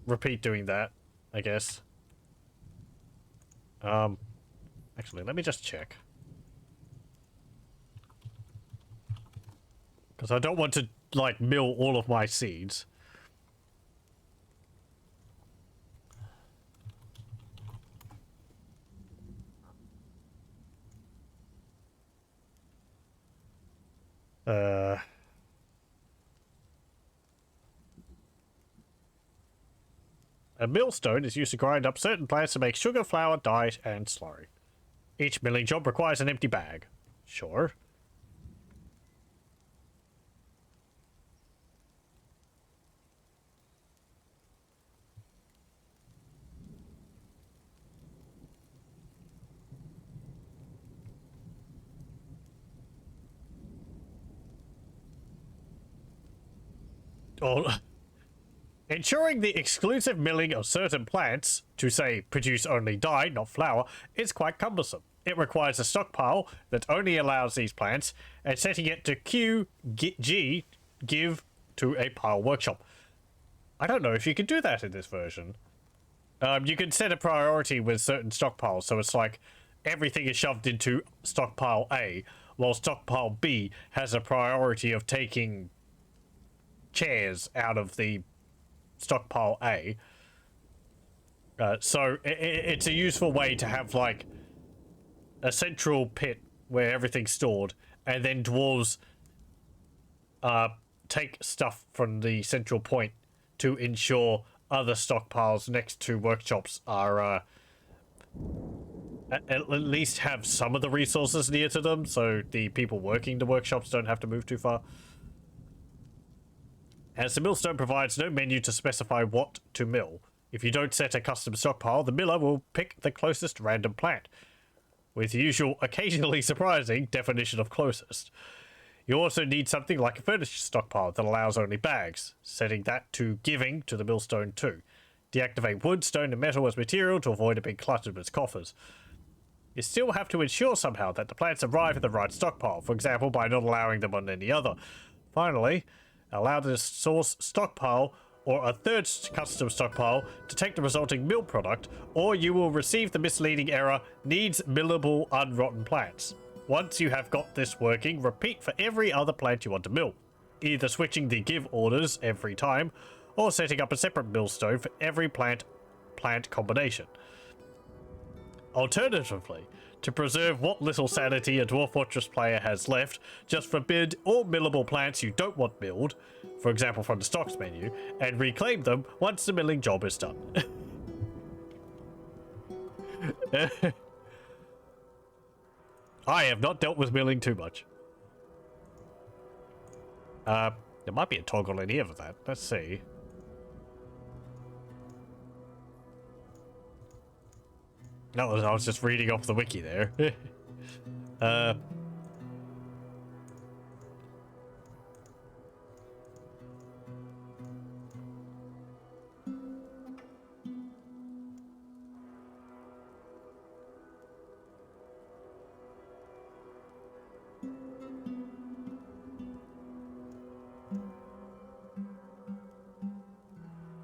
repeat doing that, I guess. Actually, let me just check. Because I don't want to, like, mill all of my seeds. A millstone is used to grind up certain plants to make sugar, flour, dye, and slurry. Each milling job requires an empty bag. Sure. Oh, ensuring the exclusive milling of certain plants, to say produce only dye, not flour, is quite cumbersome. It requires a stockpile that only allows these plants, and setting it to give to a pile workshop. I don't know if you can do that in this version. You can set a priority with certain stockpiles, so it's like everything is shoved into stockpile A, while stockpile B has a priority of taking chairs out of the stockpile A. So it's a useful way to have like a central pit where everything's stored, and then dwarves take stuff from the central point to ensure other stockpiles next to workshops are at least have some of the resources near to them, so the people working the workshops don't have to move too far. As the millstone provides no menu to specify what to mill, if you don't set a custom stockpile, the miller will pick the closest random plant, with the usual, occasionally surprising, definition of closest. You also need something like a furniture stockpile that allows only bags, setting that to giving to the millstone too. Deactivate wood, stone, and metal as material to avoid it being cluttered with coffers. You still have to ensure somehow that the plants arrive at the right stockpile, for example by not allowing them on any other. Finally, allow the source stockpile or a third custom stockpile to take the resulting mill product, or you will receive the misleading error, needs millable unrotten plants. Once you have got this working, repeat for every other plant you want to mill, either switching the give orders every time, or setting up a separate millstone for every plant combination. Alternatively, to preserve what little sanity a Dwarf Fortress player has left, just forbid all millable plants you don't want milled, for example from the stocks menu, and reclaim them once the milling job is done. I have not dealt with milling too much. There might be a toggle in here for that. Let's see. No, I was just reading off the wiki there.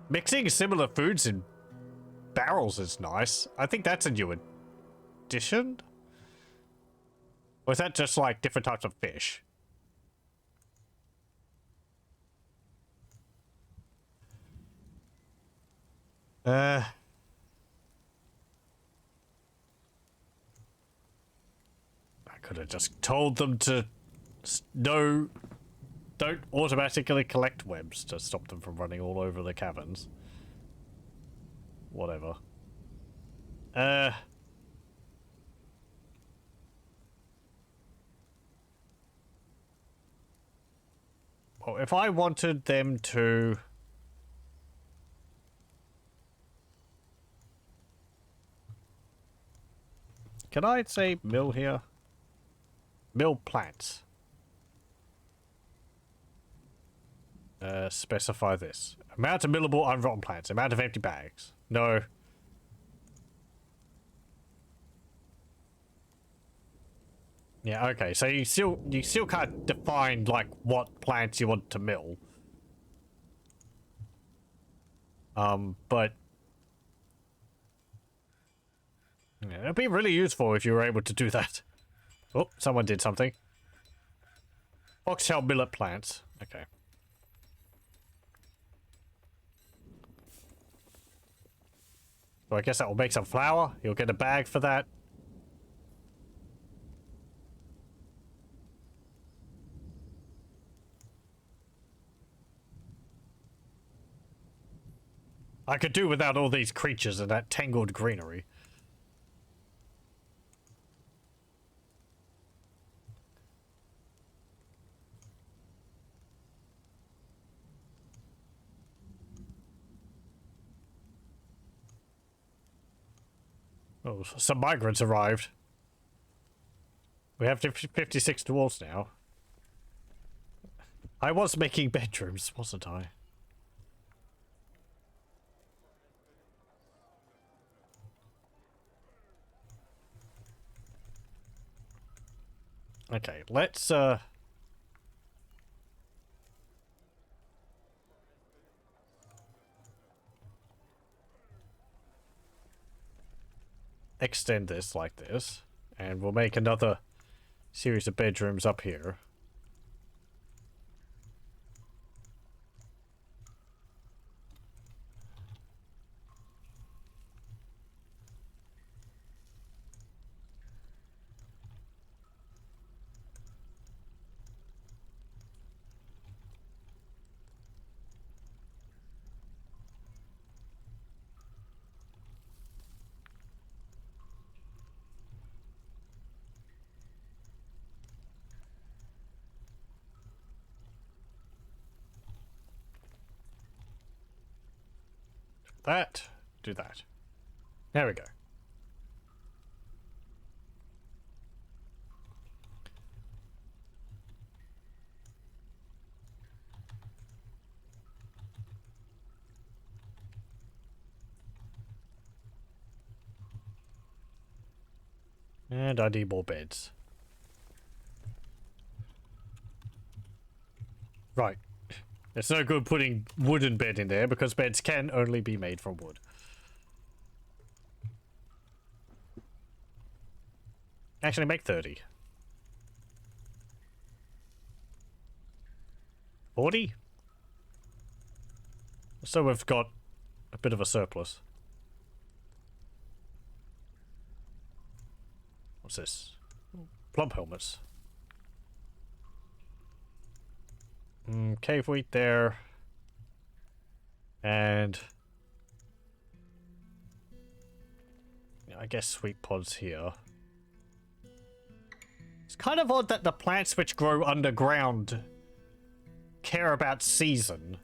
Mixing similar foods in barrels is nice. I think that's a new addition? Or is that just like different types of fish? I could have just told them to don't automatically collect webs to stop them from running all over the caverns. Whatever. Well, if I wanted them to... Can I say mill here? Mill plants. Specify this. Amount of millable unrotten plants. Amount of empty bags. No. Yeah, okay. So you still can't define like what plants you want to mill. But Yeah, it'd be really useful if you were able to do that. Oh, someone did something. Foxtail millet plants. Okay. So I guess that will make some flour. You'll get a bag for that. I could do without all these creatures and that tangled greenery. Oh, some migrants arrived. We have 56 dwarves now. I was making bedrooms, wasn't I? Okay, let's extend this like this, and we'll make another series of bedrooms up here. That, do that. There we go. And I need more beds. Right. It's no good putting wooden bed in there because beds can only be made from wood. Actually, make 30. 40? So we've got a bit of a surplus. What's this? Plump helmets. Cave wheat there. And I guess sweet pods here. It's kind of odd that the plants which grow underground care about season,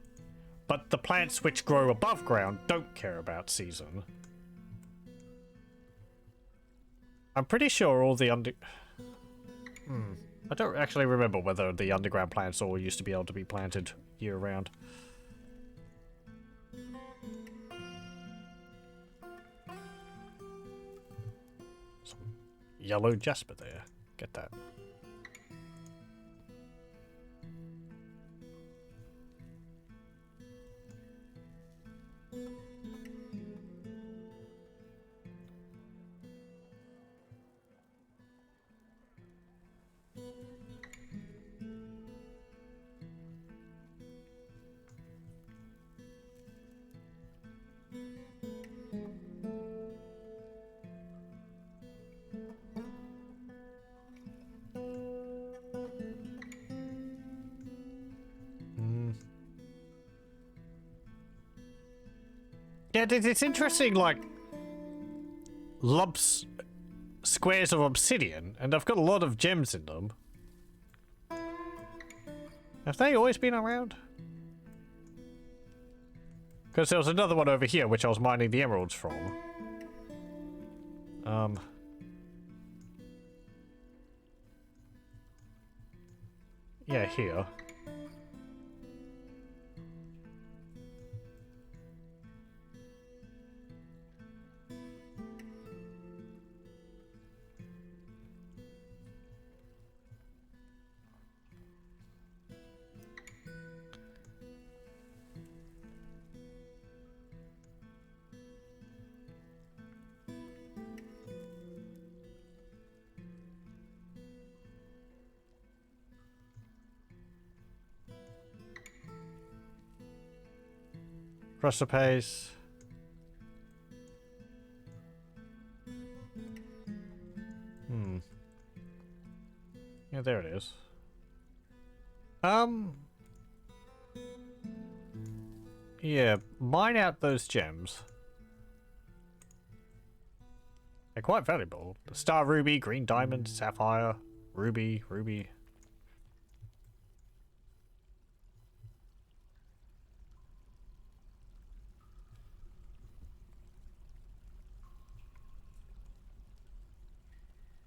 but the plants which grow above ground don't care about season. I'm pretty sure all the I don't actually remember whether the underground plants all used to be able to be planted year-round. Some yellow jasper there. Get that. Yeah, it's interesting, like, lumps, squares of obsidian, and I've got a lot of gems in them. Have they always been around? Because there was another one over here, which I was mining the emeralds from. Yeah, here. Precipice. Yeah, there it is. Yeah, mine out those gems. They're quite valuable. The star ruby, green diamond, sapphire, ruby, ruby.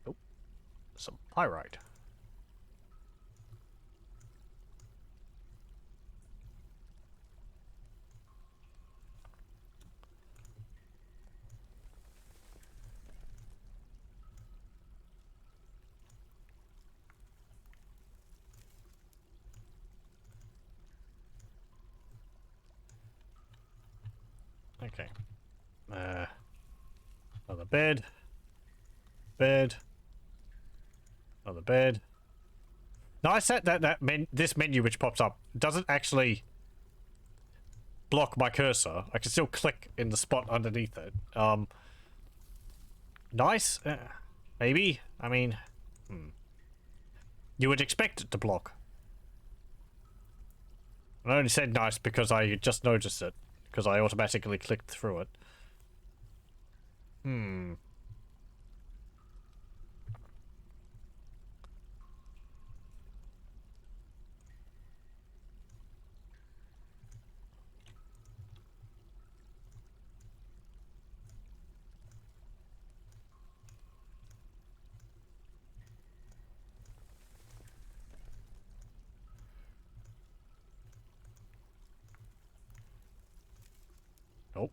Oh, some pyrite. Okay. Another bed. Bed. Another bed. Nice that this menu which pops up doesn't actually block my cursor. I can still click in the spot underneath it. Nice. Maybe. I mean, you would expect it to block. I only said nice because I just noticed it. Because I automatically clicked through it. Nope.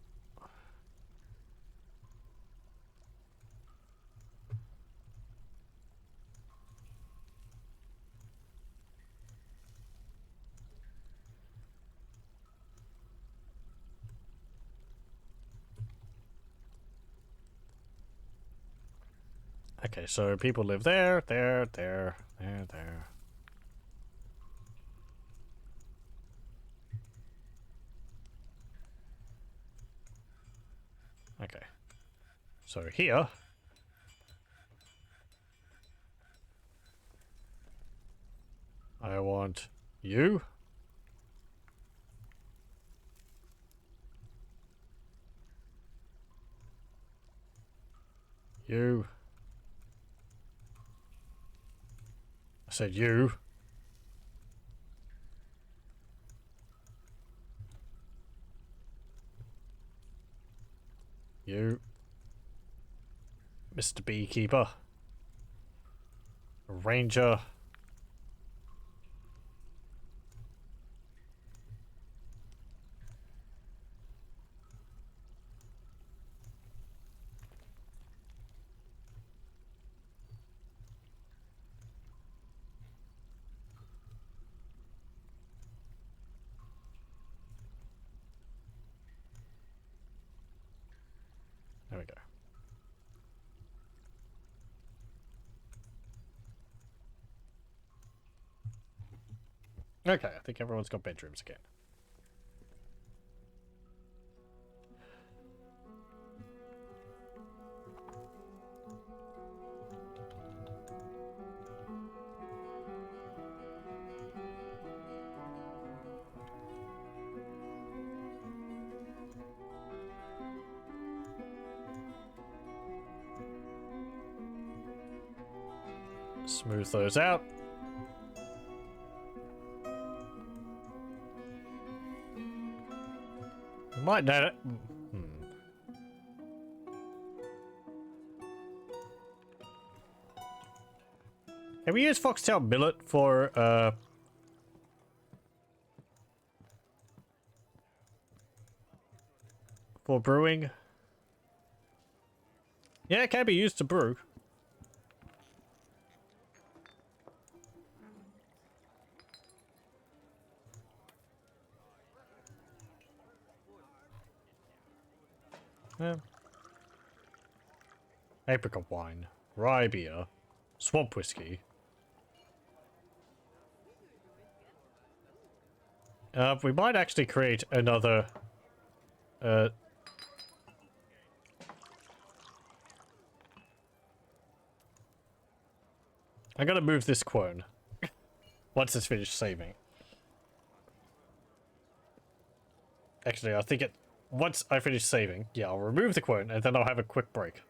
Okay, so people live there, there, there, there, there. Okay. So here... I want you. You. I said you. You. Mr. Beekeeper. Ranger. There we go. Okay, I think everyone's got bedrooms again. Smooth those out. You might know it. Can we use foxtail millet for brewing? Yeah, it can be used to brew. Yeah. Apricot wine, rye beer, swamp whiskey. We might actually create another I'm gonna move this quern once it's finished saving. Actually, I think once I finish saving, yeah, I'll remove the quern and then I'll have a quick break.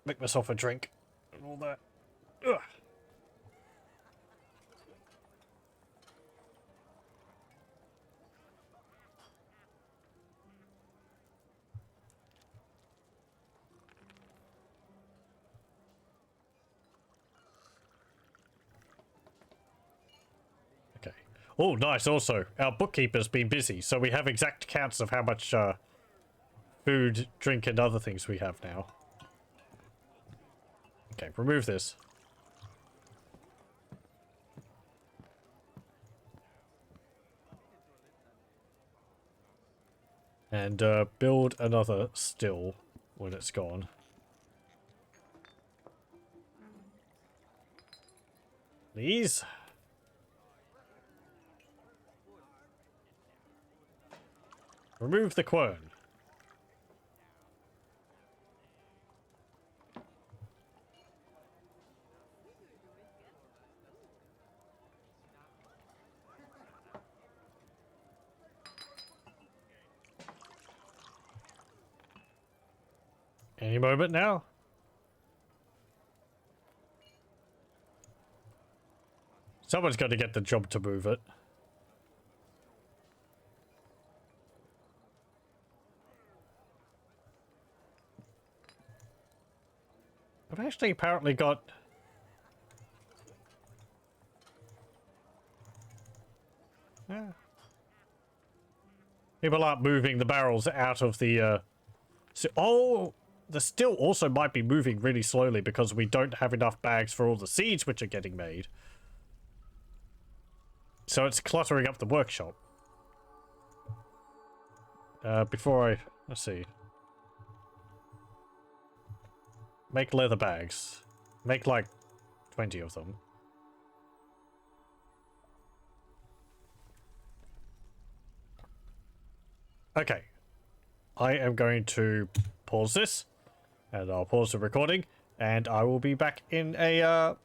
Make myself a drink and all that. Ugh. Okay. Oh, nice. Also, our bookkeeper's been busy, so we have exact counts of how much food, drink, and other things we have now. Okay, remove this. And build another still when it's gone. Please. Remove the quern. Any moment now. Someone's got to get the job to move it. But I actually apparently got... Yeah. People aren't moving the barrels out of the... Oh! The still also might be moving really slowly because we don't have enough bags for all the seeds which are getting made. So it's cluttering up the workshop. Before I... Let's see. Make leather bags. Make like 20 of them. Okay. I am going to pause this. And I'll pause the recording. And I will be back in a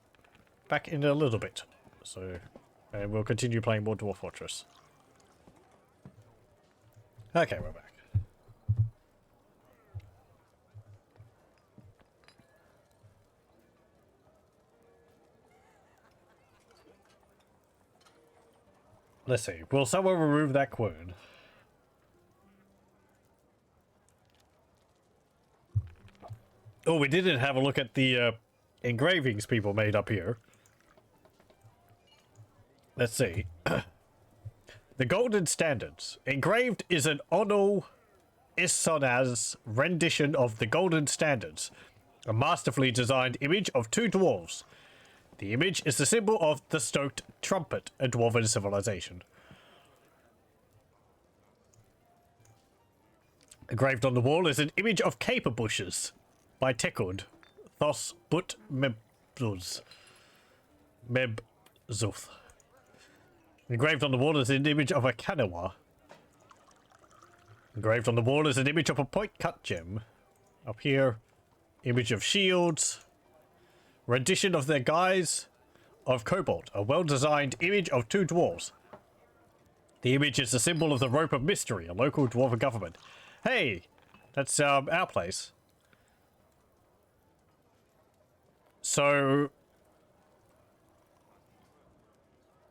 little bit. So... And we'll continue playing more Dwarf Fortress. Okay, we're back. Let's see. Will someone remove that quern? Oh, we didn't have a look at the engravings people made up here. Let's see. The Golden Standards. Engraved is an Ono Isonaz rendition of the Golden Standards, a masterfully designed image of two dwarves. The image is the symbol of the stoked trumpet, a dwarven civilization. Engraved on the wall is an image of caper bushes by Tekud, Thos But Mebzuth. Engraved on the wall is an image of a Kanawa. Engraved on the wall is an image of a point-cut gem. Up here, image of shields. Rendition of their guise of Cobalt, a well-designed image of two dwarves. The image is the symbol of the Rope of Mystery, a local dwarven government. Hey, that's our place. So...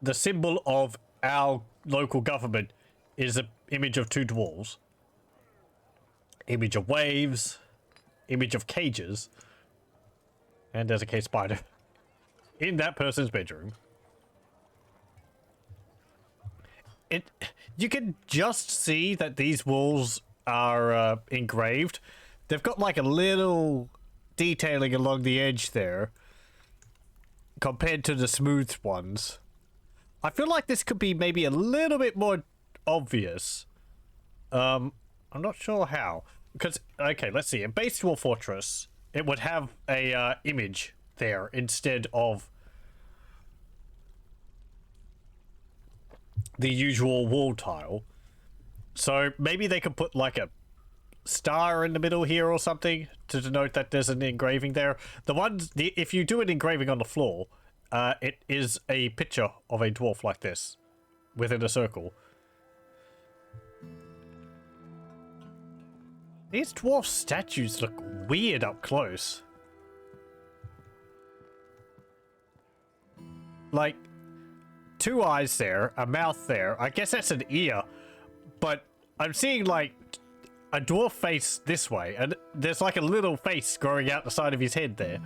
the symbol of our local government is an image of two dwarves. Image of waves. Image of cages. And there's a cave spider. In that person's bedroom. You can just see that these walls are engraved. They've got like a little detailing along the edge there. Compared to the smooth ones. I feel like this could be maybe a little bit more obvious. I'm not sure how. Because, okay, let's see. In base Dwarf Fortress, it would have a image there instead of the usual wall tile. So maybe they could put like a star in the middle here or something to denote that there's an engraving there. If you do an engraving on the floor, it is a picture of a dwarf like this within a circle. These dwarf statues look weird up close. Like, 2 eyes there, a mouth there. I guess that's an ear. But I'm seeing, like, a dwarf face this way. And there's, like, a little face growing out the side of his head there.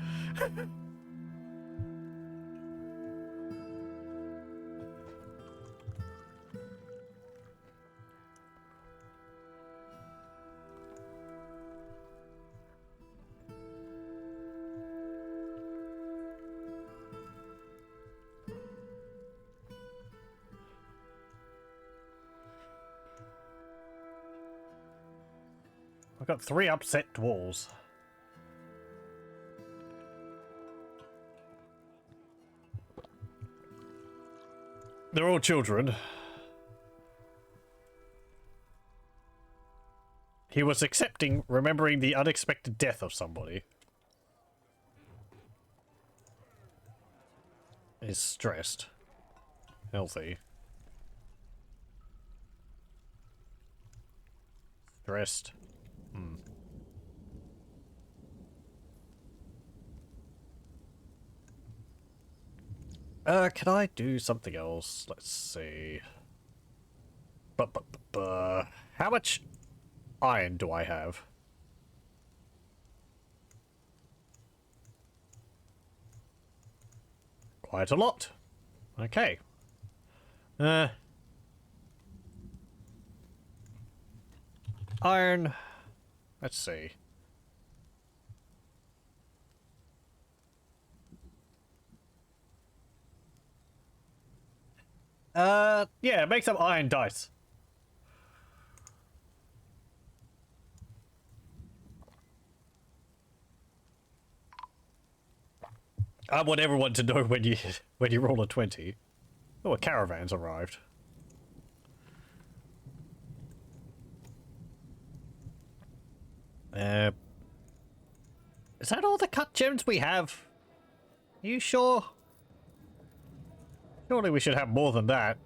I've got 3 upset dwarves. They're all children. He was accepting, remembering the unexpected death of somebody. Is stressed. Healthy. Stressed. Can I do something else? Let's see. How much iron do I have? Quite a lot. Okay. Iron. Let's see. Yeah, make some iron dice. I want everyone to know when you roll a 20. Oh, a caravan's arrived. Is that all the cut gems we have? Are you sure? Surely we should have more than that.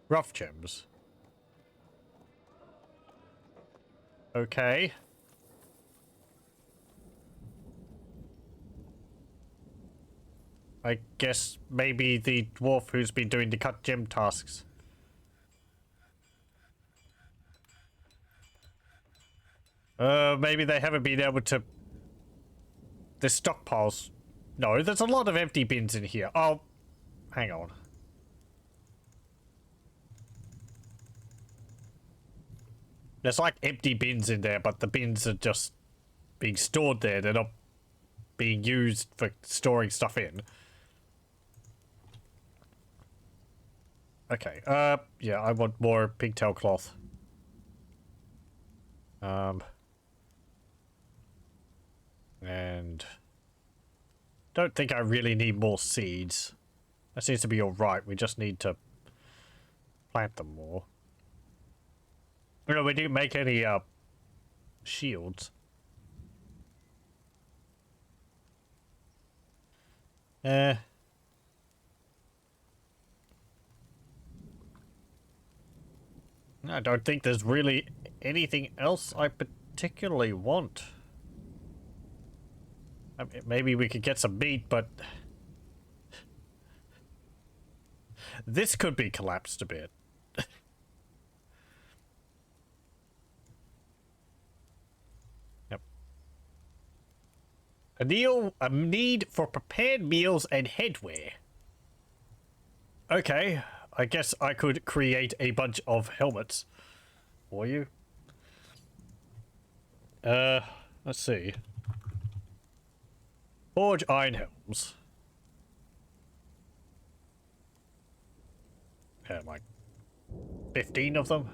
Rough gems. Okay. I guess maybe the dwarf who's been doing the cut gem tasks. Maybe they haven't been able to... The stockpiles... No, there's a lot of empty bins in here. Oh, hang on. There's like empty bins in there, but the bins are just being stored there. They're not being used for storing stuff in. Okay, yeah, I want more pigtail cloth. And don't think I really need more seeds. That seems to be alright. We just need to plant them more. No, we didn't make any shields. I don't think there's really anything else I particularly want. I mean, maybe we could get some meat, but this could be collapsed a bit. Yep. A need for prepared meals and headwear. Okay, I guess I could create a bunch of helmets for you. Let's see. Forge iron helms. Like 15 of them.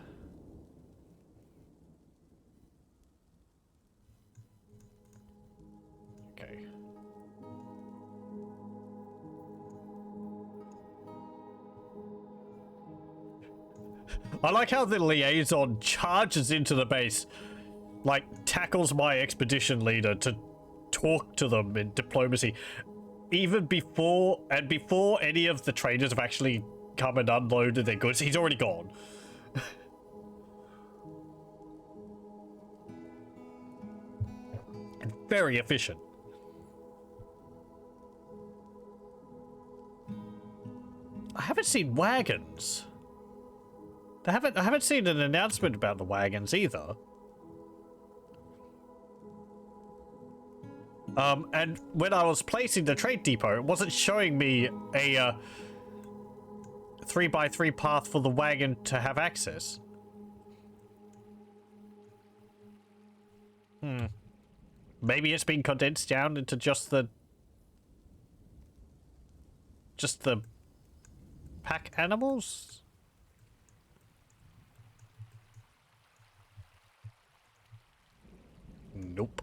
Okay. I like how the liaison charges into the base, like tackles my expedition leader to talk to them in diplomacy, even before any of the traders have actually come and unloaded their goods. He's already gone. And very efficient. I haven't seen wagons. I haven't seen an announcement about the wagons either. And when I was placing the trade depot, it wasn't showing me a 3x3 path for the wagon to have access. Maybe it's been condensed down into just the pack animals? Nope.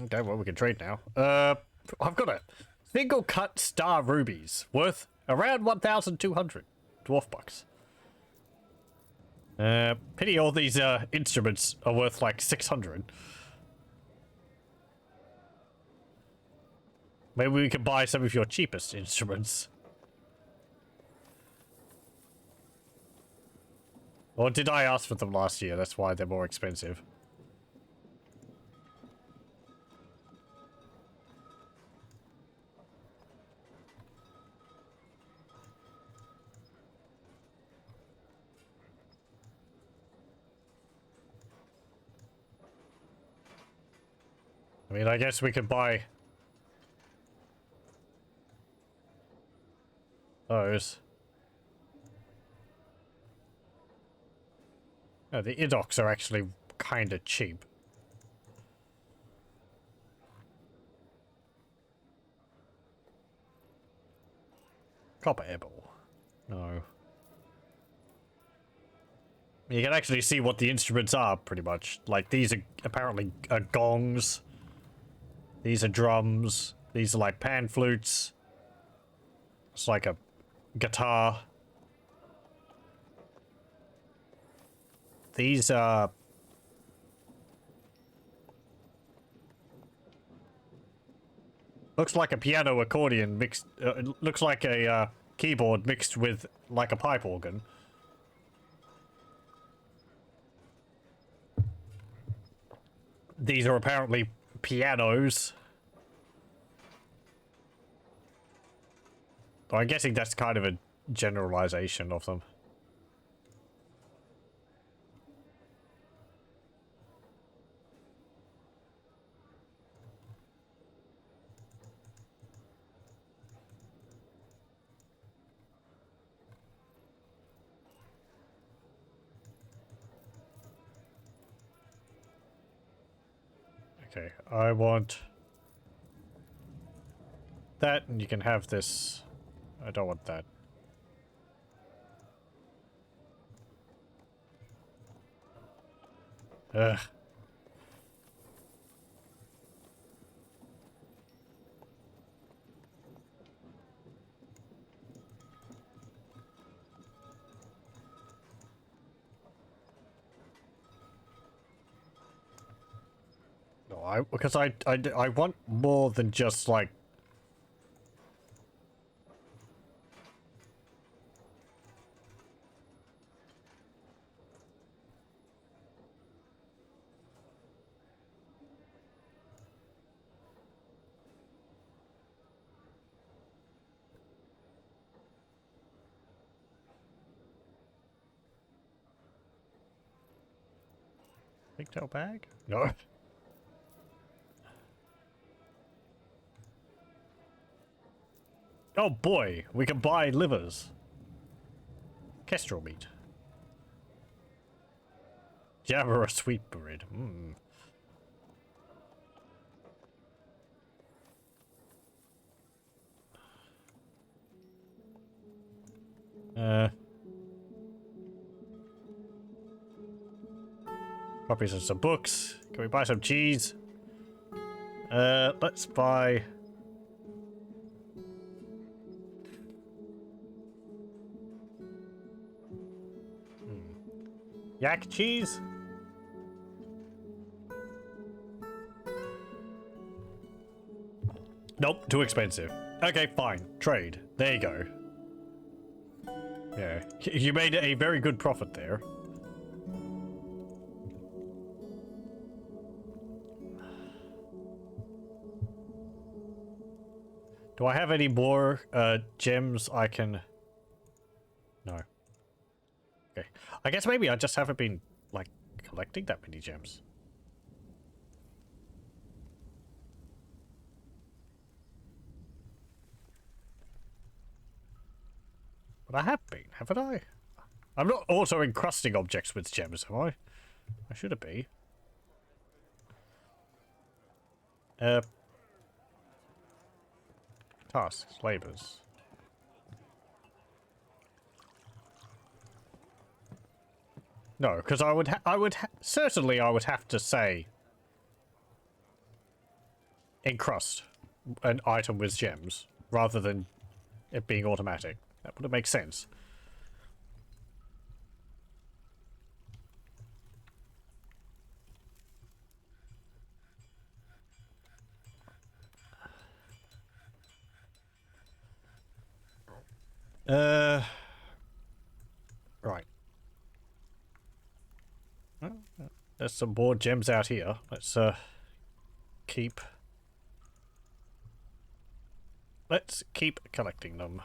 Okay, well, we can trade now. I've got a single cut star rubies worth around 1,200 dwarf bucks. Pity all these instruments are worth like 600. Maybe we can buy some of your cheapest instruments. Or did I ask for them last year? That's why they're more expensive. I mean, I guess we could buy those. No, the idocs are actually kind of cheap. Copper ebel. No. You can actually see what the instruments are, pretty much. Like, these are apparently gongs. These are drums. These are like pan flutes. It's like a guitar. These are... looks like a piano accordion mixed... it looks like a keyboard mixed with like a pipe organ. These are apparently pianos. I'm guessing that's kind of a generalization of them. Okay, I want that, and you can have this. I don't want that. Ugh. No, because I want more than just like pigtail bag? No. Oh boy, we can buy livers. Kestrel meat. Java or sweet bread. Mmm. Copies of some books. Can we buy some cheese? Let's buy... Yak cheese? Nope, too expensive. Okay, fine. Trade. There you go. Yeah, you made a very good profit there. Do I have any more gems I can... No. Okay. I guess maybe I just haven't been, like, collecting that many gems. But I have been, haven't I? I'm not also encrusting objects with gems, am I? I should be. Tasks, labors. No, because certainly I would have to say encrust an item with gems rather than it being automatic. That would make sense. Right. Well, there's some more gems out here. Let's keep collecting them.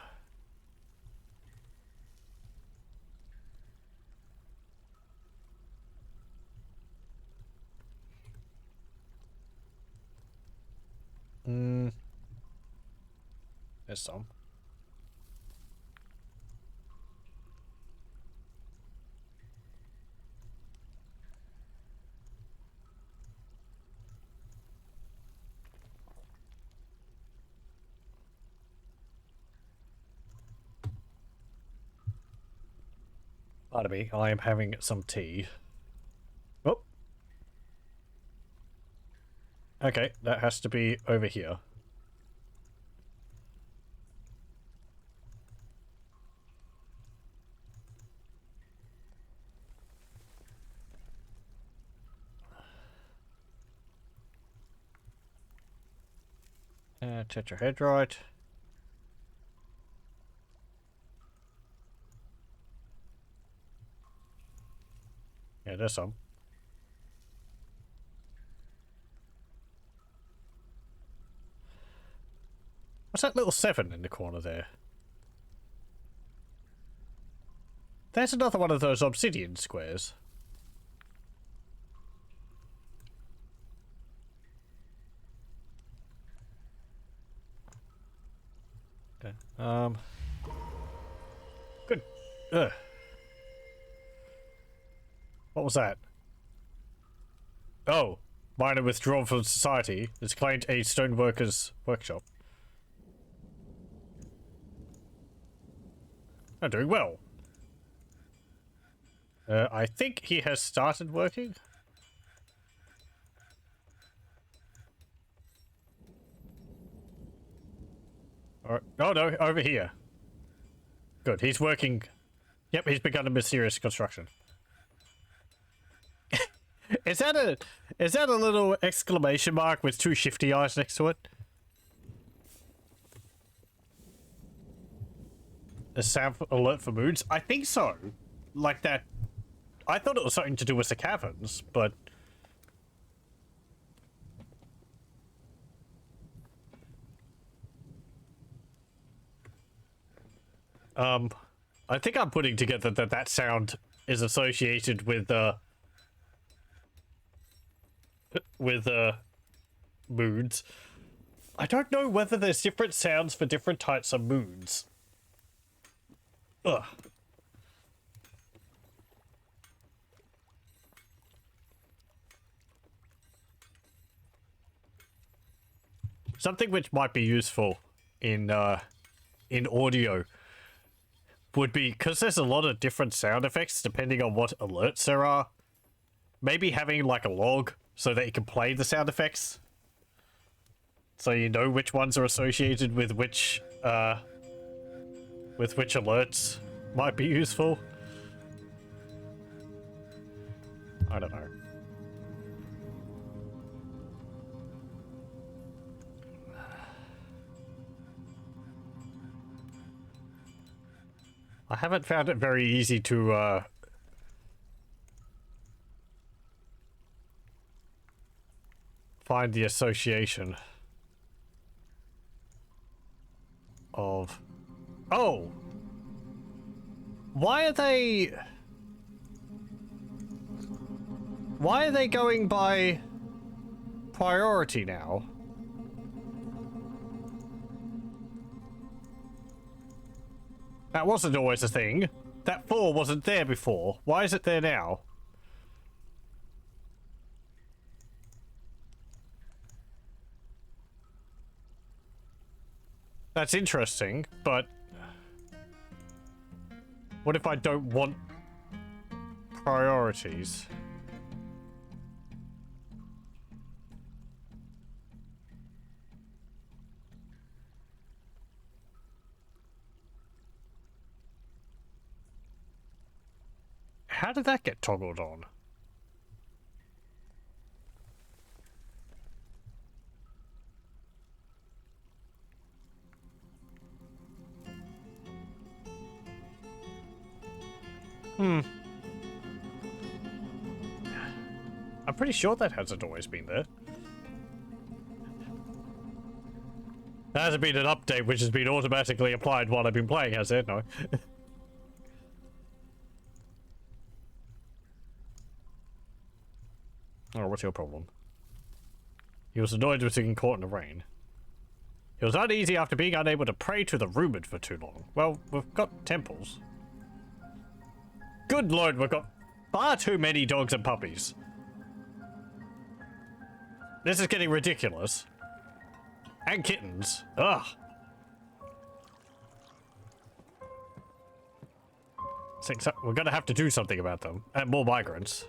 There's some. Pardon me, I am having some tea. Oh. Okay, that has to be over here. Tetrahedrite. Yeah, there's some. What's that little 7 in the corner there? There's another one of those obsidian squares. Okay. Good. Ugh. What was that? Oh, miner withdrawn from society. It's claimed a stoneworker's workshop. I'm doing well. I think he has started working. Or, oh no, over here. Good, he's working. Yep, he's begun a mysterious construction. Is that a little exclamation mark with two shifty eyes next to it? A sound alert for moods? I think so. Like that. I thought it was something to do with the caverns, but I think I'm putting together that sound is associated with moods. I don't know whether there's different sounds for different types of moods. Ugh. Something which might be useful in audio would be, because there's a lot of different sound effects depending on what alerts there are, maybe having like a log so that you can play the sound effects. So you know which ones are associated with which alerts might be useful. I don't know. I haven't found it very easy to find the association of... Oh! Why are they going by priority now? That wasn't always a thing. That 4 wasn't there before. Why is it there now? That's interesting, but what if I don't want priorities? How did that get toggled on? I'm pretty sure that hasn't always been there. There hasn't been an update which has been automatically applied while I've been playing, has it? No. Oh, what's your problem? He was annoyed with being caught in the rain. He was uneasy after being unable to pray to the rumored for too long. Well, we've got temples. Good lord, we've got far too many dogs and puppies. This is getting ridiculous. And kittens. Ugh. We're gonna have to do something about them. And more migrants.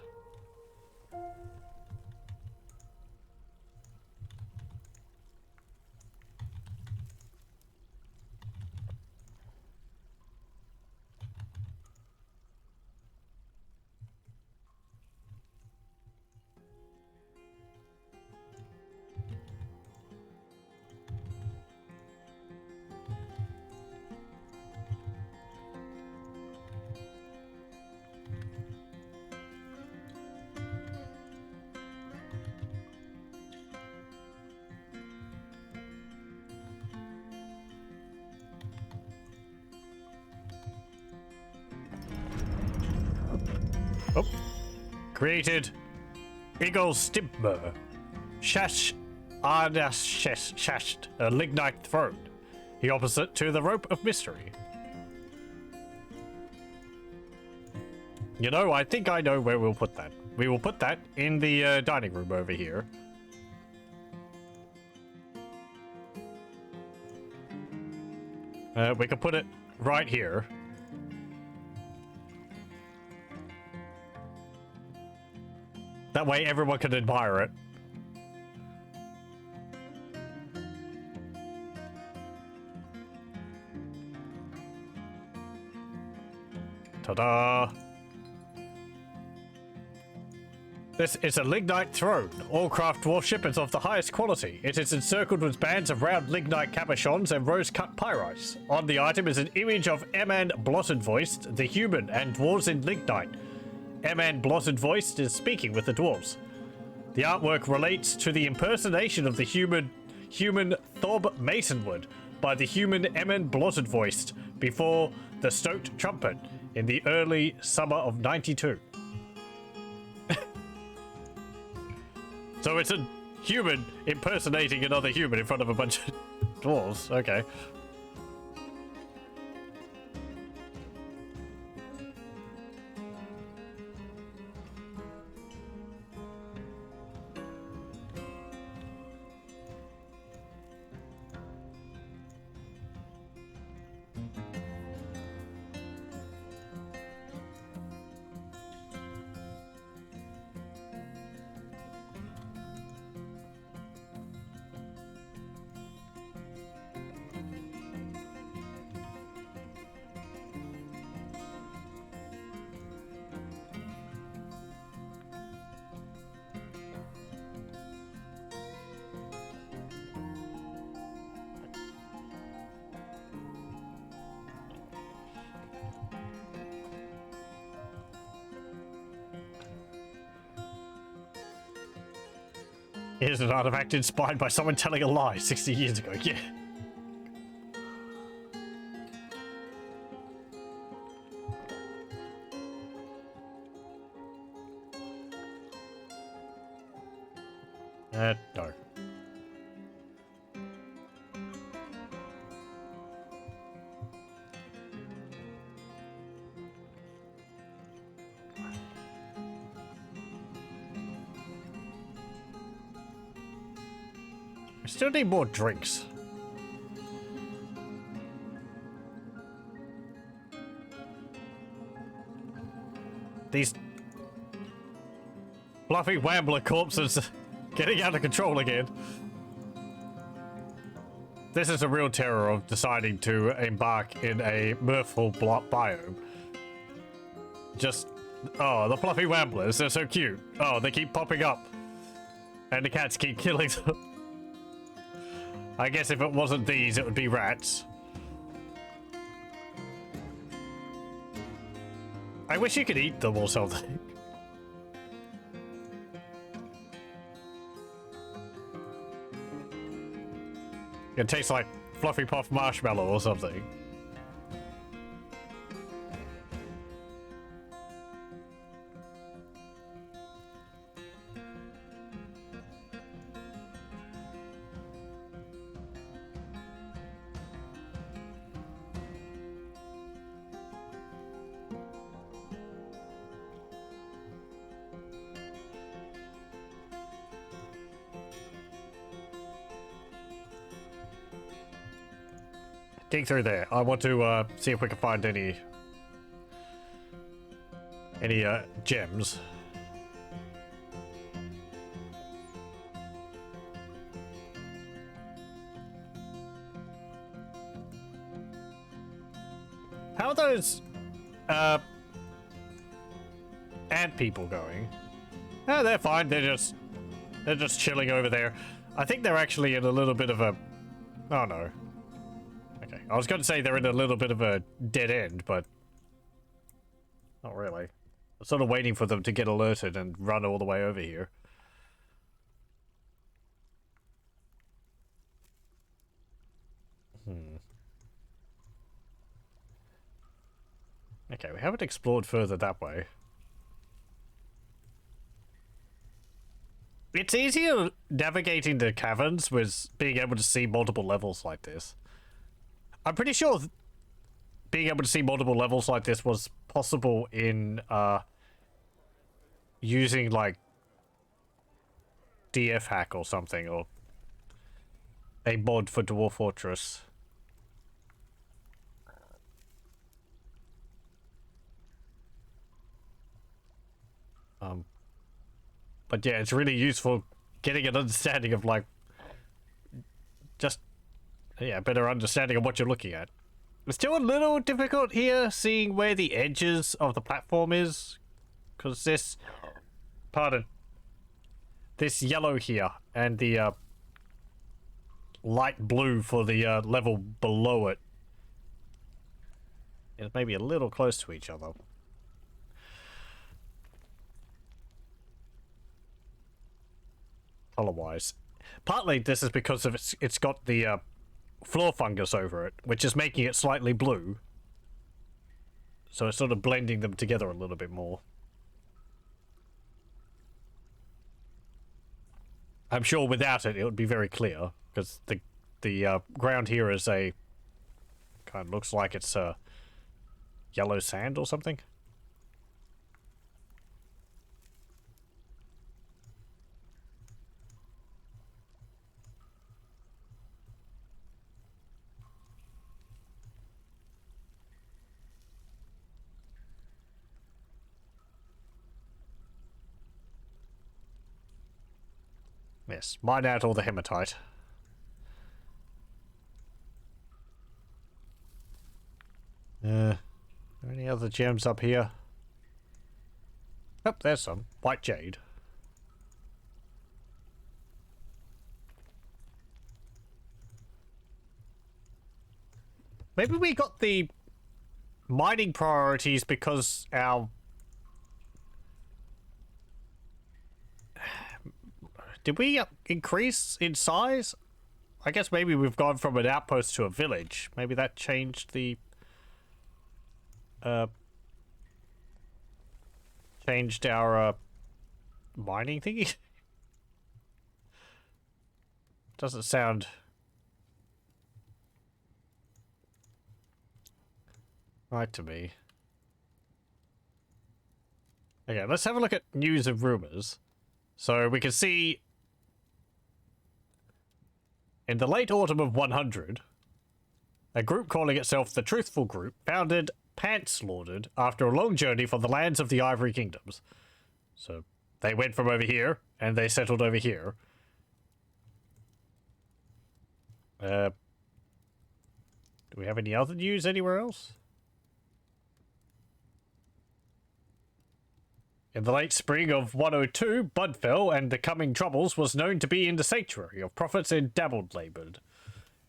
Oh. Created Eagle Stimpmer. Shash Shashed, a lignite throne. The opposite to the rope of mystery. You know, I think I know where we'll put that. We will put that in the dining room over here. We can put it right here. That way everyone can admire it. Ta-da! This is a lignite throne. All craft dwarfship is of the highest quality. It is encircled with bands of round lignite cabochons and rose-cut pyrites. On the item is an image of Eman Blotted-Voiced, the human, and dwarves in lignite. Eman Blotted-Voiced is speaking with the dwarves. The artwork relates to the impersonation of the human Thob Masonwood by the human Eman Blotted-Voiced before the Stoked Trumpet in the early summer of '92. So it's a human impersonating another human in front of a bunch of dwarves. Okay. Here's an artifact inspired by someone telling a lie 60 years ago. Yeah. No. I still need more drinks. These fluffy wambler corpses are getting out of control again. This is a real terror of deciding to embark in a mirthful biome. Just, oh, the fluffy wamblers, they're so cute. Oh, they keep popping up. And the cats keep killing them. I guess if it wasn't these, it would be rats. I wish you could eat them or something. It tastes like fluffy puff marshmallow or something. Dig through there. I want to see if we can find any gems. How are those ant people going? Oh, they're fine. They're just chilling over there. I think they're actually in a little bit of a... Oh no. Okay, I was going to say they're in a little bit of a dead end, but not really. I'm sort of waiting for them to get alerted and run all the way over here. Okay, we haven't explored further that way. It's easier navigating the caverns with being able to see multiple levels like this. I'm pretty sure being able to see multiple levels like this was possible in using like DF hack or something, or a mod for Dwarf Fortress. But yeah, it's really useful getting an understanding of like just a better understanding of what you're looking at. It's still a little difficult here seeing where the edges of the platform is, because this yellow here and the light blue for the level below it is maybe a little close to each other. Color-wise, partly this is because of it's got the floor fungus over it, which is making it slightly blue, so it's sort of blending them together a little bit more. I'm sure without it, it would be very clear, because the ground here is a kind of looks like it's yellow sand or something. Yes, mine out all the hematite. Are there any other gems up here? Oh, there's some. White jade. Maybe we got the mining priorities because our Did we increase in size? I guess maybe we've gone from an outpost to a village. Maybe that changed the... changed our, mining thingy? Doesn't sound... right to me. Okay, let's have a look at news and rumors. So we can see in the late autumn of 100, a group calling itself the Truthful Group founded pant-slaughtered after a long journey from the lands of the Ivory Kingdoms. So they went from over here and they settled over here. Do we have any other news anywhere else? In the late spring of 102, Budfell and the coming troubles was known to be in the sanctuary of prophets in dabbled laboured.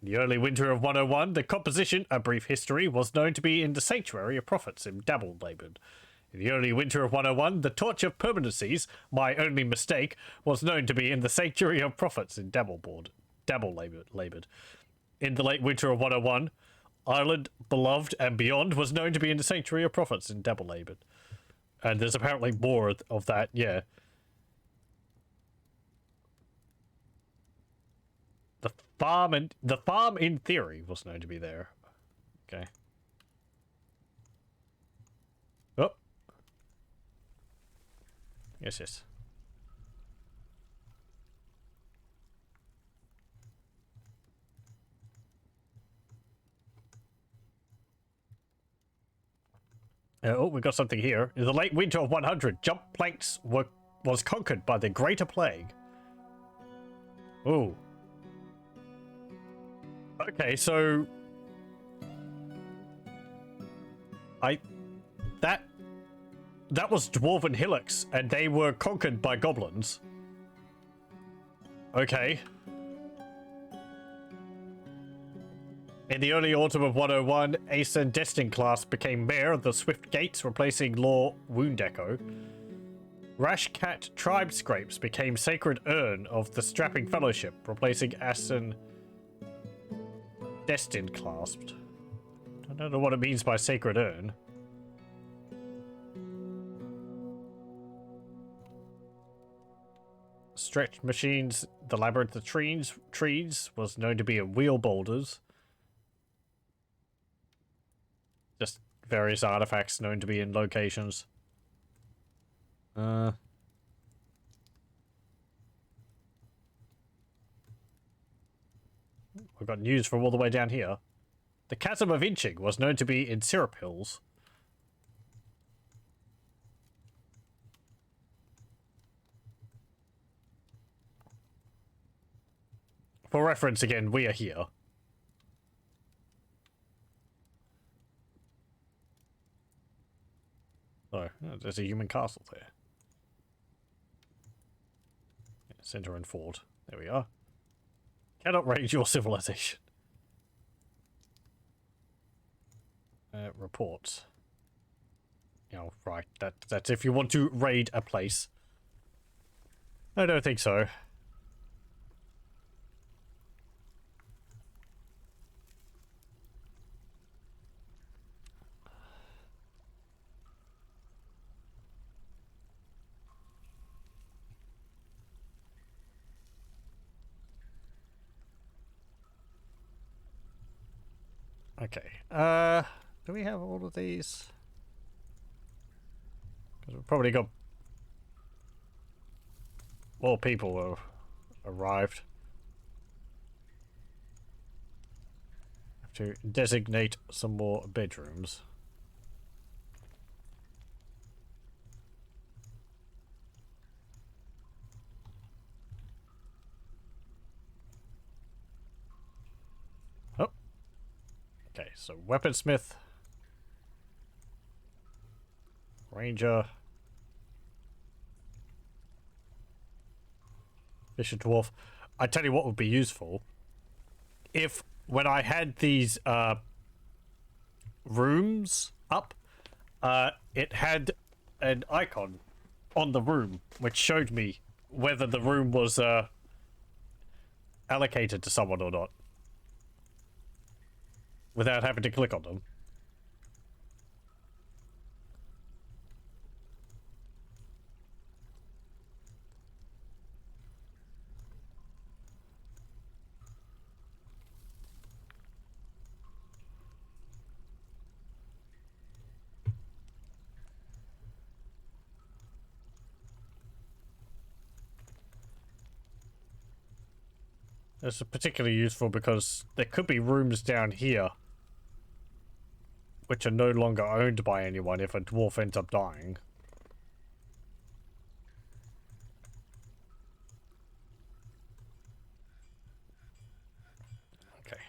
In the early winter of 101, the composition, A Brief History, was known to be in the sanctuary of prophets in dabbled laboured. In the early winter of 101, the torch of permanencies, My Only Mistake, was known to be in the sanctuary of prophets in dabble laboured. In the late winter of 101, Ireland, Beloved, and Beyond was known to be in the sanctuary of prophets in dabble laboured. And there's apparently more of that, yeah. The farm in theory was known to be there. Okay. Oh. Yes. Oh, we got something here. In the late winter of 100, jump planks was conquered by the Greater Plague. Ooh. Okay, so... That was dwarven hillocks, and they were conquered by goblins. Okay. In the early autumn of 101, Aeson Destin class became mayor of the Swift Gates, replacing Law Woundecho. Rash Cat Tribe Scrapes became Sacred Urn of the Strapping Fellowship, replacing Aeson Destin clasped. I don't know what it means by Sacred Urn. Stretched Machines, the Labyrinth of Trees was known to be in wheel boulders. Just various artifacts known to be in locations. We've got news from all the way down here. The Chasm of Inching was known to be in Syrup Hills. For reference again, we are here. Oh, there's a human castle there. Center and fort. There we are. Cannot raise your civilization. Reports. Oh, right. That's if you want to raid a place. I don't think so. Okay, do we have all of these? Because we've probably got more people who arrived. Have to designate some more bedrooms. Okay, so weaponsmith, ranger, fisher dwarf. I tell you what would be useful if when I had these rooms up, it had an icon on the room which showed me whether the room was allocated to someone or not without having to click on them. This is particularly useful because there could be rooms down here which are no longer owned by anyone if a dwarf ends up dying. Okay.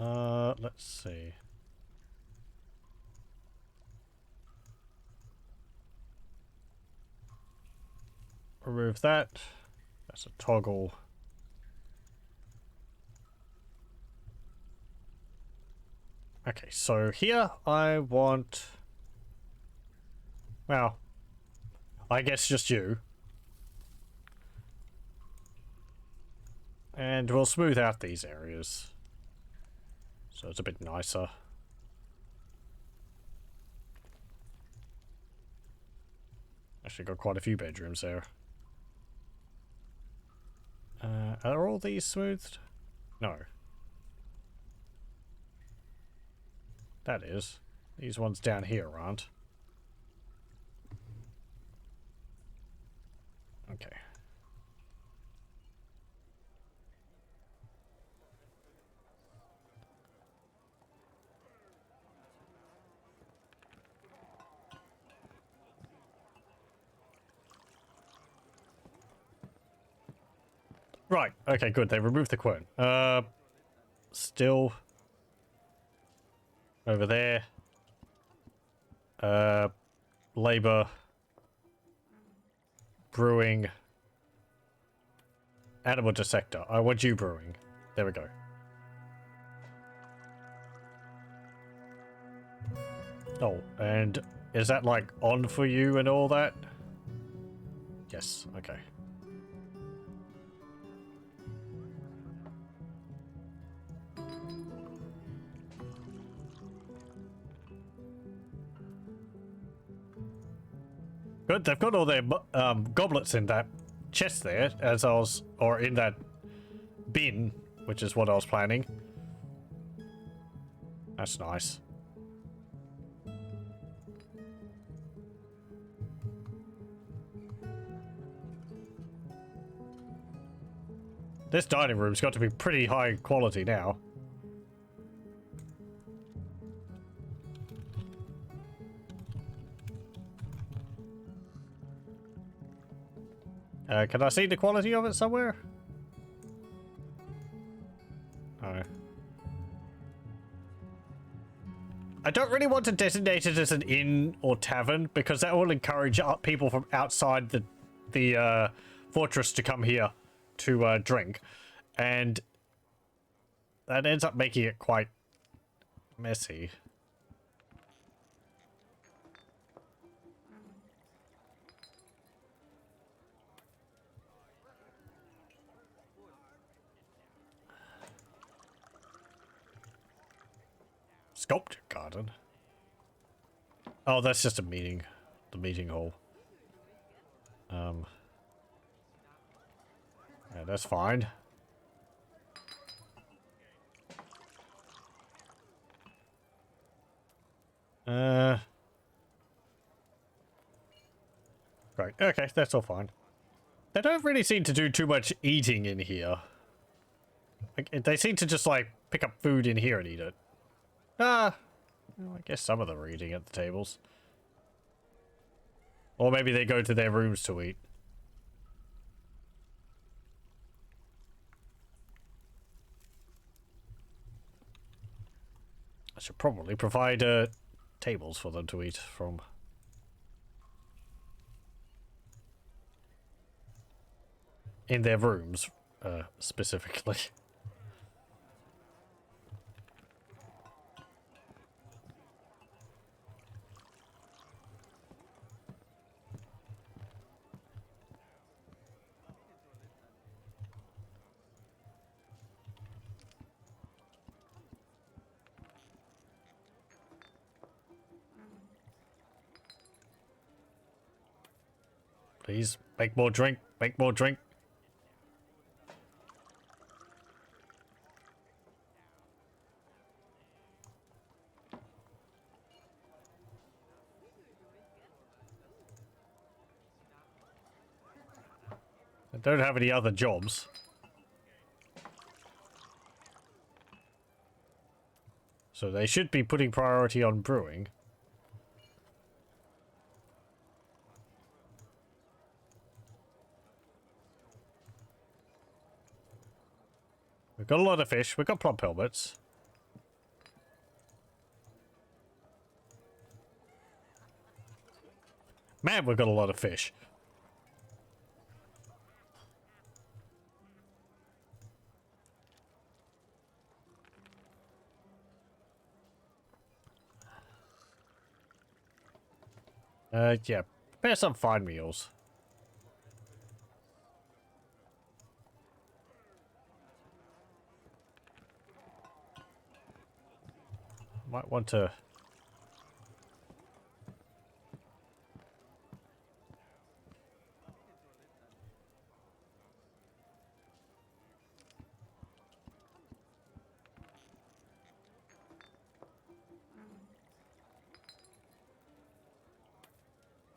Oh, let's see. Remove that. That's a toggle. Okay, so here I want... Well, I guess just you. And we'll smooth out these areas, so it's a bit nicer. Actually got quite a few bedrooms there. Are all these smoothed? No. That is. These ones down here aren't. Okay. Right, okay, good. They removed the quern. Still over there. Labor. Brewing. Animal dissector. I want you brewing. There we go. Oh, and is that like on for you and all that? Yes, okay. Good, they've got all their goblets in that chest there, as I was, or in that bin, which is what I was planning. That's nice. This dining room's got to be pretty high quality now. Can I see the quality of it somewhere? No. I don't really want to designate it as an inn or tavern because that will encourage people from outside the fortress to come here to drink, and that ends up making it quite messy. Sculpture garden? Oh, that's just a meeting. The meeting hall. Yeah, that's fine. Right, okay, that's all fine. They don't really seem to do too much eating in here. Like, they seem to just, like, pick up food in here and eat it. Well, I guess some of them are eating at the tables. Or maybe they go to their rooms to eat. I should probably provide tables for them to eat from. In their rooms, specifically. Please, make more drink. Make more drink. I don't have any other jobs. So they should be putting priority on brewing. We've got a lot of fish. We've got plump helmets. Man, we've got a lot of fish. Yeah. Prepare some fine meals. Might want to...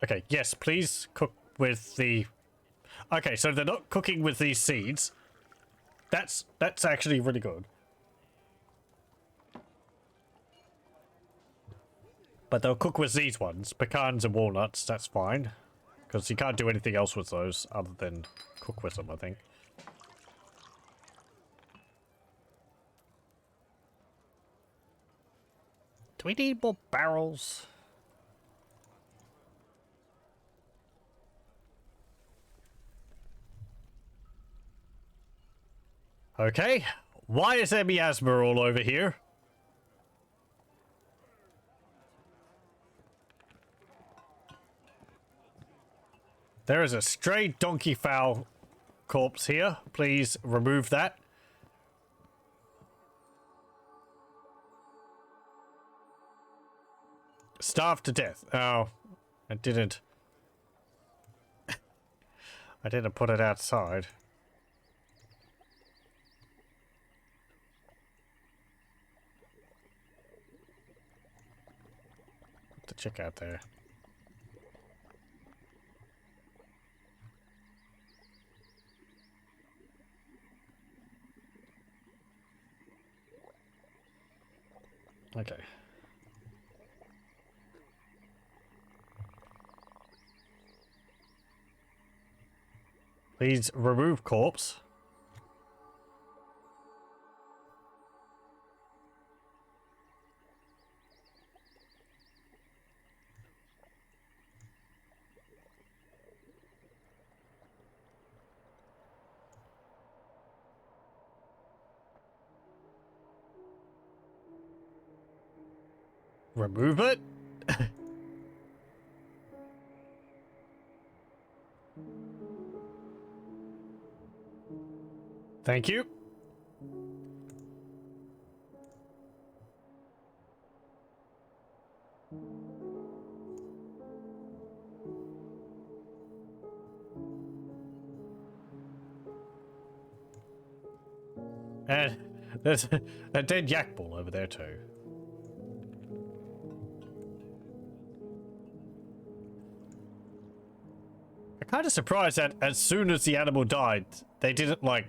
Okay, yes, please cook with the... Okay, so they're not cooking with these seeds. That's actually really good. But they'll cook with these ones. Pecans and walnuts, that's fine. Because you can't do anything else with those other than cook with them, I think. Do we need more barrels? Okay. Why is Eramsemor all over here? There is a stray donkey fowl corpse here. Please remove that. Starved to death. Oh, I didn't. I didn't put it outside. To check out there. Okay. Please remove corpse. Remove it? Thank you. And there's a dead yak ball over there too. I'm kind of surprised that as soon as the animal died, they didn't, like,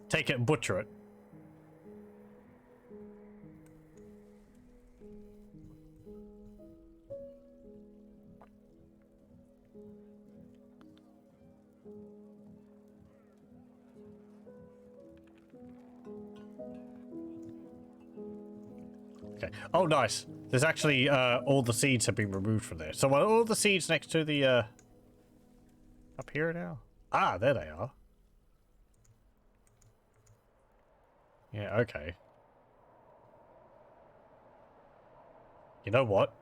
take it and butcher it. Okay. Oh, nice. There's actually, all the seeds have been removed from there. So are all the seeds next to the, up here now? Ah, there they are. Yeah, okay. You know what?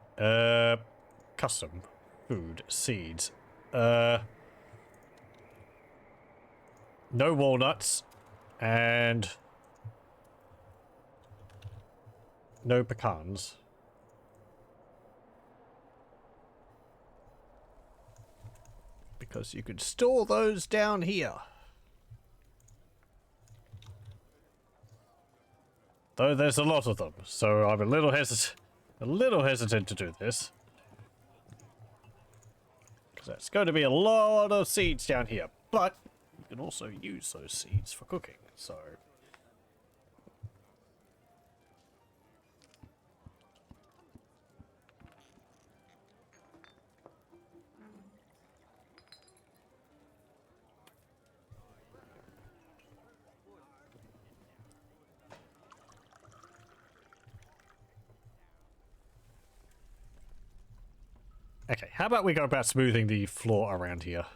Custom. Food. Seeds. No walnuts. And... no pecans. because you could store those down here. Though there's a lot of them, so I'm a little hesitant to do this. Because that's going to be a lot of seeds down here. But you can also use those seeds for cooking, so... Okay, how about we go about smoothing the floor around here?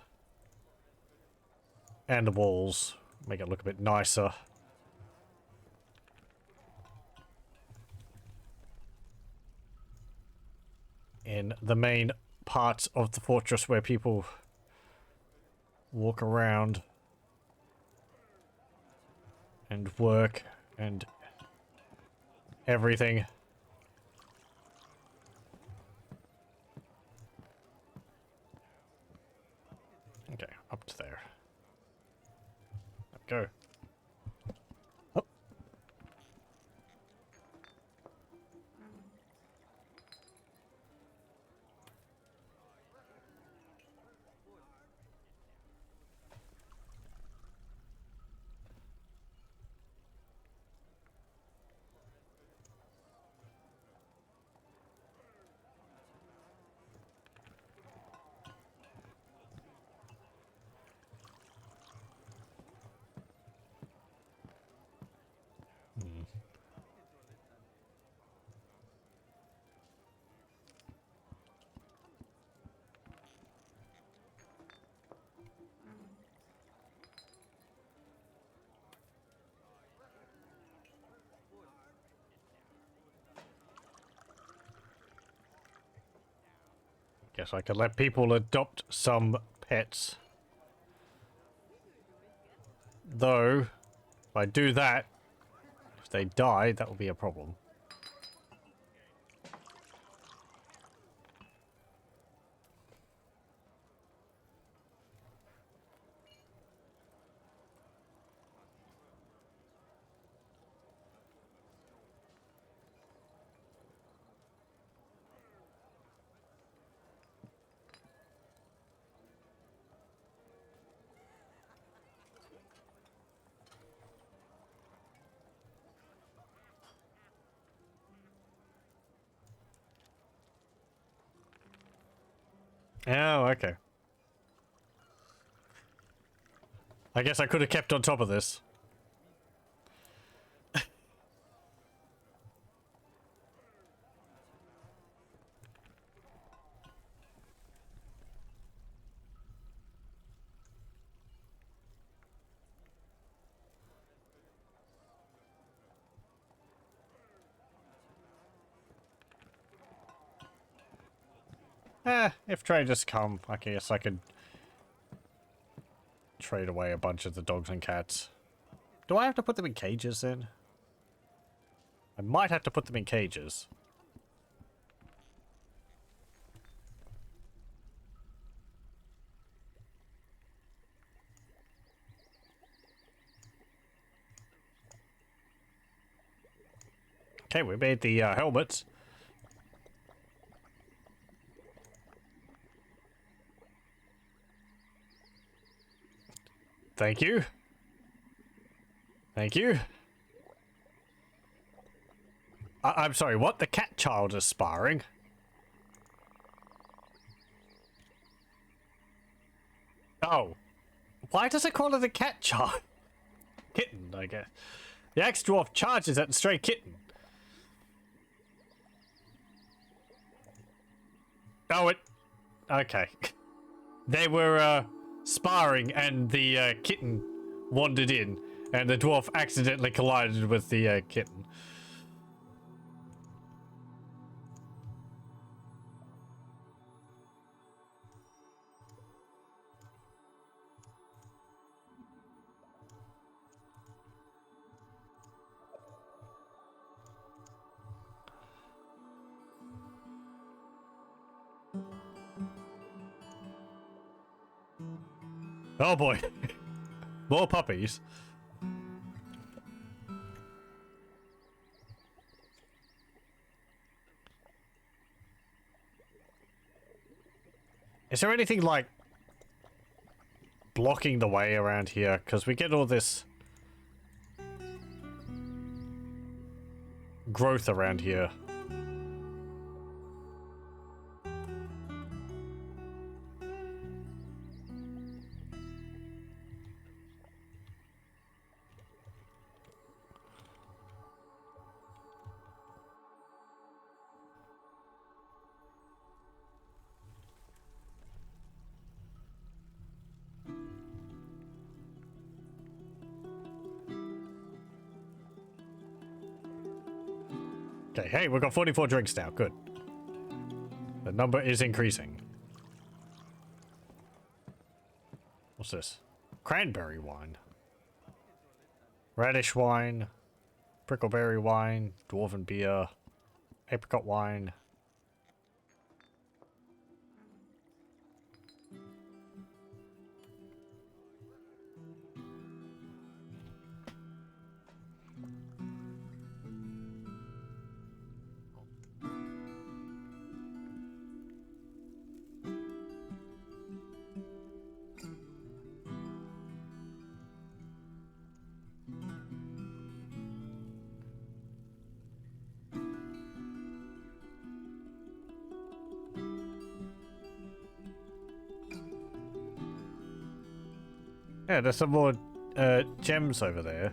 And the walls. Make it look a bit nicer. In the main parts of the fortress where people walk around and work and everything. Okay, up to there. Go. Oh. Guess I could let people adopt some pets. Though, if I do that, if they die, that will be a problem. Oh, okay. I guess I could have kept on top of this. If traders come, I guess I could trade away a bunch of the dogs and cats. Do I have to put them in cages then? I might have to put them in cages. Okay, we made the helmets. Thank you. Thank you. I'm sorry, what? The cat child is sparring? Oh. Why does it call it a cat child? Kitten, I guess. The axe-dwarf charges at the stray kitten. Oh, it... Okay. They were, sparring and the, kitten wandered in. And the dwarf accidentally collided with the, kitten. Oh boy. More puppies. Is there anything like blocking the way around here? Because we get all this growth around here. Okay, hey, we've got 44 drinks now. Good. The number is increasing. What's this? Cranberry wine. Radish wine. Prickleberry wine. Dwarven beer. Apricot wine. Yeah, there's some more gems over there.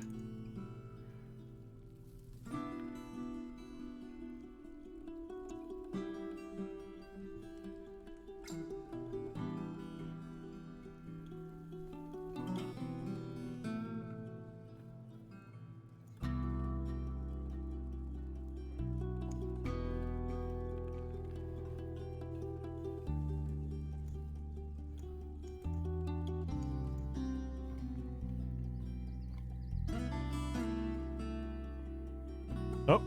Oh.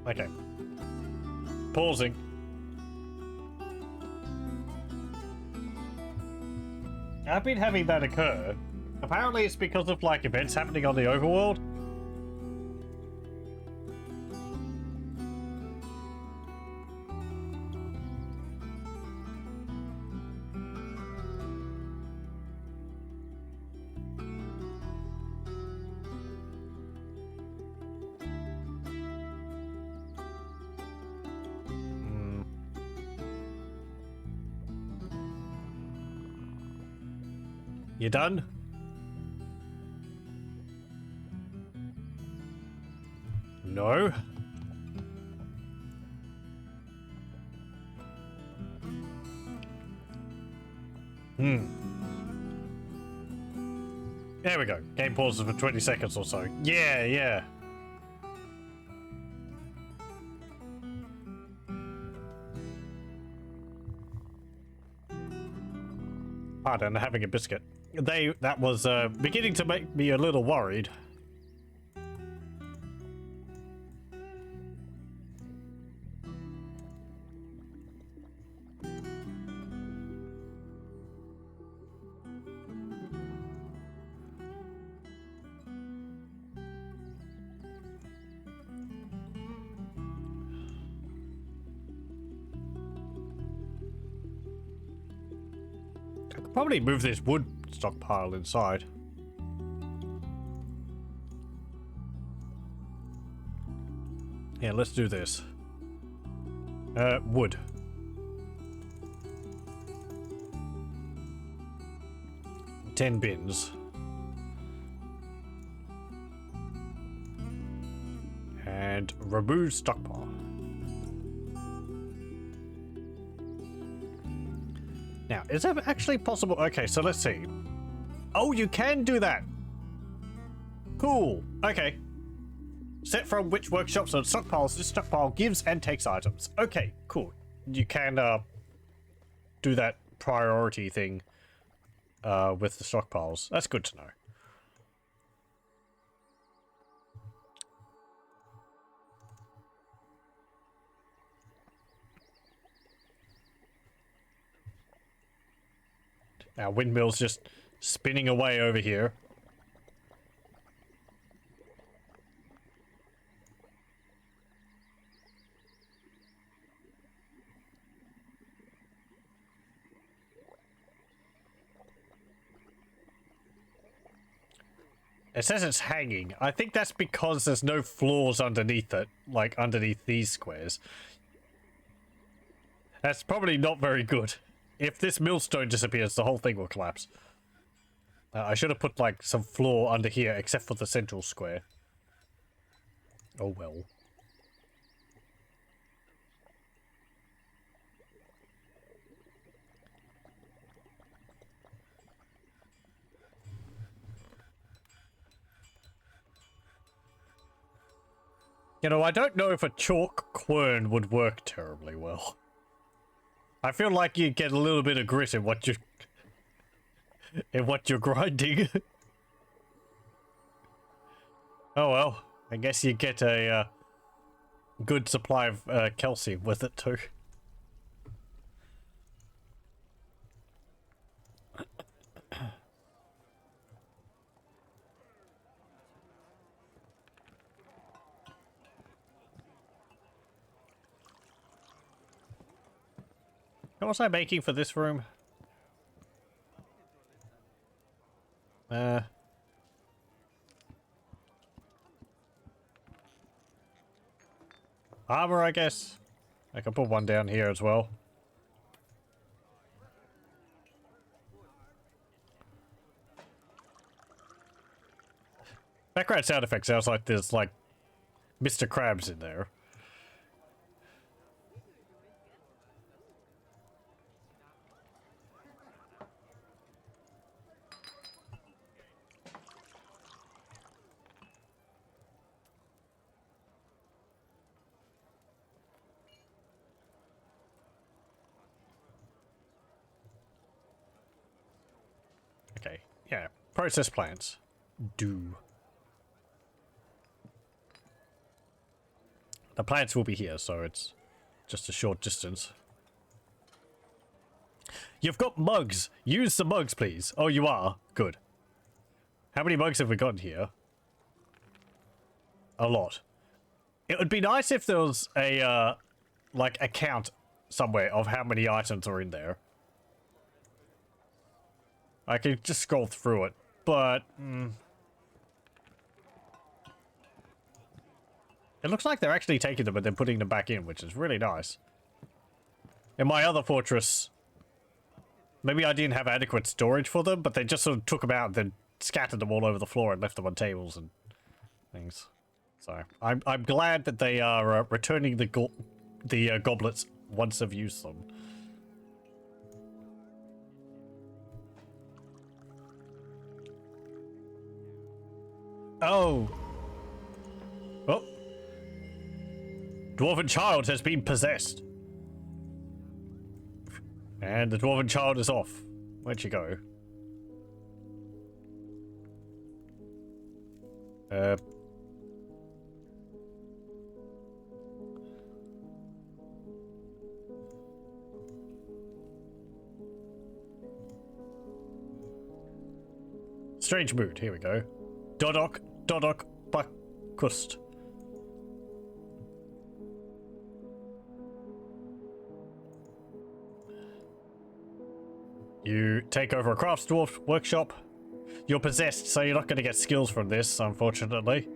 Okay. Pausing. I've been having that occur. Apparently it's because of like events happening on the overworld. You done? No? There we go. Game pauses for 20 seconds or so. Yeah, yeah. Pardon, having a biscuit. That was beginning to make me a little worried. I could probably move this wood stockpile inside. Yeah, let's do this. Wood. Ten bins. And remove stockpile. Now, is that actually possible? Okay, so let's see. Oh, you can do that. Cool. Okay. Set from which workshops and stockpiles this stockpile gives and takes items. Okay, cool. You can do that priority thing with the stockpiles. That's good to know. Our windmill's just spinning away over here. It says it's hanging. I think that's because there's no floors underneath it, like underneath these squares. That's probably not very good. If this millstone disappears, the whole thing will collapse. I should have put, like, some floor under here, except for the central square. Oh well. You know, I don't know if a chalk quern would work terribly well. I feel like you get a little bit of grit in what you're grinding. Oh well, I guess you get a good supply of calcium with it too. What was I making for this room? Armor, I guess. I can put one down here as well. Background sound effect sounds like there's, like, Mr. Krabs in there. Okay, yeah. Process plants. Do. The plants will be here, so it's just a short distance. You've got mugs. Use the mugs, please. Oh, you are? Good. How many mugs have we gotten here? A lot. It would be nice if there was a, like, a count somewhere of how many items are in there. I could just scroll through it, but... It looks like they're actually taking them and then putting them back in, which is really nice. In my other fortress, maybe I didn't have adequate storage for them, but they just sort of took them out and then scattered them all over the floor and left them on tables and things. So, I'm glad that they are returning the goblets once I've used them. Oh. Oh. Dwarven child has been possessed. And the dwarven child is off. Where'd she go? Strange mood. Here we go. Dodok Bakust. You take over a crafts dwarf workshop. You're possessed, so you're not going to get skills from this, unfortunately.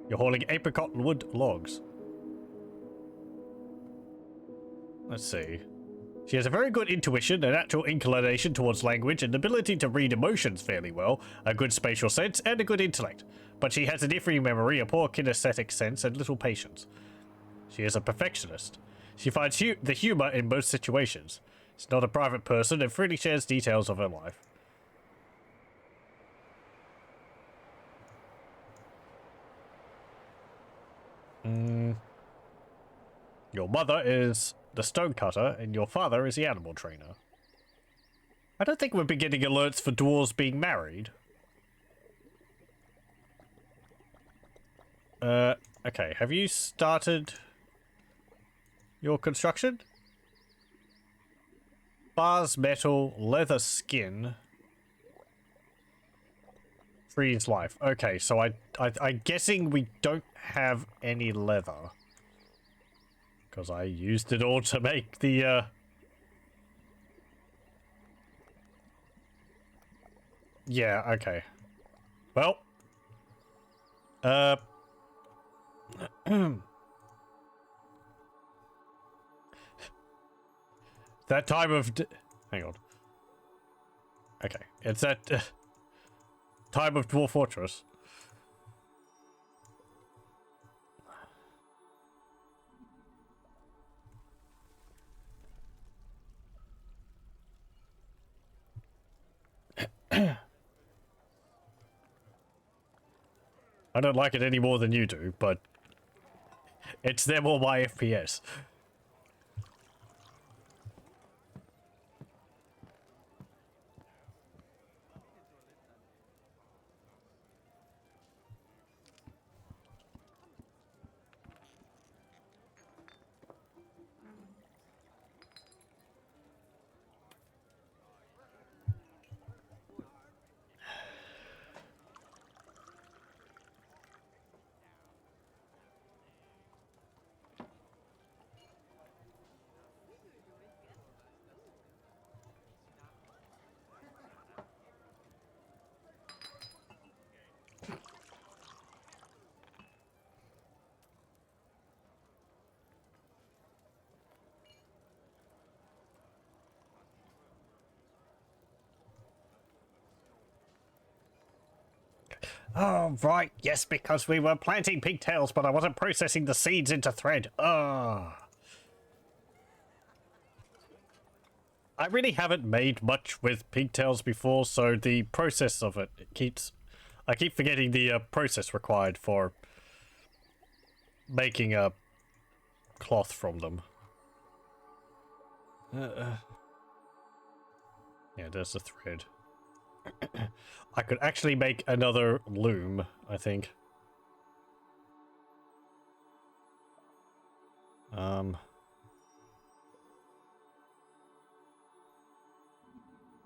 You're hauling apricot wood logs. Let's see. She has a very good intuition, a natural inclination towards language, an ability to read emotions fairly well, a good spatial sense, and a good intellect. But she has an iffy memory, a poor kinesthetic sense, and little patience. She is a perfectionist. She finds the humor in most situations. She's not a private person and freely shares details of her life. Your mother is the stonecutter, and your father is the animal trainer. I don't think we've been getting alerts for dwarves being married. Okay, have you started your construction? Bars metal, leather skin. Freeze life. Okay, so I'm guessing we don't have any leather. Because I used it all to make the, Yeah, okay. Well. That time of... Hang on. Okay, it's that time of Dwarf Fortress. I don't like it any more than you do, but it's them or my FPS. Oh, right. Yes, because we were planting pigtails, but I wasn't processing the seeds into thread. Oh. I really haven't made much with pigtails before, so the process of it keeps... I keep forgetting the process required for making a cloth from them. Yeah, there's the thread. I could actually make another loom, I think.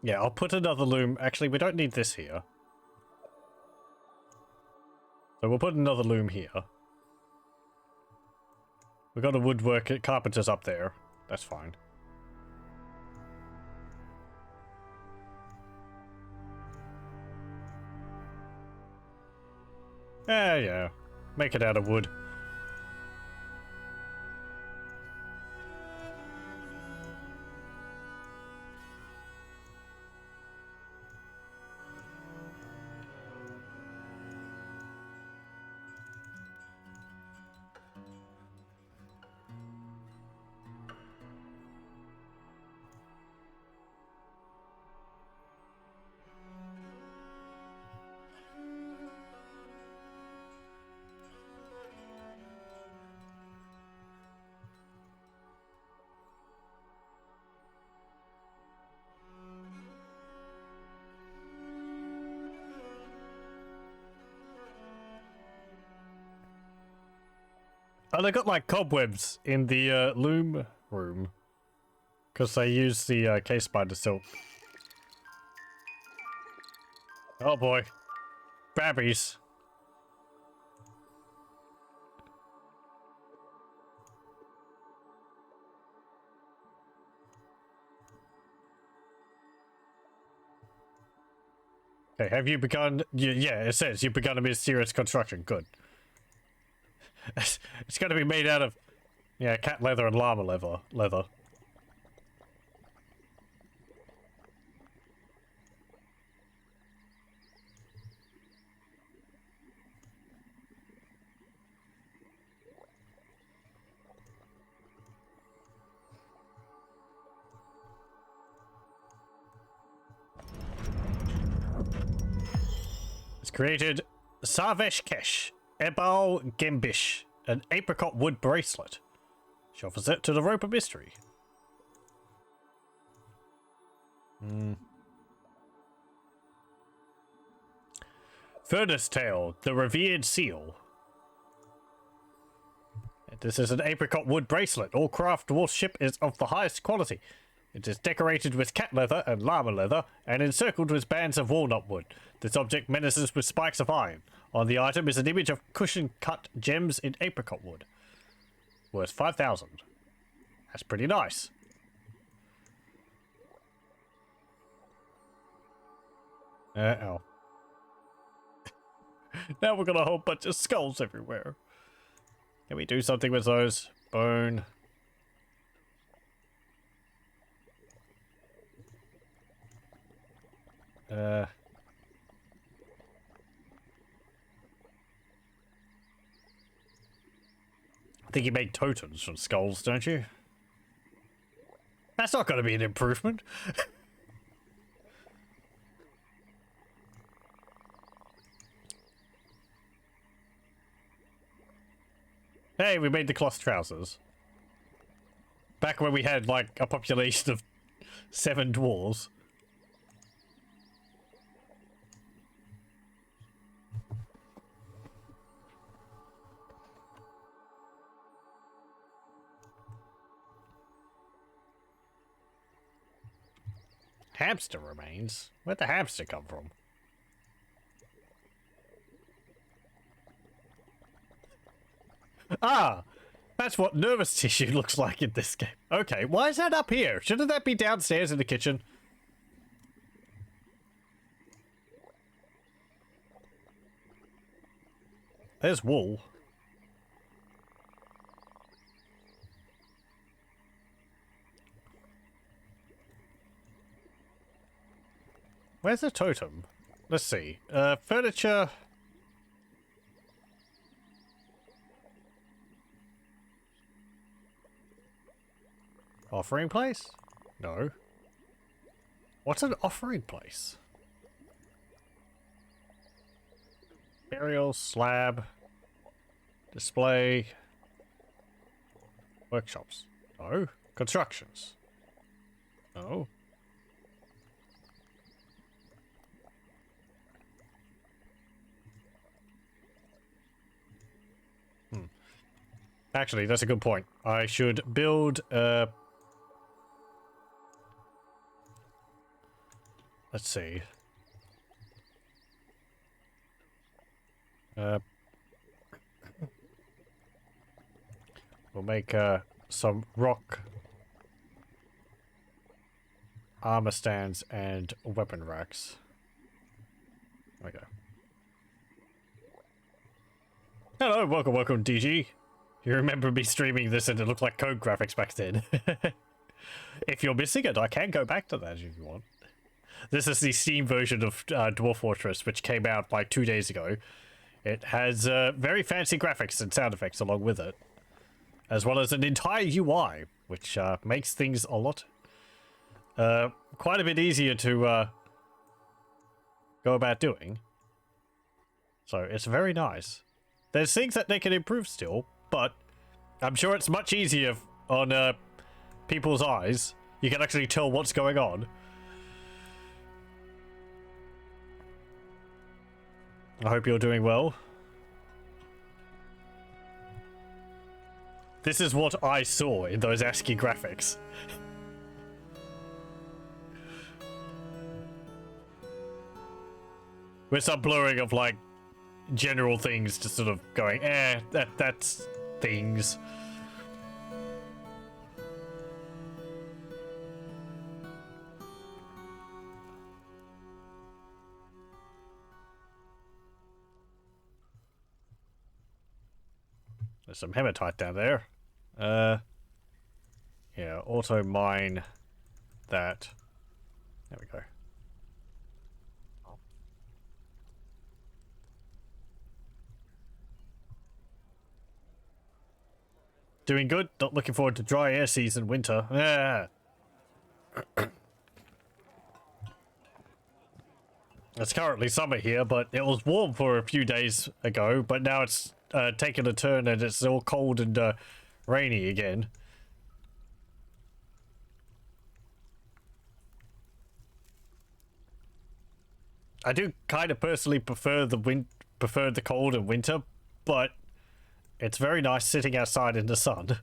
Yeah, I'll put another loom. Actually, we don't need this here. So we'll put another loom here. We've got a woodwork carpenter's up there. That's fine. Yeah. Make it out of wood. Oh, they got like cobwebs in the loom room. Because they use the case spider silk. Oh boy. Babbies. Okay, have you begun... Yeah, it says you've begun a mysterious construction. Good. It's going to be made out of... Yeah, cat leather and llama leather. It's created Sarvesh Kesh, Ebal Gembish, an apricot wood bracelet. She offers it to the rope of mystery. Furnace Tail, the revered seal. This is an apricot wood bracelet. All craft dwarf ship is of the highest quality. It is decorated with cat leather and llama leather and encircled with bands of walnut wood. This object menaces with spikes of iron. On the item is an image of cushion-cut gems in apricot wood. Worth 5,000. That's pretty nice. Uh-oh. Now we've got a whole bunch of skulls everywhere. Can we do something with those? Bone. I think you make totems from skulls, don't you? That's not going to be an improvement. Hey, we made the cloth trousers. Back when we had, like, a population of 7 dwarves. Hamster remains? Where'd the hamster come from? Ah! That's what nervous tissue looks like in this game. Okay, why is that up here? Shouldn't that be downstairs in the kitchen? There's wool. Where's the totem? Let's see. Furniture. Offering place? No. What's an offering place? Burial, slab, display, workshops. No. Constructions. No. Actually, that's a good point. I should build let's see. We'll make some rock armor stands and weapon racks. There we go. Hello, welcome, DG. You remember me streaming this and it looked like code graphics back then. If you're missing it, I can go back to that if you want. This is the Steam version of Dwarf Fortress, which came out like 2 days ago. It has very fancy graphics and sound effects along with it, as well as an entire UI, which makes things a lot, quite a bit easier to go about doing. So it's very nice. There's things that they can improve still, but I'm sure it's much easier on people's eyes. You can actually tell what's going on. I hope you're doing well. This is what I saw in those ASCII graphics. With some blurring of, like, general things just sort of going, that's things. There's some hematite down there. Yeah, auto mine that. There we go. Doing good. Not looking forward to dry air season winter. Yeah. It's currently summer here, but it was warm for a few days ago, but now it's taken a turn and it's all cold and rainy again. I do kind of personally prefer the cold and winter, but it's very nice sitting outside in the sun.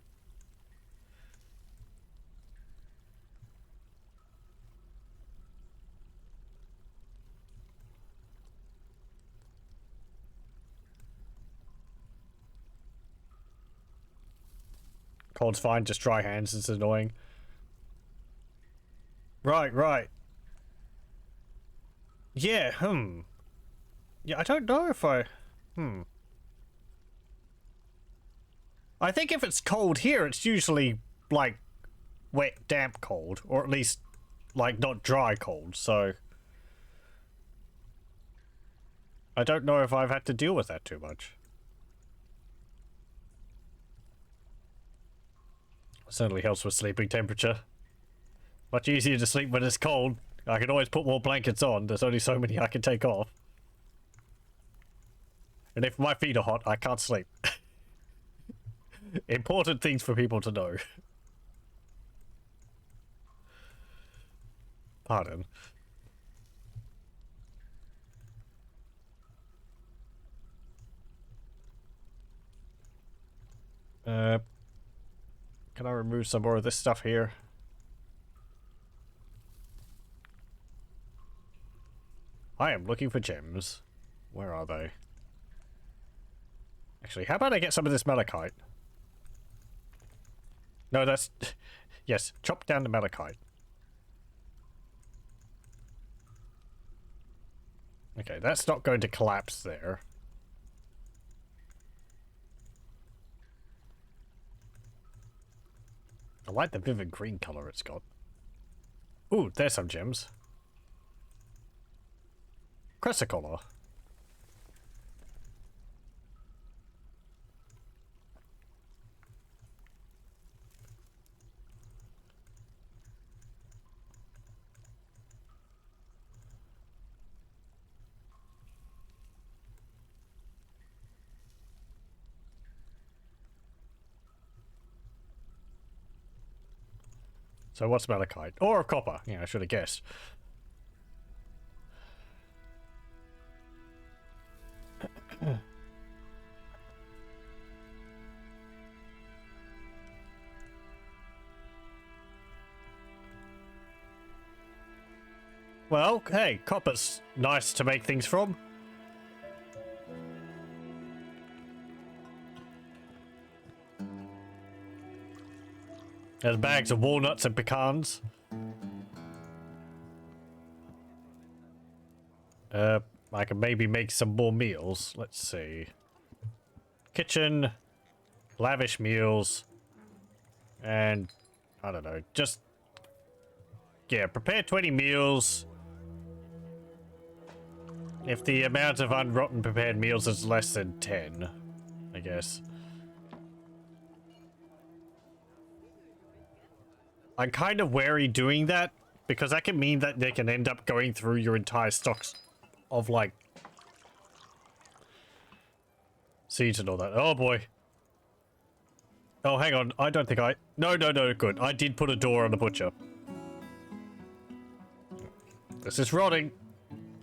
Cold's fine, just dry hands is annoying. Right. Yeah, Yeah, I don't know if I... I think if it's cold here, it's usually, like, wet, damp cold. Or at least, like, not dry cold, so... I don't know if I've had to deal with that too much. Certainly helps with sleeping temperature. Much easier to sleep when it's cold. I can always put more blankets on. There's only so many I can take off. And if my feet are hot, I can't sleep. Important things for people to know. Pardon. Can I remove some more of this stuff here? I am looking for gems. Where are they? Actually, how about I get some of this malachite? No, that's... Yes, chop down the malachite. Okay, that's not going to collapse there. I like the vivid green color it's got. Ooh, there's some gems. Chrysocolla. So what's malachite? Or copper. Yeah, I should have guessed. Well, hey, copper's nice to make things from. There's bags of walnuts and pecans. I can maybe make some more meals. Let's see. Kitchen, lavish meals, and I don't know, just... Yeah, prepare 20 meals. If the amount of unrotten prepared meals is less than 10, I guess. I'm kind of wary doing that, because that can mean that they can end up going through your entire stocks of, like, seeds and all that. Oh, boy. Oh, hang on. I don't think I... No, good. I did put a door on the butcher. This is rotting.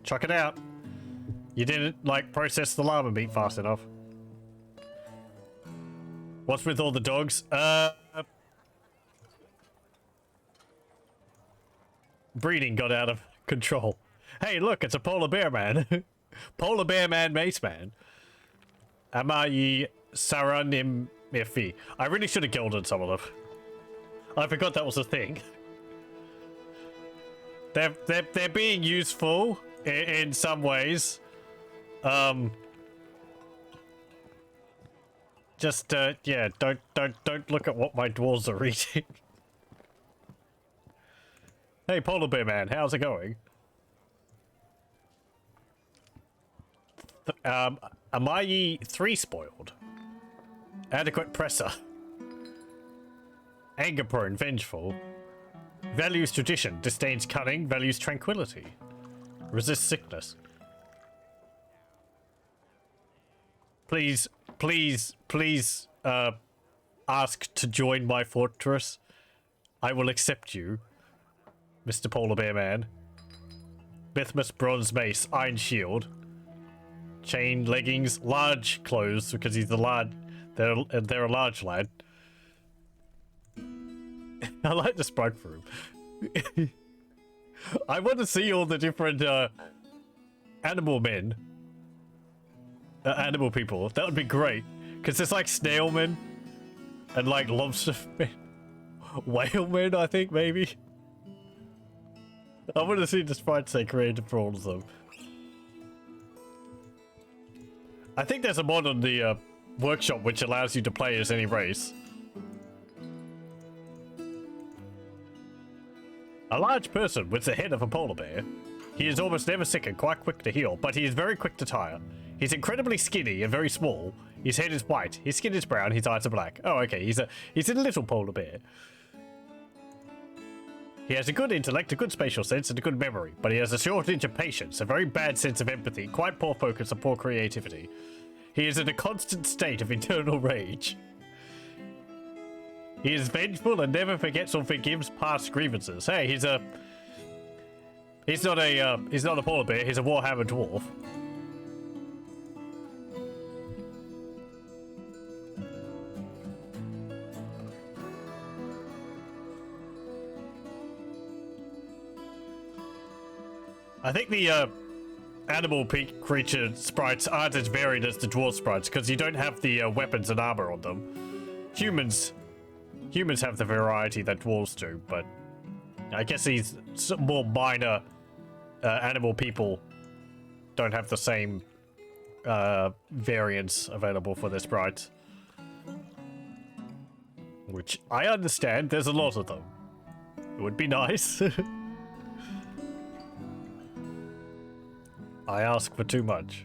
Chuck it out. You didn't, like, process the llama meat fast enough. What's with all the dogs? Breeding got out of control. Hey, look, it's a polar bear man. Polar bear man, mace man. Amayi Saranim Mifi. I really should have gilded some of them. I forgot that was a thing. They're being useful in some ways. Just yeah, don't look at what my dwarves are eating. Hey, polar bear man, how's it going? Amayi 3 spoiled. Adequate presser. Anger prone, vengeful. Values tradition, disdains cunning, values tranquility. Resists sickness. Please, ask to join my fortress. I will accept you, Mr. Polar Bear Man. Bithmus bronze mace, iron shield. Chain leggings, large clothes, because he's the lad. They're a large lad. I like the sprite for him. I want to see all the different animal men. Animal people. That would be great. Because there's like snail men. And like lobster men. Whale men, I think, maybe. I want to see the sprites they created for all of them. I think there's a mod on the workshop which allows you to play as any race. A large person with the head of a polar bear. He is almost never sick and quite quick to heal, but he is very quick to tire. He's incredibly skinny and very small. His head is white, his skin is brown, his eyes are black. Oh, okay, he's a little polar bear. He has a good intellect, a good spatial sense, and a good memory, but he has a shortage of patience, a very bad sense of empathy, quite poor focus, and poor creativity. He is in a constant state of internal rage. He is vengeful and never forgets or forgives past grievances. Hey, he's not a polar bear, he's a warhammer dwarf. I think the animal creature sprites aren't as varied as the dwarf sprites because you don't have the weapons and armor on them. Humans have the variety that dwarves do, but I guess these more minor animal people don't have the same variants available for their sprites. Which I understand, there's a lot of them. It would be nice. I ask for too much.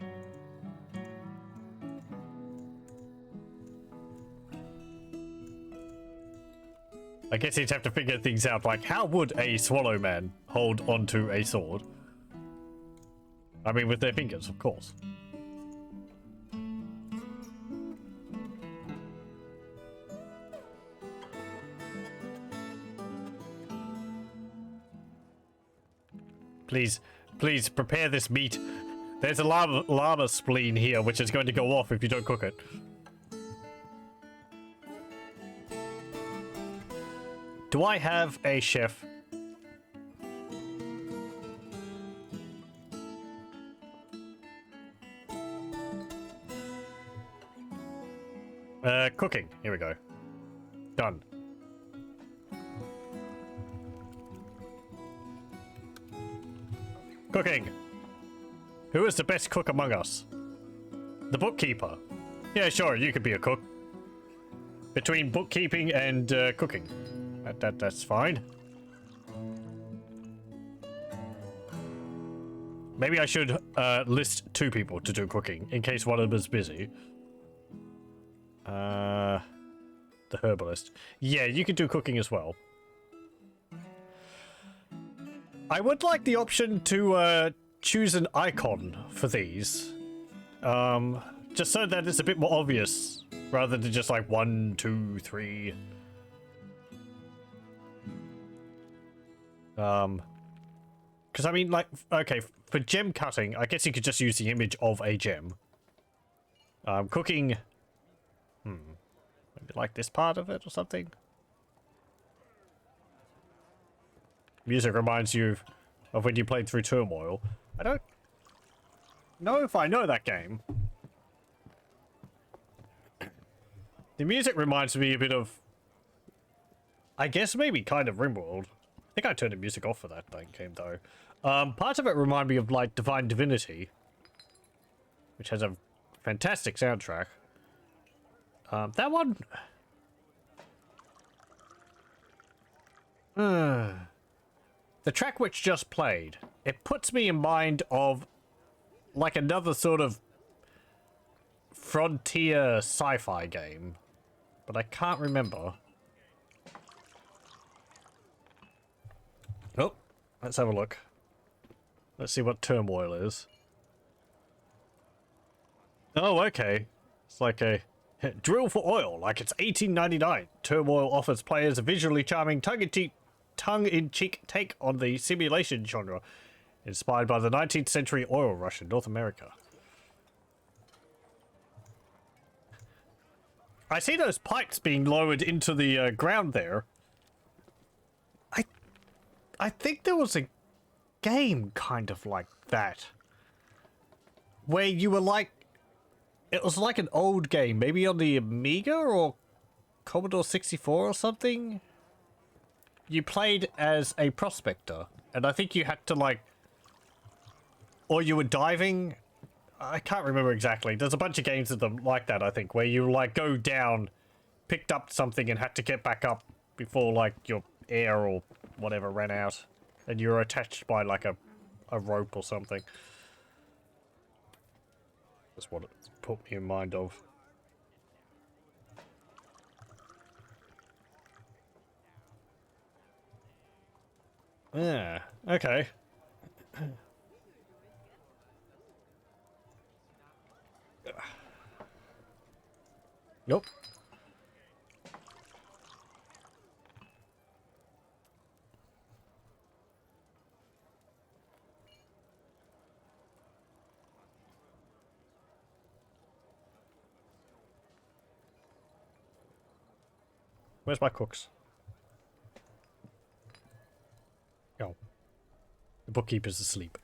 I guess you'd have to figure things out, like how would a swallow man hold onto a sword? I mean, with their fingers, of course. Please prepare this meat. There's a llama spleen here, which is going to go off if you don't cook it. Do I have a chef? Cooking. Here we go. Done. Cooking. Who is the best cook among us? The bookkeeper. Yeah, sure, you could be a cook. Between bookkeeping and cooking. That's fine. Maybe I should list 2 people to do cooking in case one of them is busy. The herbalist. Yeah, you could do cooking as well. I would like the option to choose an icon for these. Just so that it's a bit more obvious rather than just like 1, 2, 3. Because I mean, like, okay, for gem cutting, I guess you could just use the image of a gem. Cooking, maybe like this part of it or something. Music reminds you of when you played through Turmoil. I don't know if I know that game. The music reminds me a bit of, I guess maybe kind of Rimworld. I think I turned the music off for that game though. Parts of it remind me of like Divine Divinity, which has a fantastic soundtrack. That one... The track which just played, it puts me in mind of like another sort of frontier sci-fi game, but I can't remember. Oh, let's have a look. Let's see what Turmoil is. Oh, okay. It's like a drill for oil, like it's 1899. Turmoil offers players a visually charming tongue-in-cheek take on the simulation genre, inspired by the 19th century oil rush in North America. I see those pipes being lowered into the ground there. I think there was a game kind of like that, where you were like, it was like an old game, maybe on the Amiga or Commodore 64 or something? You played as a prospector, and I think you had to like, or you were diving. I can't remember exactly. There's a bunch of games of them like that, I think, where you like go down, picked up something and had to get back up before like your air or whatever ran out, and you were attached by like a rope or something. That's what it put me in mind of. Yeah, okay. Nope. Where's my cooks? Oh. The bookkeeper's asleep.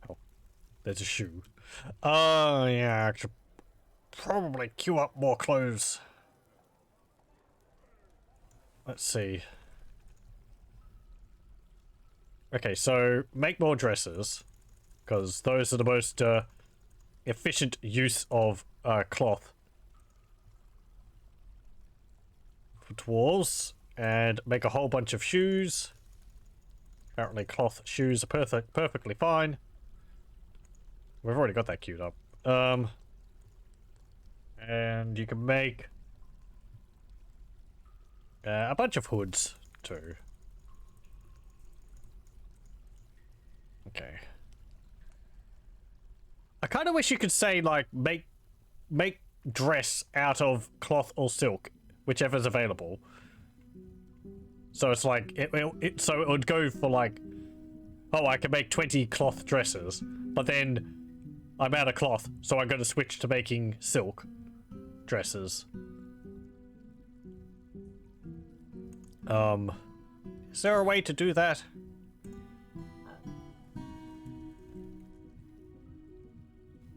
Oh. There's a shoe. Oh, yeah, I should probably queue up more clothes. Let's see. Okay, so make more dresses, because those are the most efficient use of cloth for dwarves, and make a whole bunch of shoes. Apparently cloth shoes are perfectly fine. We've already got that queued up. And you can make a bunch of hoods too. Okay. I kind of wish you could say like make dress out of cloth or silk, whichever's available. So it's like so it would go for like, oh, I can make 20 cloth dresses, but then I'm out of cloth, so I'm going to switch to making silk dresses. Is there a way to do that?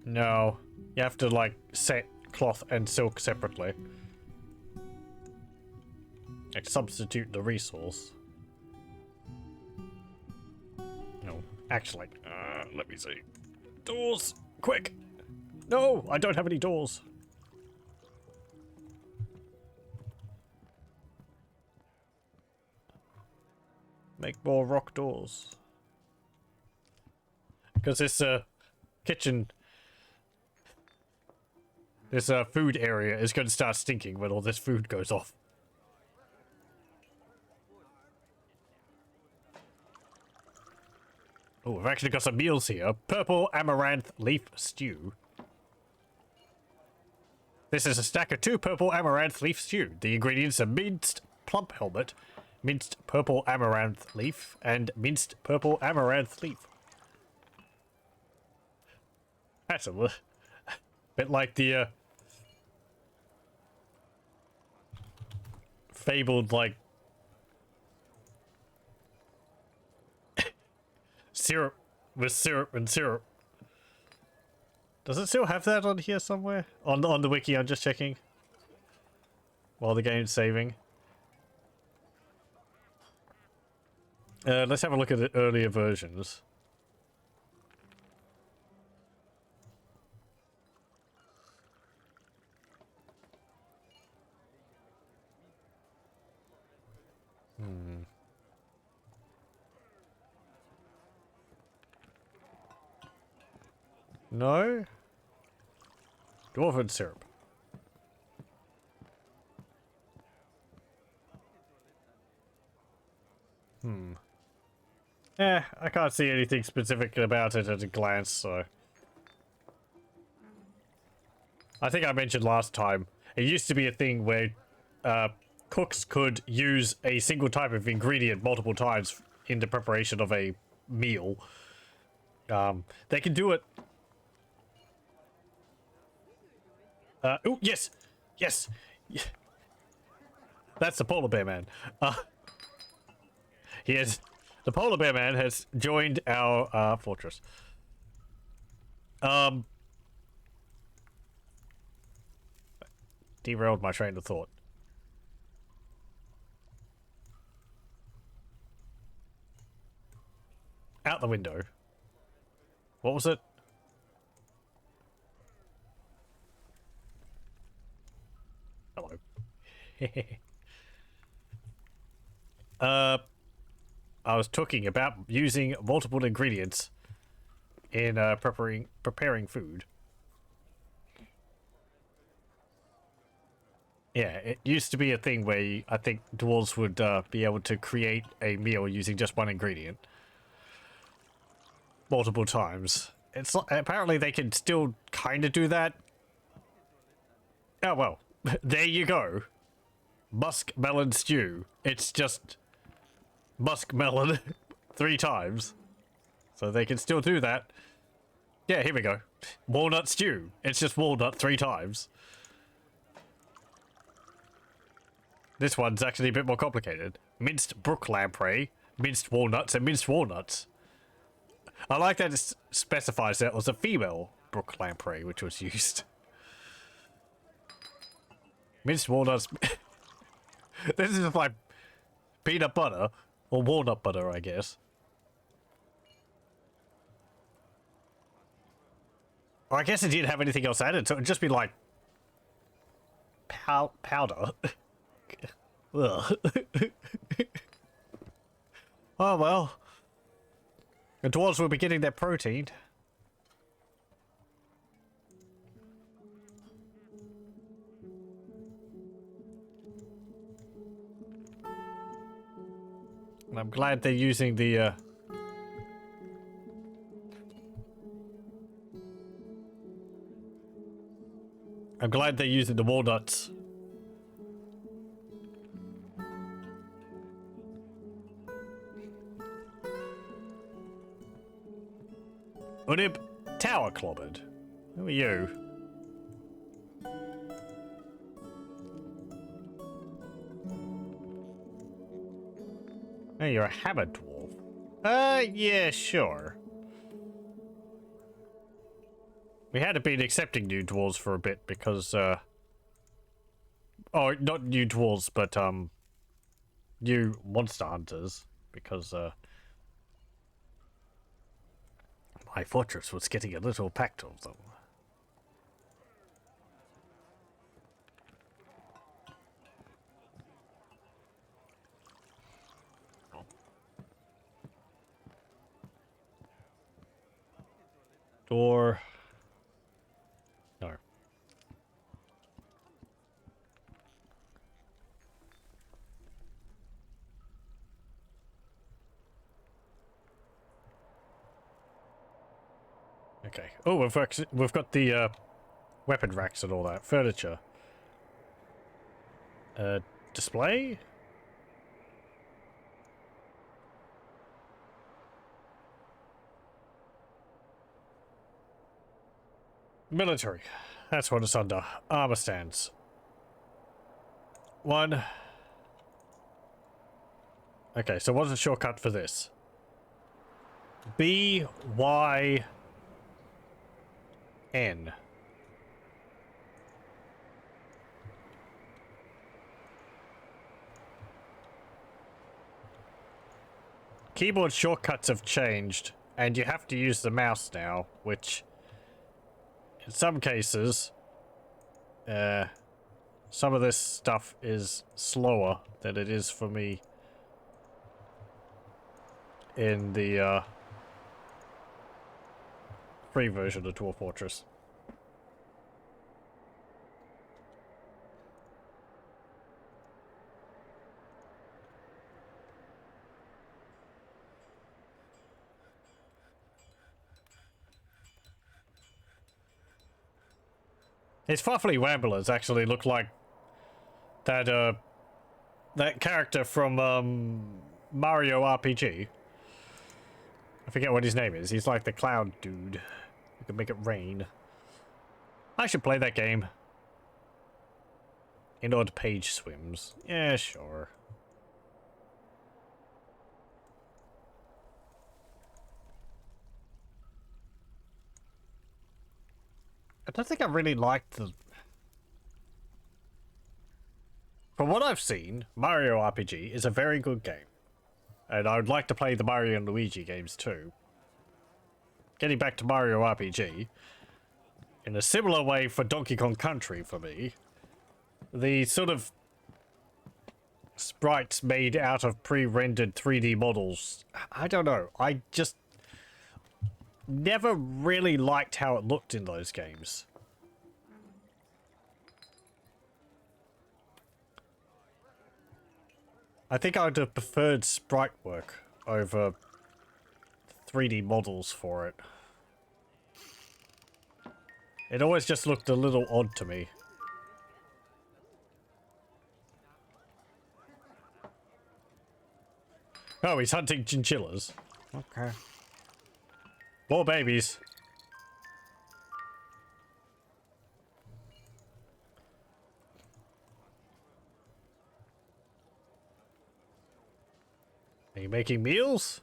No. You have to, like, set cloth and silk separately. Like, substitute the resource. No. Actually, let me see. Doors! Quick! No! I don't have any doors. Make more rock doors. Because this, kitchen... This food area is going to start stinking when all this food goes off. Oh, we've actually got some meals here. Purple amaranth leaf stew. This is a stack of 2 purple amaranth leaf stew. The ingredients are minced plump helmet, minced purple amaranth leaf, and minced purple amaranth leaf. That's a bit like the fabled, like, syrup with syrup and syrup. Does it still have that on here somewhere? On the wiki, I'm just checking. While the game's saving. Let's have a look at the earlier versions. No? Dwarven syrup. I can't see anything specific about it at a glance, so... I think I mentioned last time, it used to be a thing where cooks could use a single type of ingredient multiple times in the preparation of a meal. They can do it... oh, yes! Yes! That's the polar bear man. The polar bear man has joined our fortress. derailed my train of thought. Out the window. What was it? Hello. I was talking about using multiple ingredients in preparing food. Yeah, it used to be a thing where I think dwarves would be able to create a meal using just one ingredient multiple times. It's apparently they can still kind of do that. Oh well, there you go. Muskmelon stew. It's just muskmelon 3 times, so they can still do that. Yeah, here we go. Walnut stew. It's just walnut 3 times. This one's actually a bit more complicated. Minced brook lamprey, minced walnuts, and minced walnuts. I like that it specifies that it was a female brook lamprey which was used. Minced walnuts. This is like peanut butter, or walnut butter, I guess. Or I guess it didn't have anything else added, so it'd just be like powder. Ugh. Oh well. The dwarves will be getting their protein. And I'm glad they're using the I'm glad they're using the walnuts. Unib tower clobbered. Who are you? Hey, you're a habit dwarf. Yeah, sure. We had been accepting new dwarves for a bit because, oh, not new dwarves, but, new monster hunters, because, my fortress was getting a little packed of them. Door. No. Okay. Oh, we've got the weapon racks and all that furniture. Display. Military. That's what it's under. Armor stands. 1. Okay, so what's the shortcut for this? B, Y, N. Keyboard shortcuts have changed, and you have to use the mouse now, which in some cases, some of this stuff is slower than it is for me in the free version of Dwarf Fortress. His Fuffly Wamblers actually look like that that character from Mario RPG. I forget what his name is. He's like the cloud dude who can make it rain. I should play that game. In odd page swims. Yeah, sure. I don't think I really liked the... from what I've seen, Mario RPG is a very good game. And I would like to play the Mario and Luigi games too. Getting back to Mario RPG, in a similar way for Donkey Kong Country for me, the sort of sprites made out of pre-rendered 3D models, I don't know, I just never really liked how it looked in those games. I think I would have preferred sprite work over 3D models for it. It always just looked a little odd to me. Oh, he's hunting chinchillas. Okay. More babies. Are you making meals?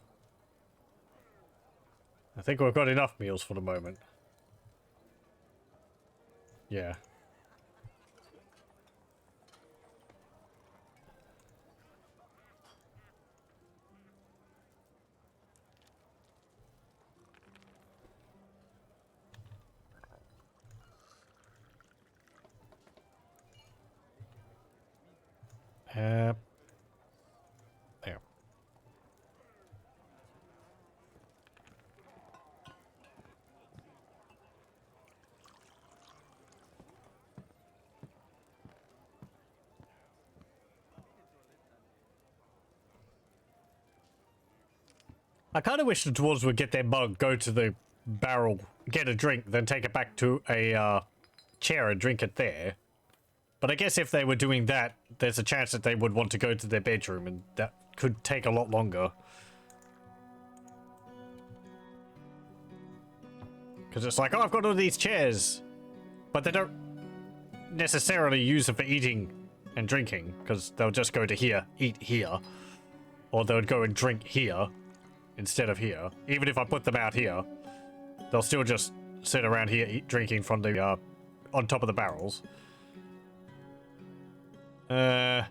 I think we've got enough meals for the moment. Yeah. There. I kind of wish the dwarves would get their mug, go to the barrel, get a drink, then take it back to a chair and drink it there. But I guess if they were doing that, there's a chance that they would want to go to their bedroom, and that could take a lot longer. Because it's like, oh, I've got all these chairs. But they don't necessarily use them for eating and drinking, because they'll just go to here, eat here. Or they would go and drink here instead of here. Even if I put them out here, they'll still just sit around here drinking from the on top of the barrels. No.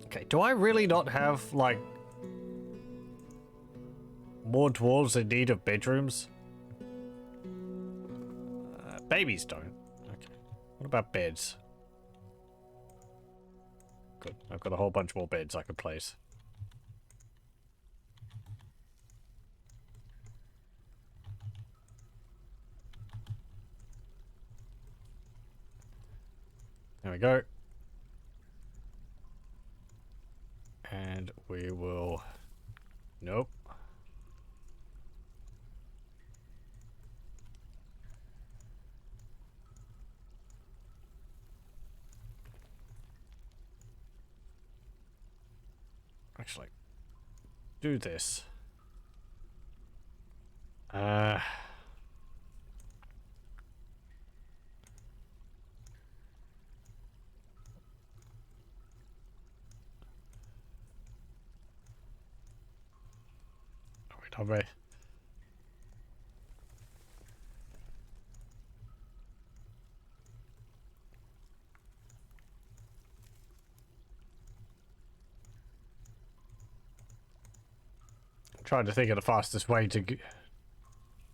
Okay, do I really not have, like, more dwarves in need of bedrooms? Babies don't. Okay. What about beds? Good. I've got a whole bunch more beds I could place. There we go. And we will... Nope. Actually, do this. Wait, are we? I'm trying to think of the fastest way to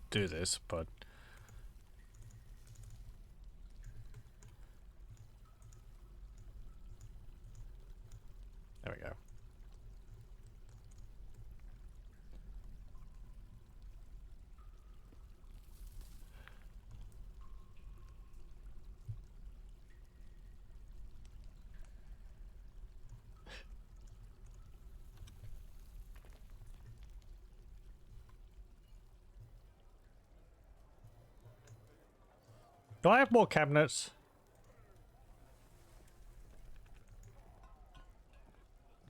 do this, but... There we go. Do I have more cabinets?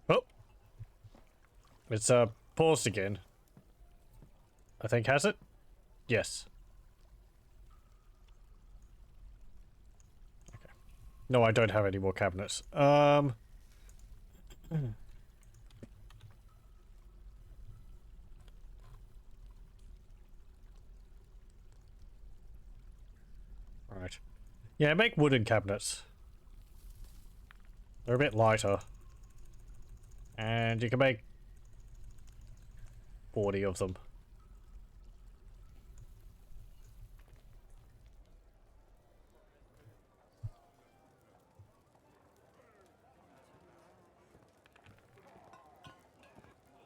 Oh! It's paused again. I think, has it? Yes. Okay. No, I don't have any more cabinets. Yeah, make wooden cabinets. They're a bit lighter. And you can make 40 of them.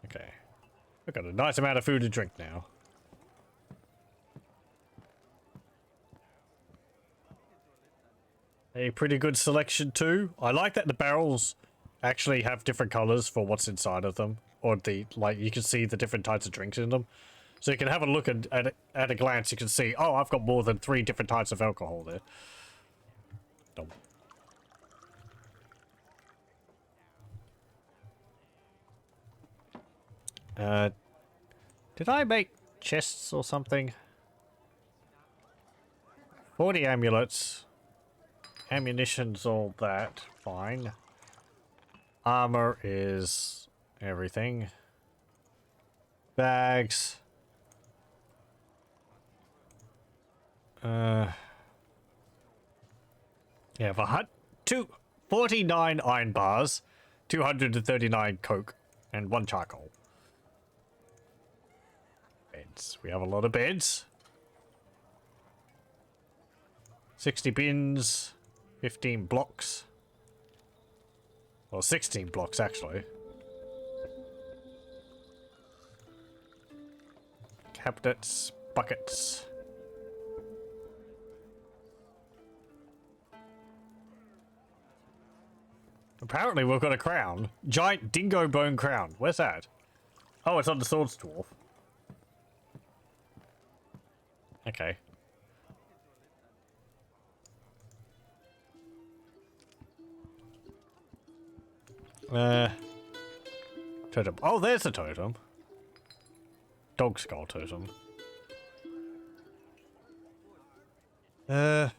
Okay. We've got a nice amount of food and drink now. A pretty good selection too. I like that the barrels actually have different colors for what's inside of them. Or the, like, you can see the different types of drinks in them. So you can have a look at a glance, you can see, oh, I've got more than 3 different types of alcohol there. Dumb. Did I make chests or something? 40 amulets. Ammunition's all that. Fine. Armor is everything. Bags. Yeah, for 49 iron bars, 239 coke, and 1 charcoal. Beds. We have a lot of beds. 60 bins, 15 blocks. Well, 16 blocks, actually. Cabinets, buckets. Apparently we've got a crown. Giant dingo bone crown. Where's that? Oh, it's on the swords dwarf. Okay. Totem. Oh, there's the totem. Dog skull totem. I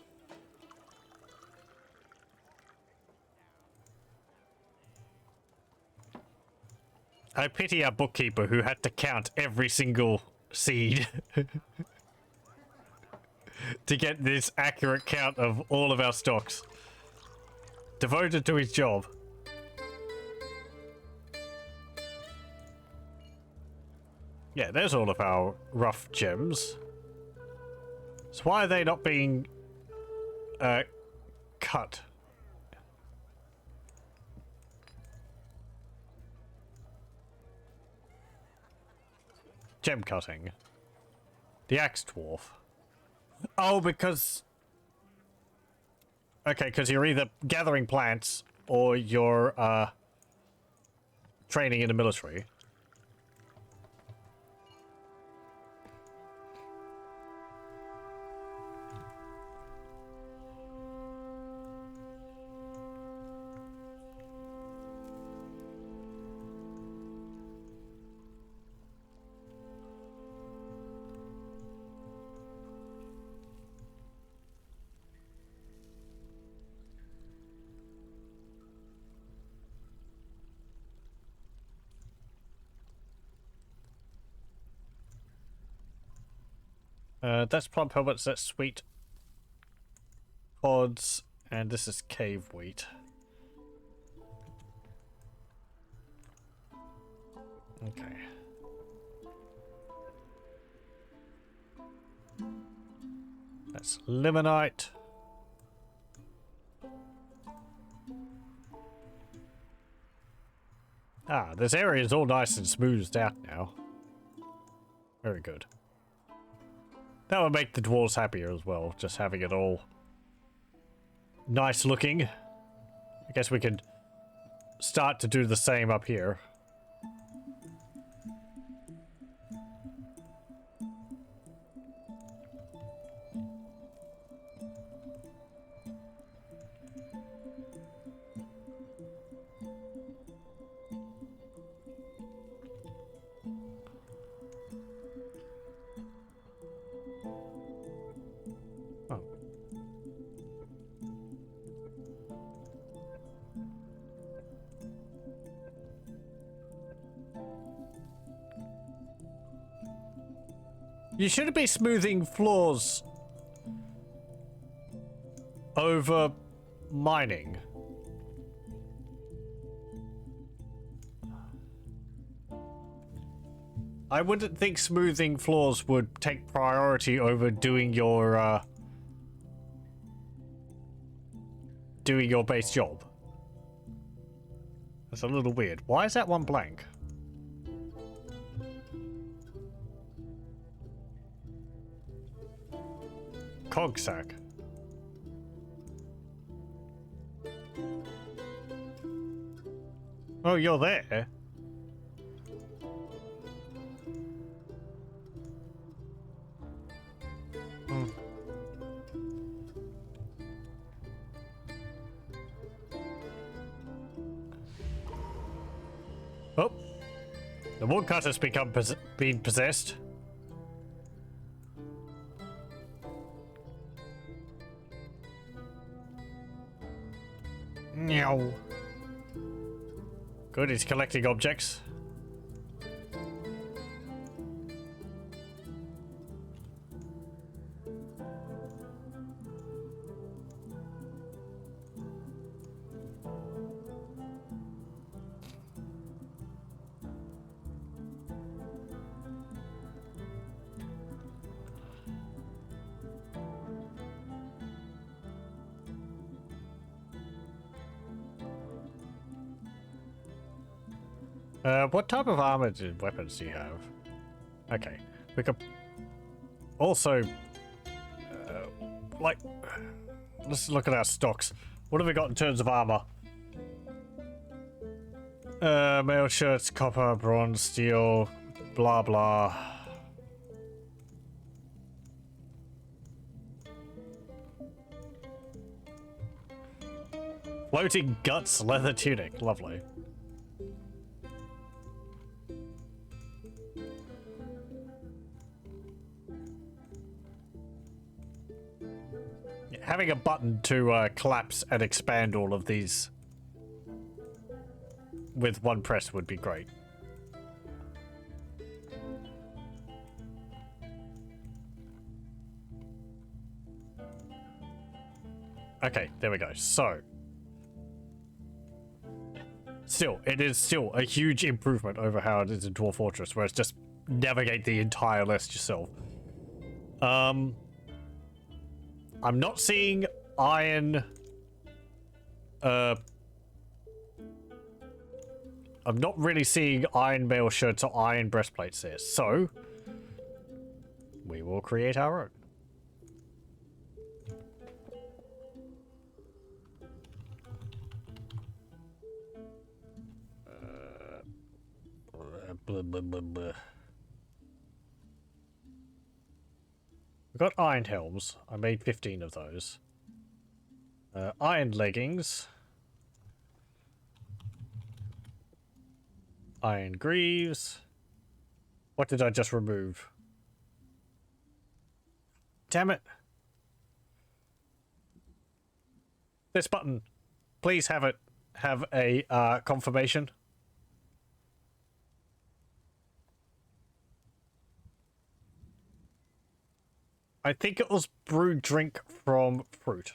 pity our bookkeeper who had to count every single seed to get this accurate count of all of our stocks. Devoted to his job. Yeah, there's all of our rough gems. So why are they not being cut? Gem cutting. The axe dwarf. Oh, because... Okay, because you're either gathering plants or you're training in the military. That's plump helmets, that's sweet pods, and this is cave wheat. Okay. That's limonite. Ah, this area is all nice and smoothed out now. Very good. That would make the dwarves happier as well, just having it all nice looking. I guess we could start to do the same up here. You shouldn't be smoothing floors over mining. I wouldn't think smoothing floors would take priority over doing your base job. That's a little weird. Why is that one blank? Cog sack. Oh, you're there? Hmm. Oh, the woodcutter's been possessed. Meow. Good, he's collecting objects. What type of armored weapons do you have? Okay, we could also, like, let's look at our stocks. What have we got in terms of armor? Mail shirts, copper, bronze, steel, blah blah. Floating guts, leather tunic, lovely. Having a button to collapse and expand all of these with one press would be great. Okay, there we go. So, still, it is still a huge improvement over how it is in Dwarf Fortress, where it's just navigate the entire list yourself. I'm not seeing iron. I'm not really seeing iron mail shirts or iron breastplates there, so we will create our own. Blah, blah, blah, blah. We've got iron helms. I made 15 of those. Iron leggings. Iron greaves. What did I just remove? Damn it. This button. Please have a confirmation. I think it was brewed drink from fruit.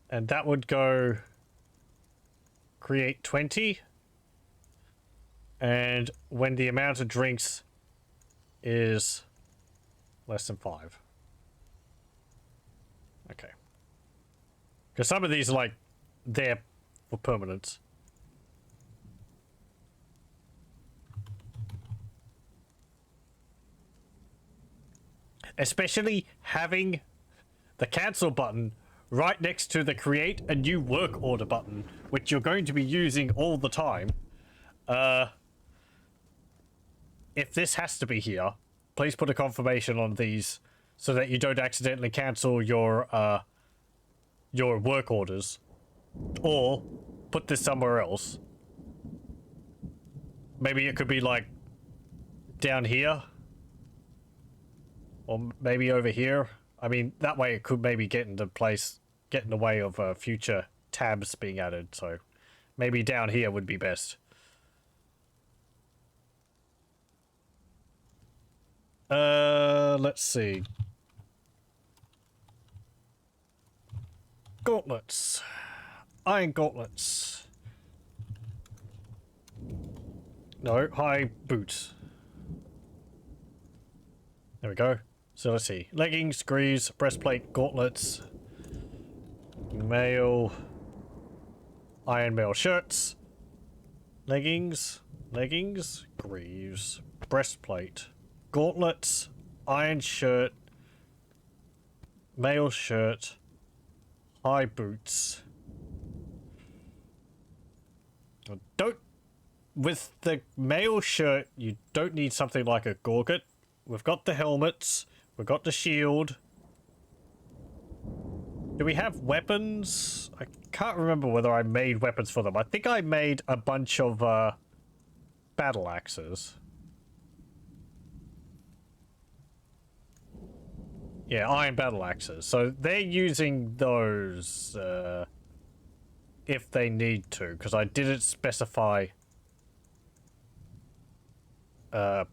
And that would go create 20. And when the amount of drinks is less than 5. Okay. Because some of these are like there for permanence. Especially having the cancel button right next to the create a new work order button, which you're going to be using all the time. If this has to be here, please put a confirmation on these so that you don't accidentally cancel your work orders, or put this somewhere else. Maybe it could be like down here. Or maybe over here. I mean, that way it could maybe get into place, get in the way of future tabs being added. So maybe down here would be best. Let's see. Gauntlets. Iron gauntlets. No, high boots. There we go. So let's see. Leggings, greaves, breastplate, gauntlets, mail, iron mail shirts, leggings, greaves, breastplate, gauntlets, iron shirt, mail shirt, high boots. Don't... With the mail shirt, you don't need something like a gorget. We've got the helmets. We've got the shield. Do we have weapons? I can't remember whether I made weapons for them. I think I made a bunch of battle axes. Yeah, iron battle axes. So they're using those if they need to, because I didn't specify update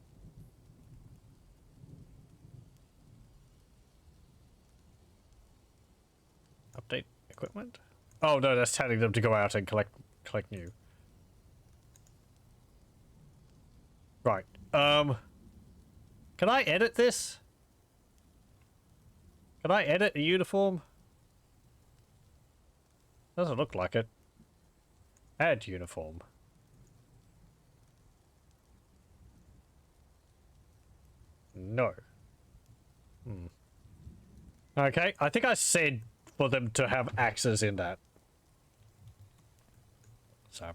equipment? Oh no, that's telling them to go out and collect new. Right. Can I edit this? Can I edit a uniform? Doesn't look like it. Add uniform. No. Okay, I think I said for them to have axes in that. So.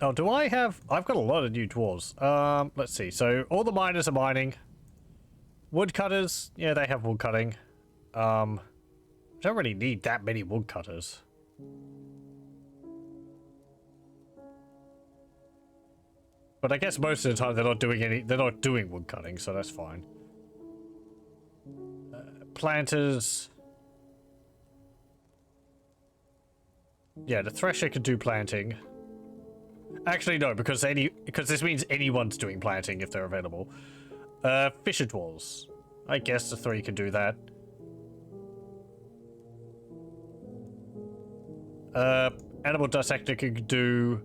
Oh, do I have... I've got a lot of new dwarves. Let's see. So, all the miners are mining. Woodcutters, yeah, they have woodcutting. I don't really need that many woodcutters. But I guess most of the time they're not doing woodcutting, so that's fine. Planters. Yeah, the thresher can do planting. Actually, no, because this means anyone's doing planting if they're available. Fisher dwarves. I guess the 3 can do that. Animal dissector can do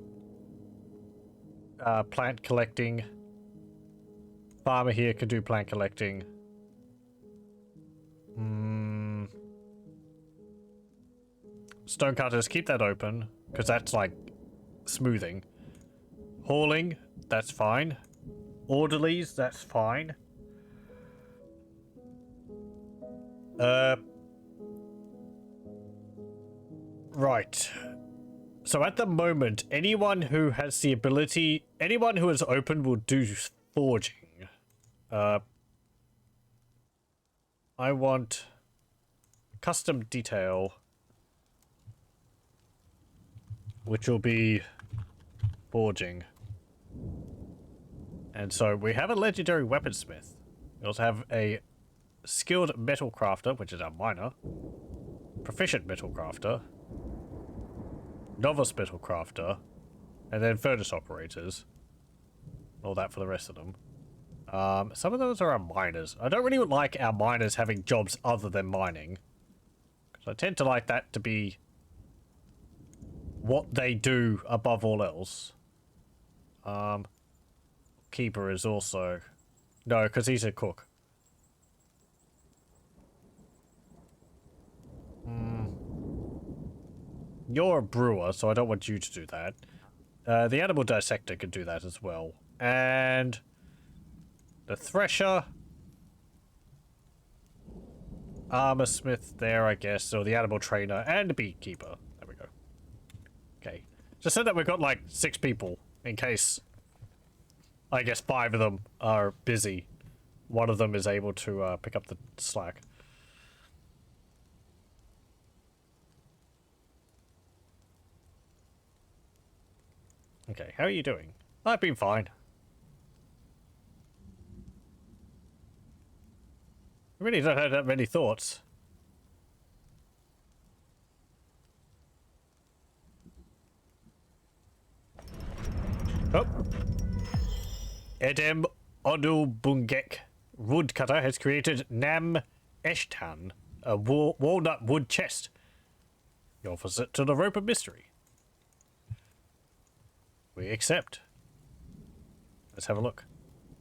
plant collecting. Farmer here can do plant collecting. Stonecutters, keep that open, because that's like smoothing. Hauling, that's fine. Orderlies, that's fine. Right. So at the moment, anyone who has the ability, anyone who is open will do forging. I want custom detail, which will be forging. And so we have a legendary weaponsmith. We also have a skilled metal crafter, which is our miner. Proficient metal crafter. Novice metal crafter. And then furnace operators. All that for the rest of them. Some of those are our miners. I don't really like our miners having jobs other than mining. Because I tend to like that to be what they do above all else. Keeper is also... No, because he's a cook. You're a brewer, so I don't want you to do that. The animal dissector can do that as well. And... the thresher. Armor smith there, I guess. Or the animal trainer and the beekeeper. There we go. Okay. Just so that we've got like 6 people. In case... I guess 5 of them are busy. One of them is able to pick up the slack. Okay, how are you doing? I've been fine. I really don't have that many thoughts. Oh. Edem Onubungek woodcutter has created Nam Eshtan, a walnut wood chest. He offers it to the rope of mystery. We accept. Let's have a look.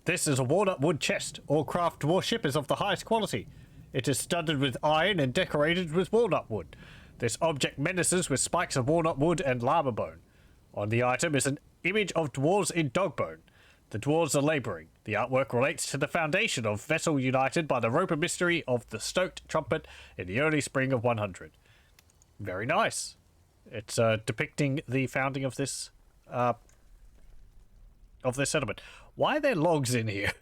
This is a walnut wood chest. All craft dwarf ship is of the highest quality. It is studded with iron and decorated with walnut wood. This object menaces with spikes of walnut wood and llama bone. On the item is an image of dwarves in dog bone. The dwarves are labouring. The artwork relates to the foundation of Vesselunited by the rope of mystery of the stoked trumpet in the early spring of 100. Very nice. It's depicting the founding of this settlement. Why are there logs in here?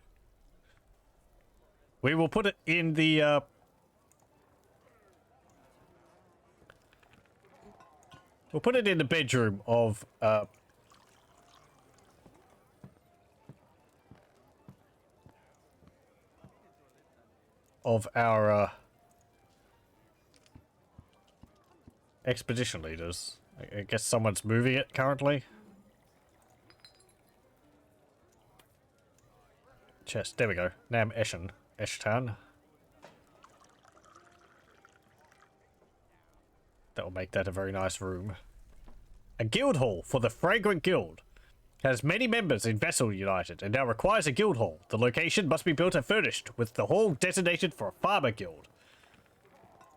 We will put it in the we'll put it in the bedroom of our expedition leaders. I guess someone's moving it currently. Chest. There we go. Nam Eshtan. That will make that a very nice room. A guild hall for the Fragrant Guild. Has many members in Vesselunited and now requires a guild hall. The location must be built and furnished, with the hall designated for a farmer guild.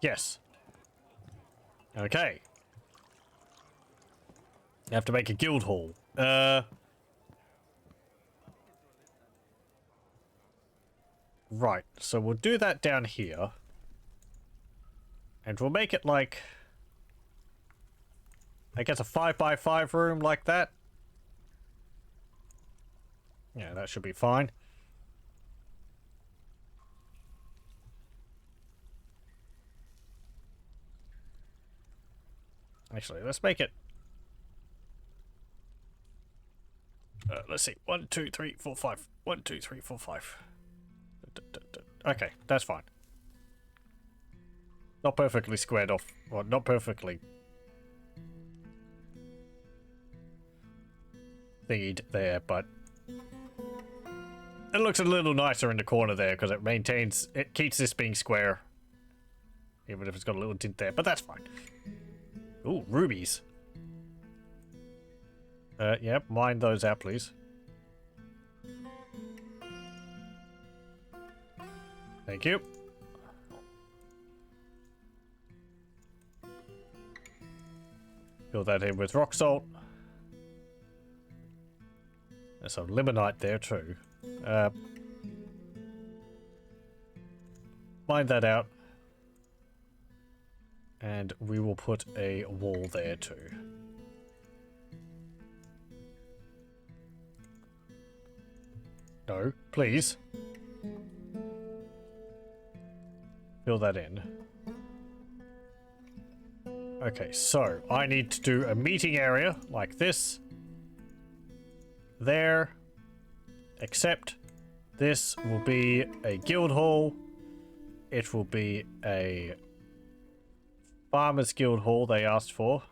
Yes. Okay. You have to make a guild hall. Right, so we'll do that down here. And we'll make it like, I guess, a 5x5 room like that. Yeah, that should be fine. Actually, let's make it. Let's see. 1, 2, 3, 4, 5. 1, 2, 3, 4, 5. Okay, that's fine. Not perfectly squared off. Well, not perfectly thingied there, but it looks a little nicer in the corner there because it keeps this being square. Even if it's got a little tint there, but that's fine. Ooh, rubies. Yep, mine those out, please. Thank you. Fill that in with rock salt. There's some limonite there too. Mine that out. And we will put a wall there too. No, please. Fill that in. Okay, so I need to do a meeting area like this. There. Except this will be a guild hall. It will be a farmers guild hall they asked for.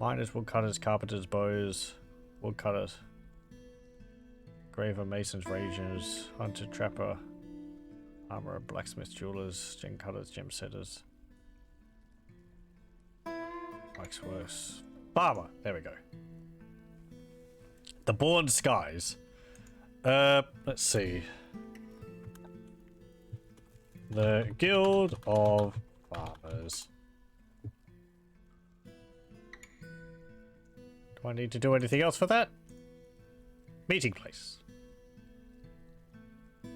Miners, woodcutters, carpenters, bows, woodcutters, graver, masons, rangers, hunter, trapper, armorer, blacksmiths, jewelers, gem cutters, gem setters, waxworks, farmer. There we go. The Born Skies. Let's see. The Guild of Farmers. Do I need to do anything else for that? Meeting place.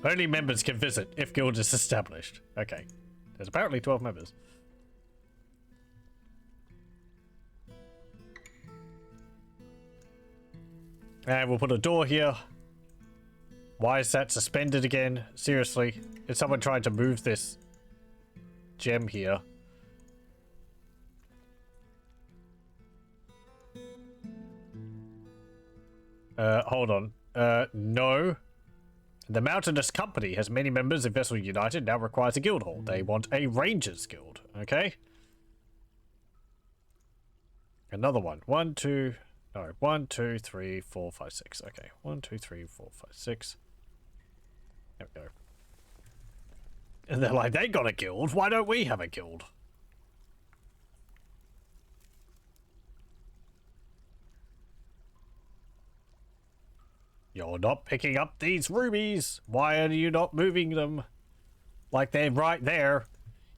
Only members can visit if guild is established. Okay. There's apparently 12 members. And we'll put a door here. Why is that suspended again? Seriously. Is someone trying to move this gem here? Hold on. No. The Mountainous Company has many members. If Vesselunited now requires a guild hall. They want a Rangers Guild. Okay. Another one. 1, 2... No. 1, 2, 3, 4, 5, 6. Okay. 1, 2, 3, 4, 5, 6. There we go. And they're like, they got a guild. Why don't we have a guild? You're not picking up these rubies. Why are you not moving them? Like they're right there.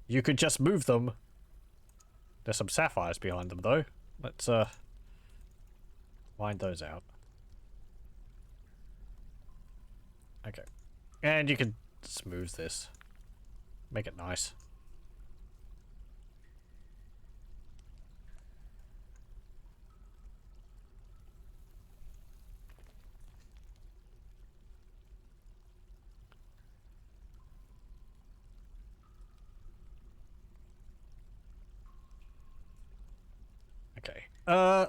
You could just move them. There's some sapphires behind them though. Let's find those out. Okay. And you can smooth this. Make it nice. Okay.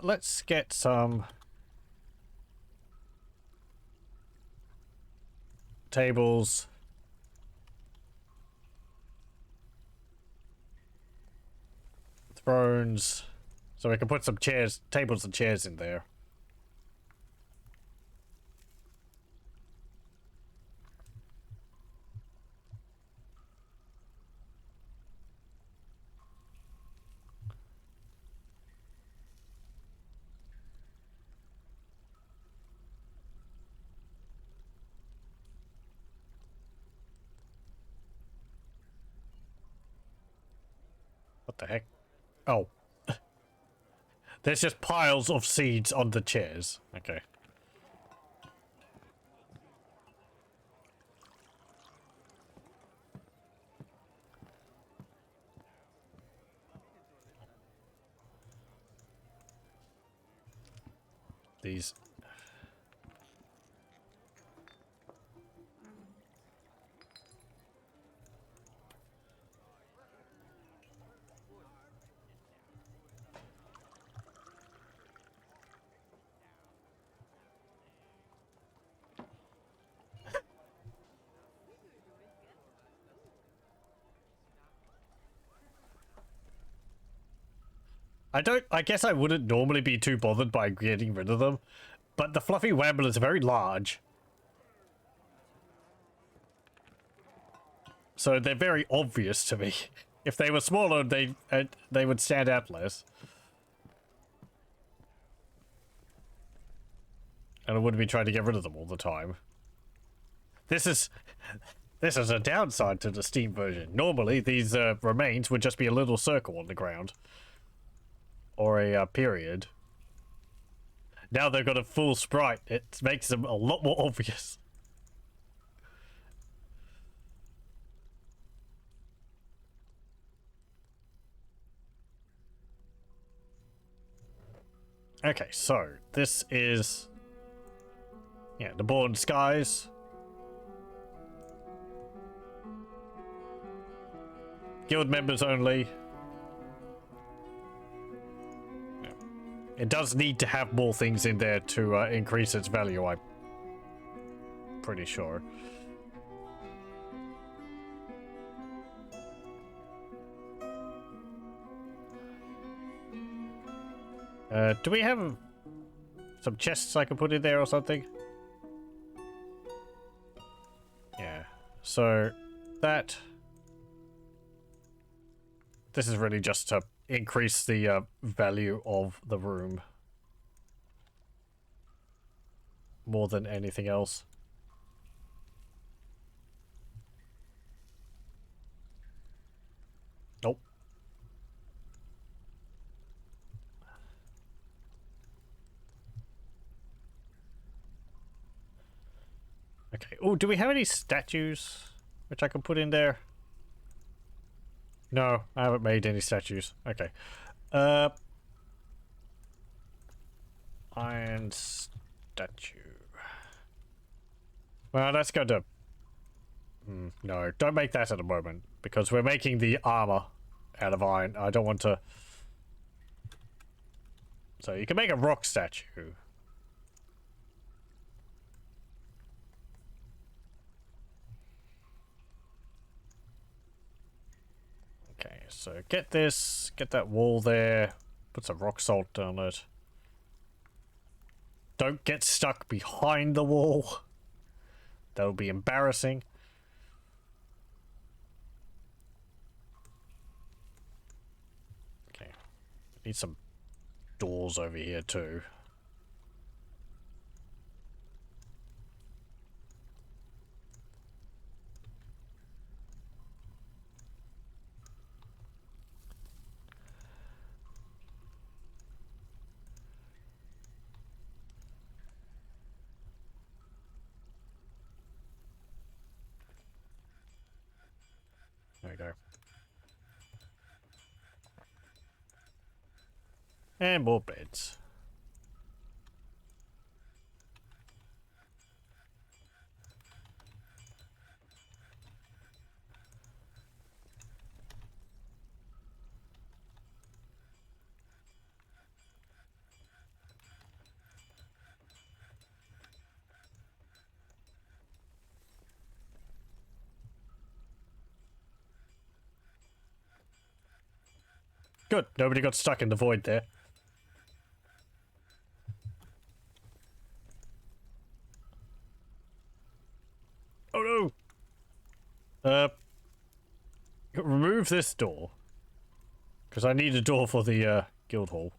Let's get some tables. Thrones. So we can put some chairs, tables and chairs in there. What the heck? Oh. There's just piles of seeds on the chairs. Okay. These... I guess I wouldn't normally be too bothered by getting rid of them, but the fluffy wamblers are very large. So they're very obvious to me. If they were smaller, they would stand out less. And I wouldn't be trying to get rid of them all the time. This is a downside to the Steam version. Normally, these remains would just be a little circle on the ground. Or a period. Now they've got a full sprite. It makes them a lot more obvious. Okay, so this is... yeah, the Born Skies. Guild members only. It does need to have more things in there to increase its value, I'm pretty sure. Do we have some chests I can put in there or something? Yeah, so that... this is really just to increase the value of the room more than anything else. Nope. Okay. Oh, do we have any statues which I can put in there? No, I haven't made any statues. Okay. Iron statue. Well, let's go to... no, don't make that at the moment, because we're making the armor out of iron. I don't want to... so you can make a rock statue. so get this, get that wall there, put some rock salt on it. Don't get stuck behind the wall. That'll be embarrassing. Okay. Need some doors over here too. There we go. And more beds. Good. Nobody got stuck in the void there. Oh no! Remove this door. Because I need a door for the guild hall.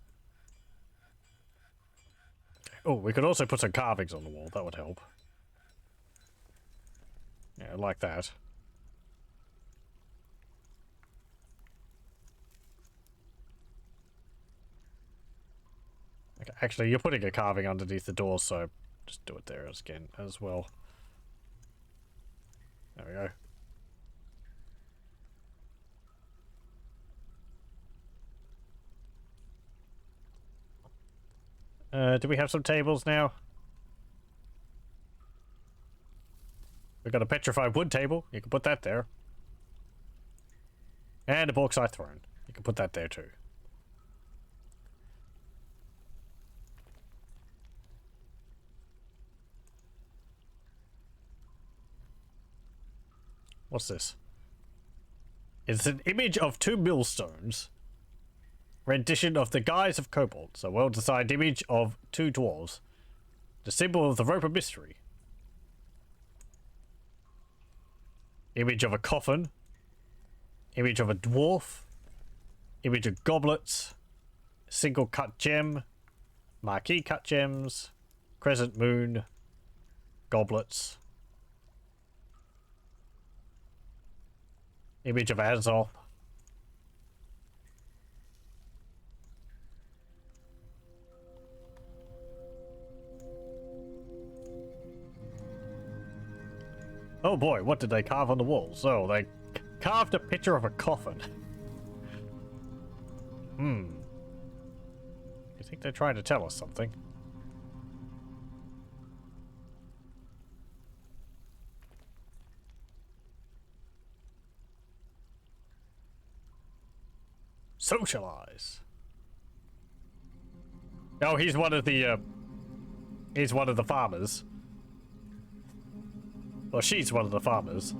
Oh, we could also put some carvings on the wall. That would help. Yeah, like that. Okay, actually, you're putting a carving underneath the door, so just do it there again as well. There we go. Do we have some tables now? We got a petrified wood table. You can put that there. And a bauxite throne. You can put that there too. What's this? It's an image of two millstones. Rendition of the guise of kobolds. A well-designed image of two dwarves. The symbol of the rope of mystery. Image of a coffin. Image of a dwarf. Image of goblets. Single cut gem. Marquee cut gems. Crescent moon. Goblets. Image of Azov. Oh boy, what did they carve on the walls? Oh, they carved a picture of a coffin. You think they're trying to tell us something? Socialize. Oh, he's one of the farmers. Well, she's one of the farmers.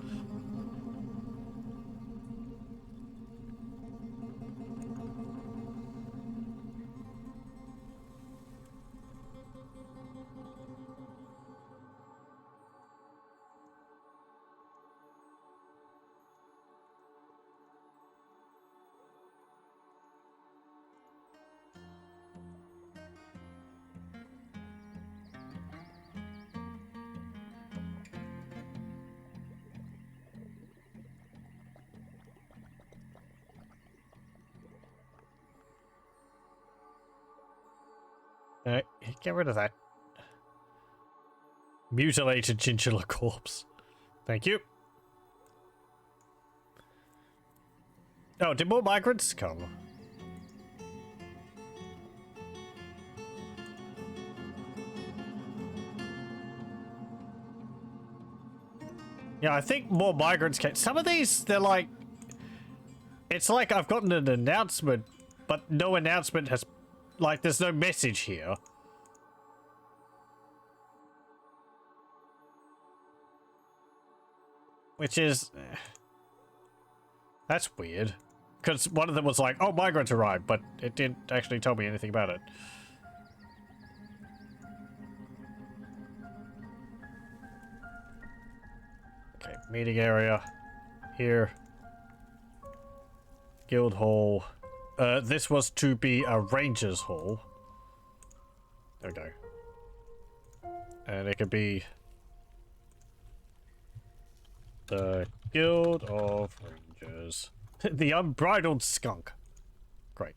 Get rid of that. Mutilated chinchilla corpse. Thank you. Oh, did more migrants come? Yeah, I think more migrants came. Some of these, they're like... It's like I've gotten an announcement, but no announcement has... Like, there's no message here. Which is... That's weird. Because one of them was like, oh, migrants arrived, but it didn't actually tell me anything about it. Okay, meeting area. Here. Guild hall. This was to be a ranger's hall. There we go. And it could be the Guild of Rangers. The Unbridled Skunk. Great.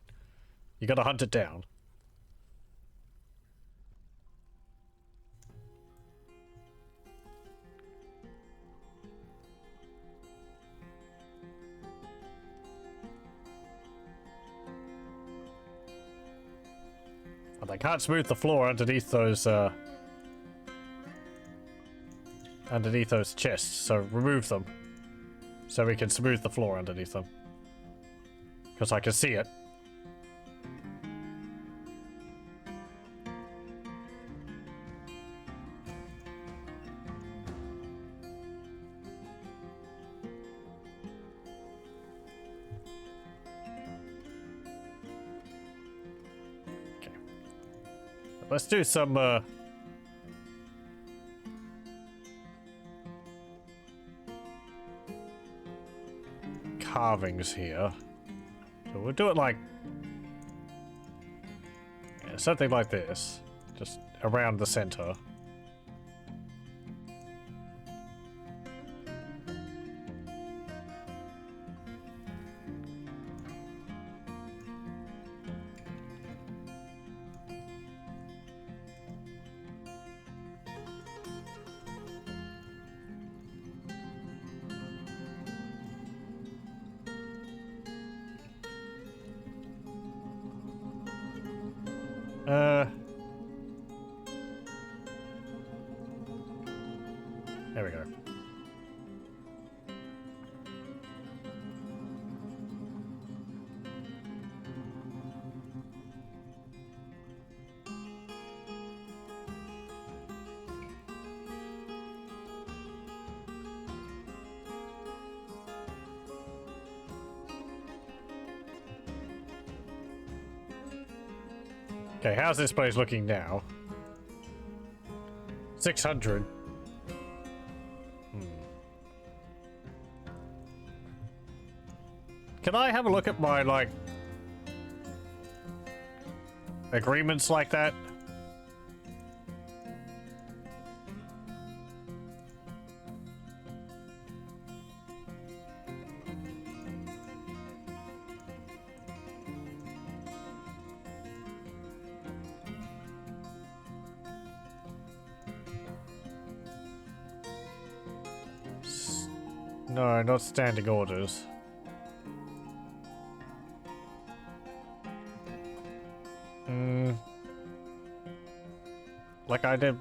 You gotta hunt it down. But I can't smooth the floor underneath those chests, so remove them. So we can smooth the floor underneath them. Because I can see it. Okay. Let's do some carvings here. So we'll do it like something like this, just around the center. There we go. Okay, how's this place looking now? 600. Can I have a look at my, like, agreements like that? No, not standing orders. Like I did.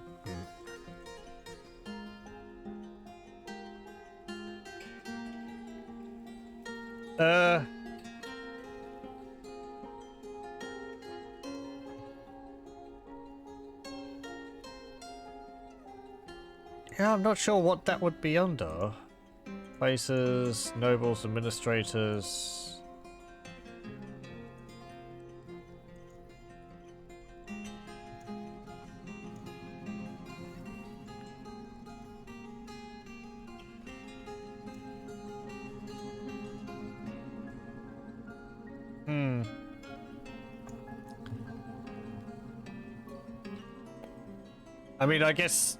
Yeah, I'm not sure what that would be under. Places, nobles, administrators. I mean, I guess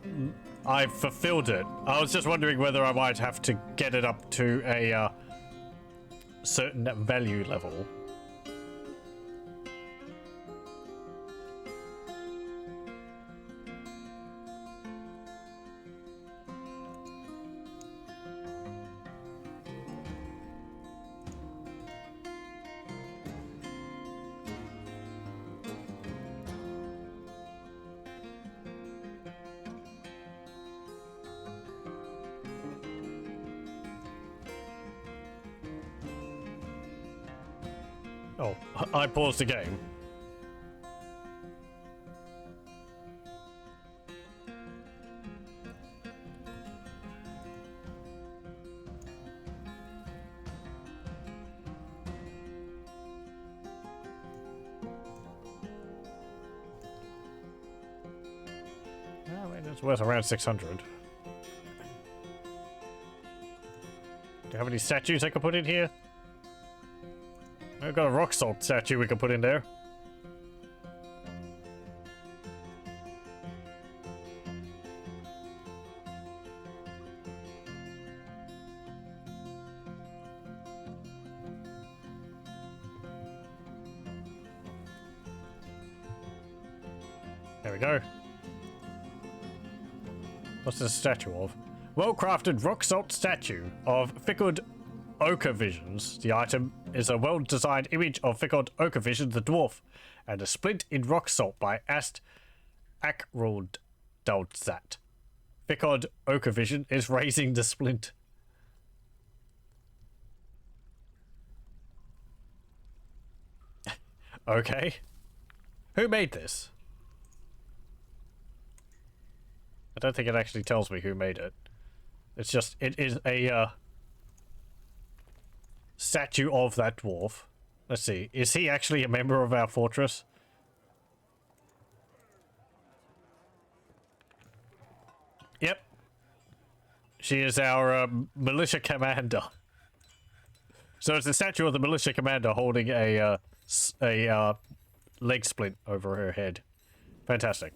I've fulfilled it. I was just wondering whether I might have to get it up to a certain value level. Oh, I paused the game. It's worth around 600. Do you have any statues I can put in here? I've got a rock salt statue we can put in there. There we go. What's this a statue of? Well-crafted rock salt statue of Fickled Ochre Visions. The item is a well-designed image of Fickled Ochre Visions, the dwarf, and a splint in rock salt by Ast Akraldalzat. Fickled Ochre Vision is raising the splint. Okay. Who made this? I don't think it actually tells me who made it. It's just, it is a statue of that dwarf. Let's see, is he actually a member of our fortress? Yep. She is our militia commander. So it's a statue of the militia commander holding a leg splint over her head. Fantastic.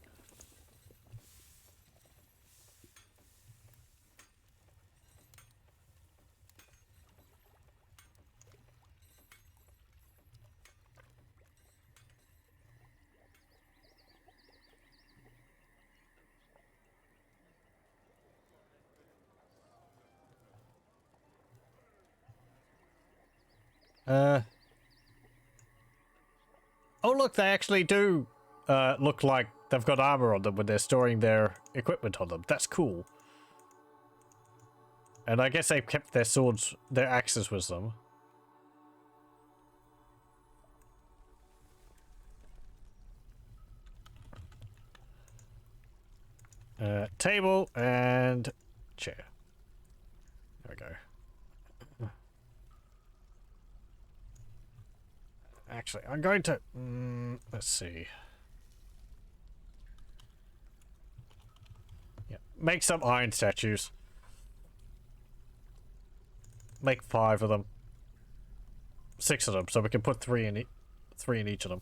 Oh look, they actually do look like they've got armor on them when they're storing their equipment on them. That's cool. And I guess they've kept their swords, their axes with them. Table and chair. There we go. Actually, I'm going to... let's see. Yeah, make some iron statues. Make 5 of them. 6 of them, so we can put 3 in each of them.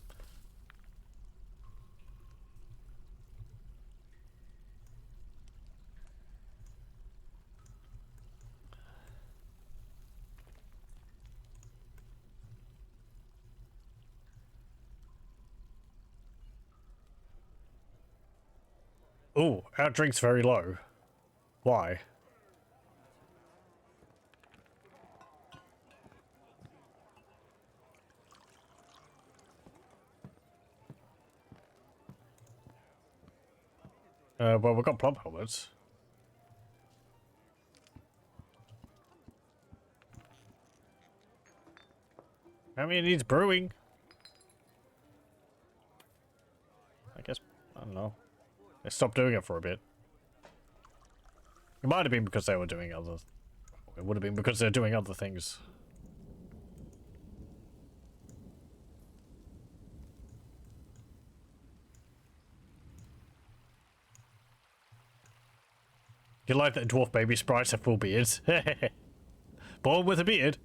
Ooh, our drink's very low. Why? Well, we've got plum helmets. I mean, it needs brewing. I guess, I don't know. They stopped doing it for a bit. It might have been because they were doing other... It would have been because they're doing other things. You like that dwarf baby sprites have full beards? Born with a beard.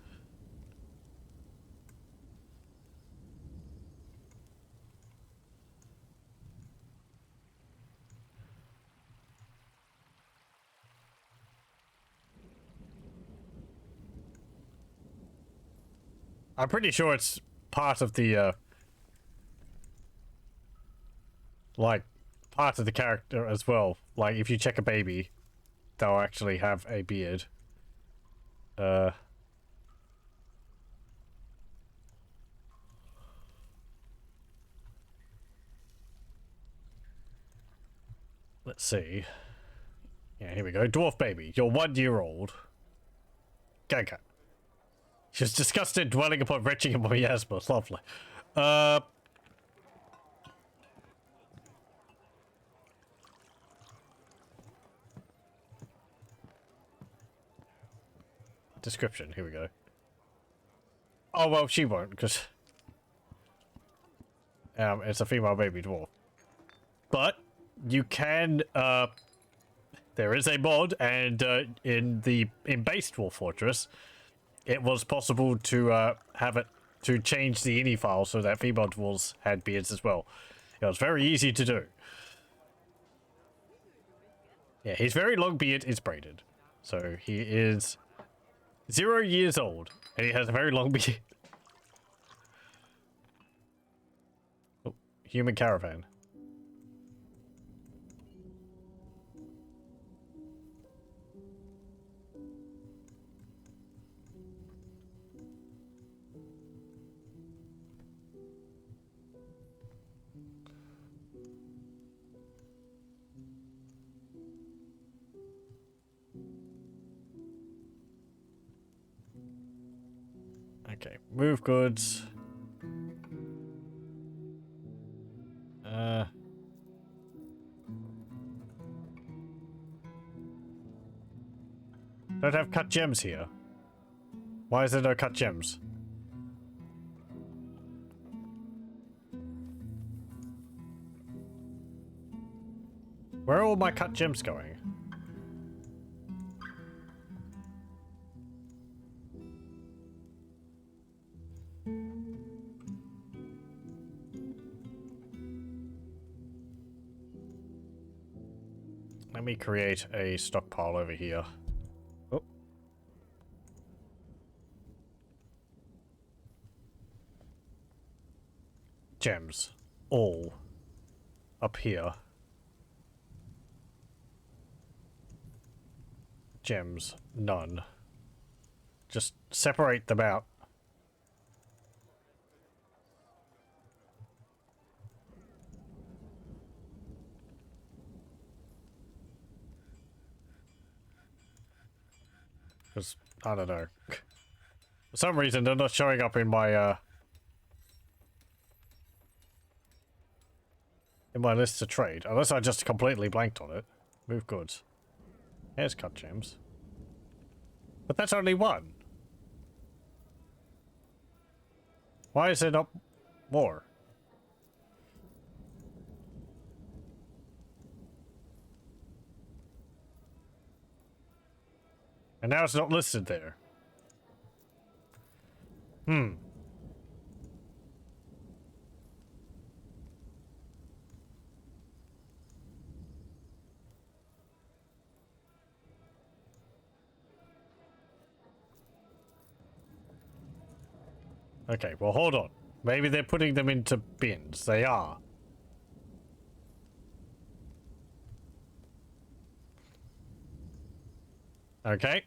I'm pretty sure it's part of the, like, part of the character as well. Like, if you check a baby, they'll actually have a beard. Let's see. Yeah, here we go. Dwarf baby, you're 1 year old. Gaga. She was disgusted, dwelling upon retching and miasma. Lovely. Description, here we go. Oh, well, she won't, because... it's a female baby dwarf. But, you can, There is a mod, and in base Dwarf Fortress, it was possible to have it to change the ini file so that female dwarves had beards as well. It was very easy to do. Yeah, his very long beard is braided. So he is 0 years old, and he has a very long beard. Oh, human caravan. Okay, move goods. Don't have cut gems here. Why is there no cut gems? Where are all my cut gems going? Let me create a stockpile over here. Oh. Gems. All. Up here. Gems. None. Just separate them out. Because, I don't know. For some reason, they're not showing up in my list to trade. Unless I just completely blanked on it. Move goods. Here's cut gems. But that's only one. Why is there not more? And now it's not listed there. Okay, well hold on. Maybe they're putting them into bins. They are. Okay.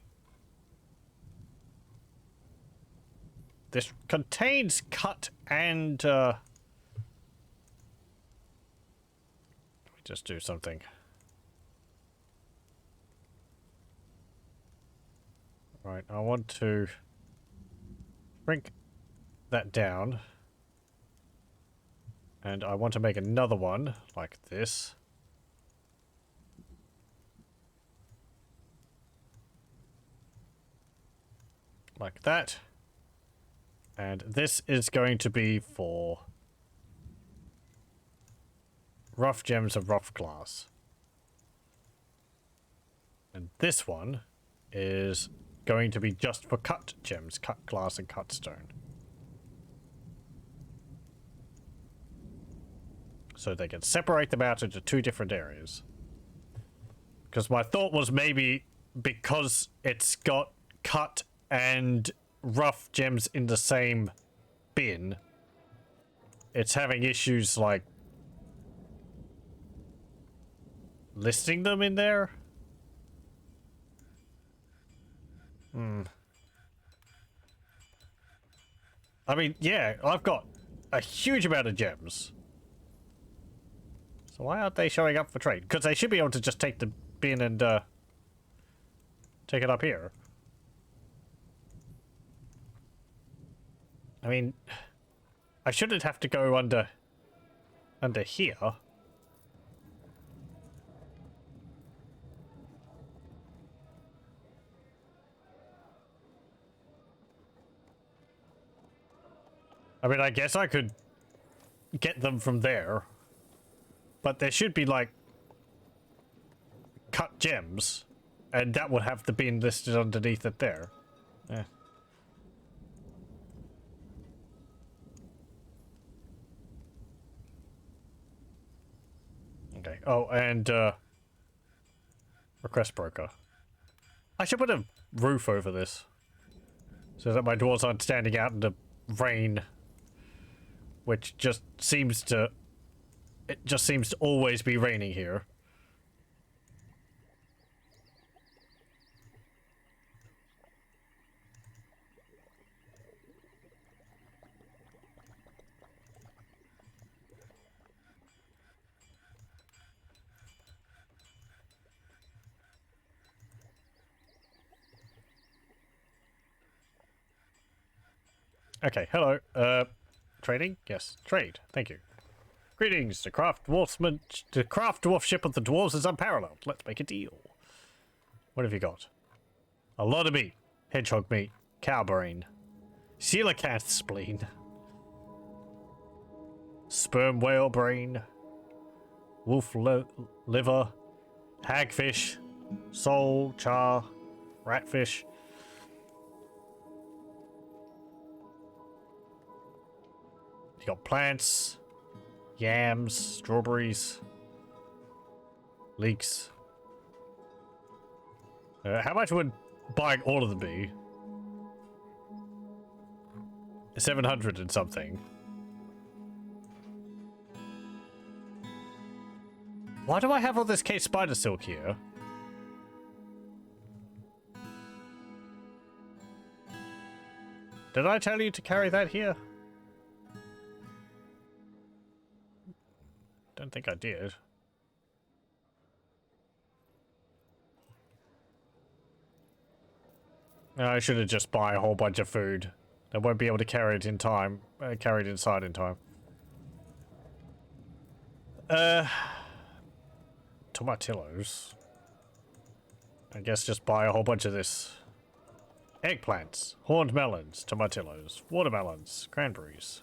This contains cut and, let me just do something. Right, I want to shrink that down. And I want to make another one like this. Like that. And this is going to be for rough gems of rough glass. And this one is going to be just for cut gems, cut glass and cut stone. So they can separate them out into two different areas. Because my thought was maybe because it's got cut and rough gems in the same bin, it's having issues like listing them in there. I mean, yeah, I've got a huge amount of gems. So why aren't they showing up for trade? Because they should be able to just take the bin and take it up here. I mean, I shouldn't have to go under here. I mean, I guess I could get them from there. But there should be, like, cut gems, and that would have to be listed underneath it there. Yeah. Okay. Oh, and request broker. I should put a roof over this so that my dwarves aren't standing out in the rain, which just seems to always be raining here. Okay, hello. Trading? Yes, trade. Thank you. Greetings. The craft dwarf ship of the dwarves is unparalleled. Let's make a deal. What have you got? A lot of meat. Hedgehog meat. Cow brain. Coelacanth spleen. Sperm whale brain. Wolf liver. Hagfish. Soul. Char. Ratfish. You got plants, yams, strawberries, leeks. How much would buying all of them be? 700 and something. Why do I have all this case spider silk here? Did I tell you to carry that here? Don't think I did. I should have just bought a whole bunch of food. I won't be able to carry it in time. Carry it inside in time. Tomatillos. I guess just buy a whole bunch of this. Eggplants, horned melons, tomatillos, watermelons, cranberries.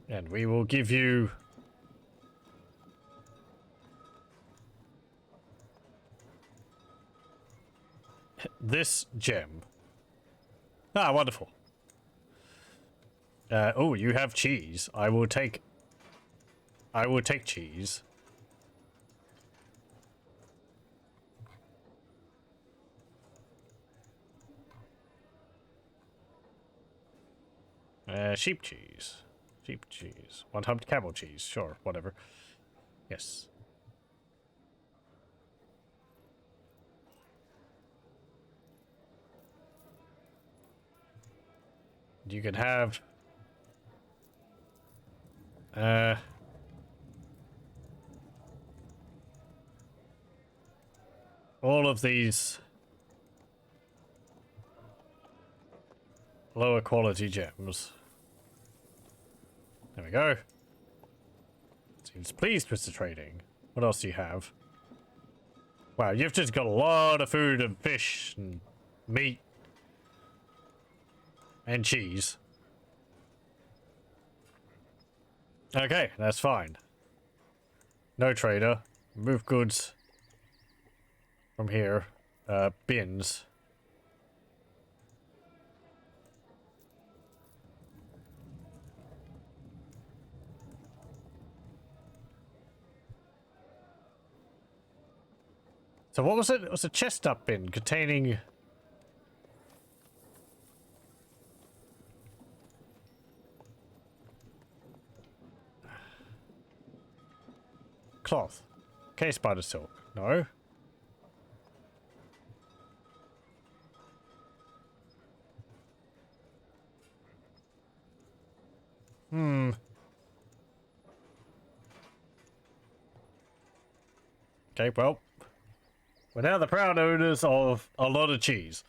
And we will give you this gem. Ah, wonderful. Oh, you have cheese. I will take cheese. Sheep cheese. Sheep cheese. One-humped camel cheese. Sure, whatever. Yes. You can have... all of these lower quality gems. There we go. Seems pleased with the trading. What else do you have? Wow, you've just got a lot of food and fish and meat and cheese. Okay, that's fine. No trader. Move goods from here. Bins. So what was it? It was a chestnut bin containing... cloth. Case spider silk. No. Okay, well. We're now the proud owners of a lot of cheese.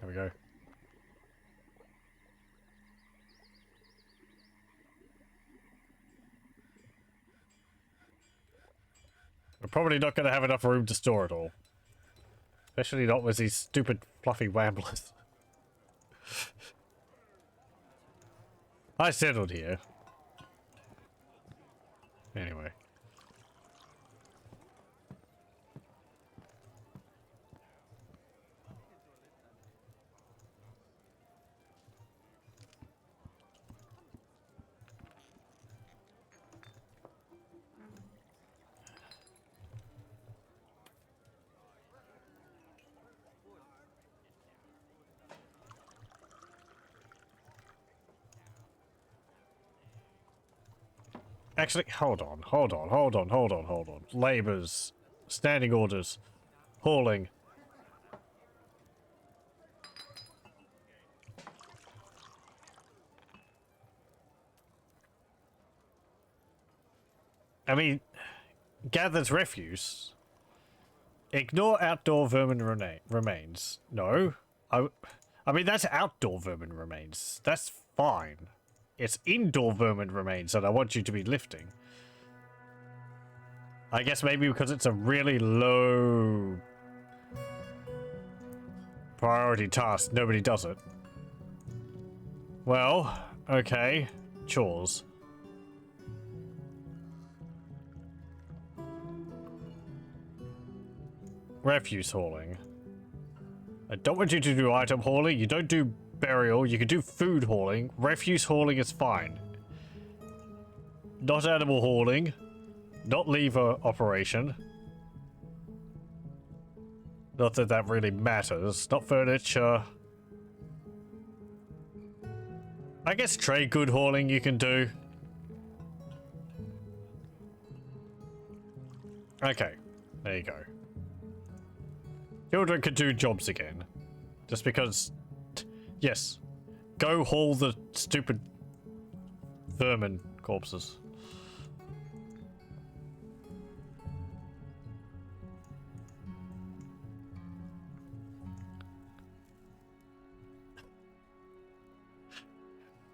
we go. We're probably not going to have enough room to store it all. Especially not with these stupid fluffy wamblers. I settled here. Anyway. Actually, hold on. Labours. Standing orders. Hauling. I mean, gathers refuse. Ignore outdoor vermin remains. No. I mean, that's outdoor vermin remains. That's fine. It's indoor vermin remains that I want you to be lifting. I guess maybe because it's a really low priority task, nobody does it. Well, okay. Chores. Refuse hauling. I don't want you to do item hauling. You don't do burial. You can do food hauling. Refuse hauling is fine. Not animal hauling. Not lever operation. Not that that really matters. Not furniture. I guess trade good hauling you can do. Okay. There you go. Children could do jobs again. Just because... Yes. Go haul the stupid vermin corpses.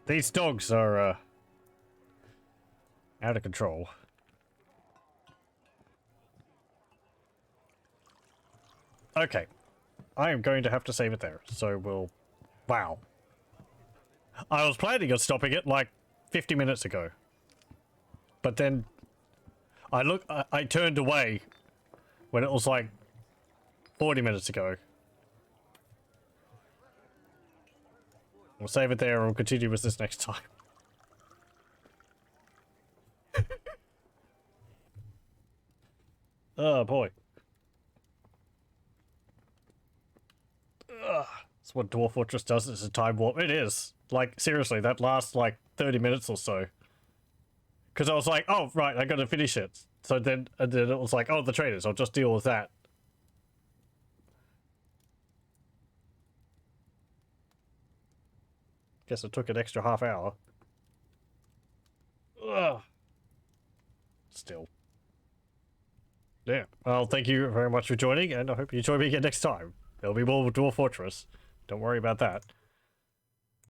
These dogs are, out of control. Okay. I am going to have to save it there, so we'll... Wow. I was planning on stopping it like 50 minutes ago. But then... I turned away when it was like 40 minutes ago. We'll save it there and we'll continue with this next time. Oh boy. Ugh. That's what Dwarf Fortress does. It's a time warp. It is. Like, seriously, that lasts like 30 minutes or so. Because I was like, oh, right, I gotta finish it. So then, and then it was like, oh, the traders, I'll just deal with that. Guess it took an extra half hour. Ugh. Still. Yeah. Well, thank you very much for joining, and I hope you join me again next time. There'll be more Dwarf Fortress. Don't worry about that.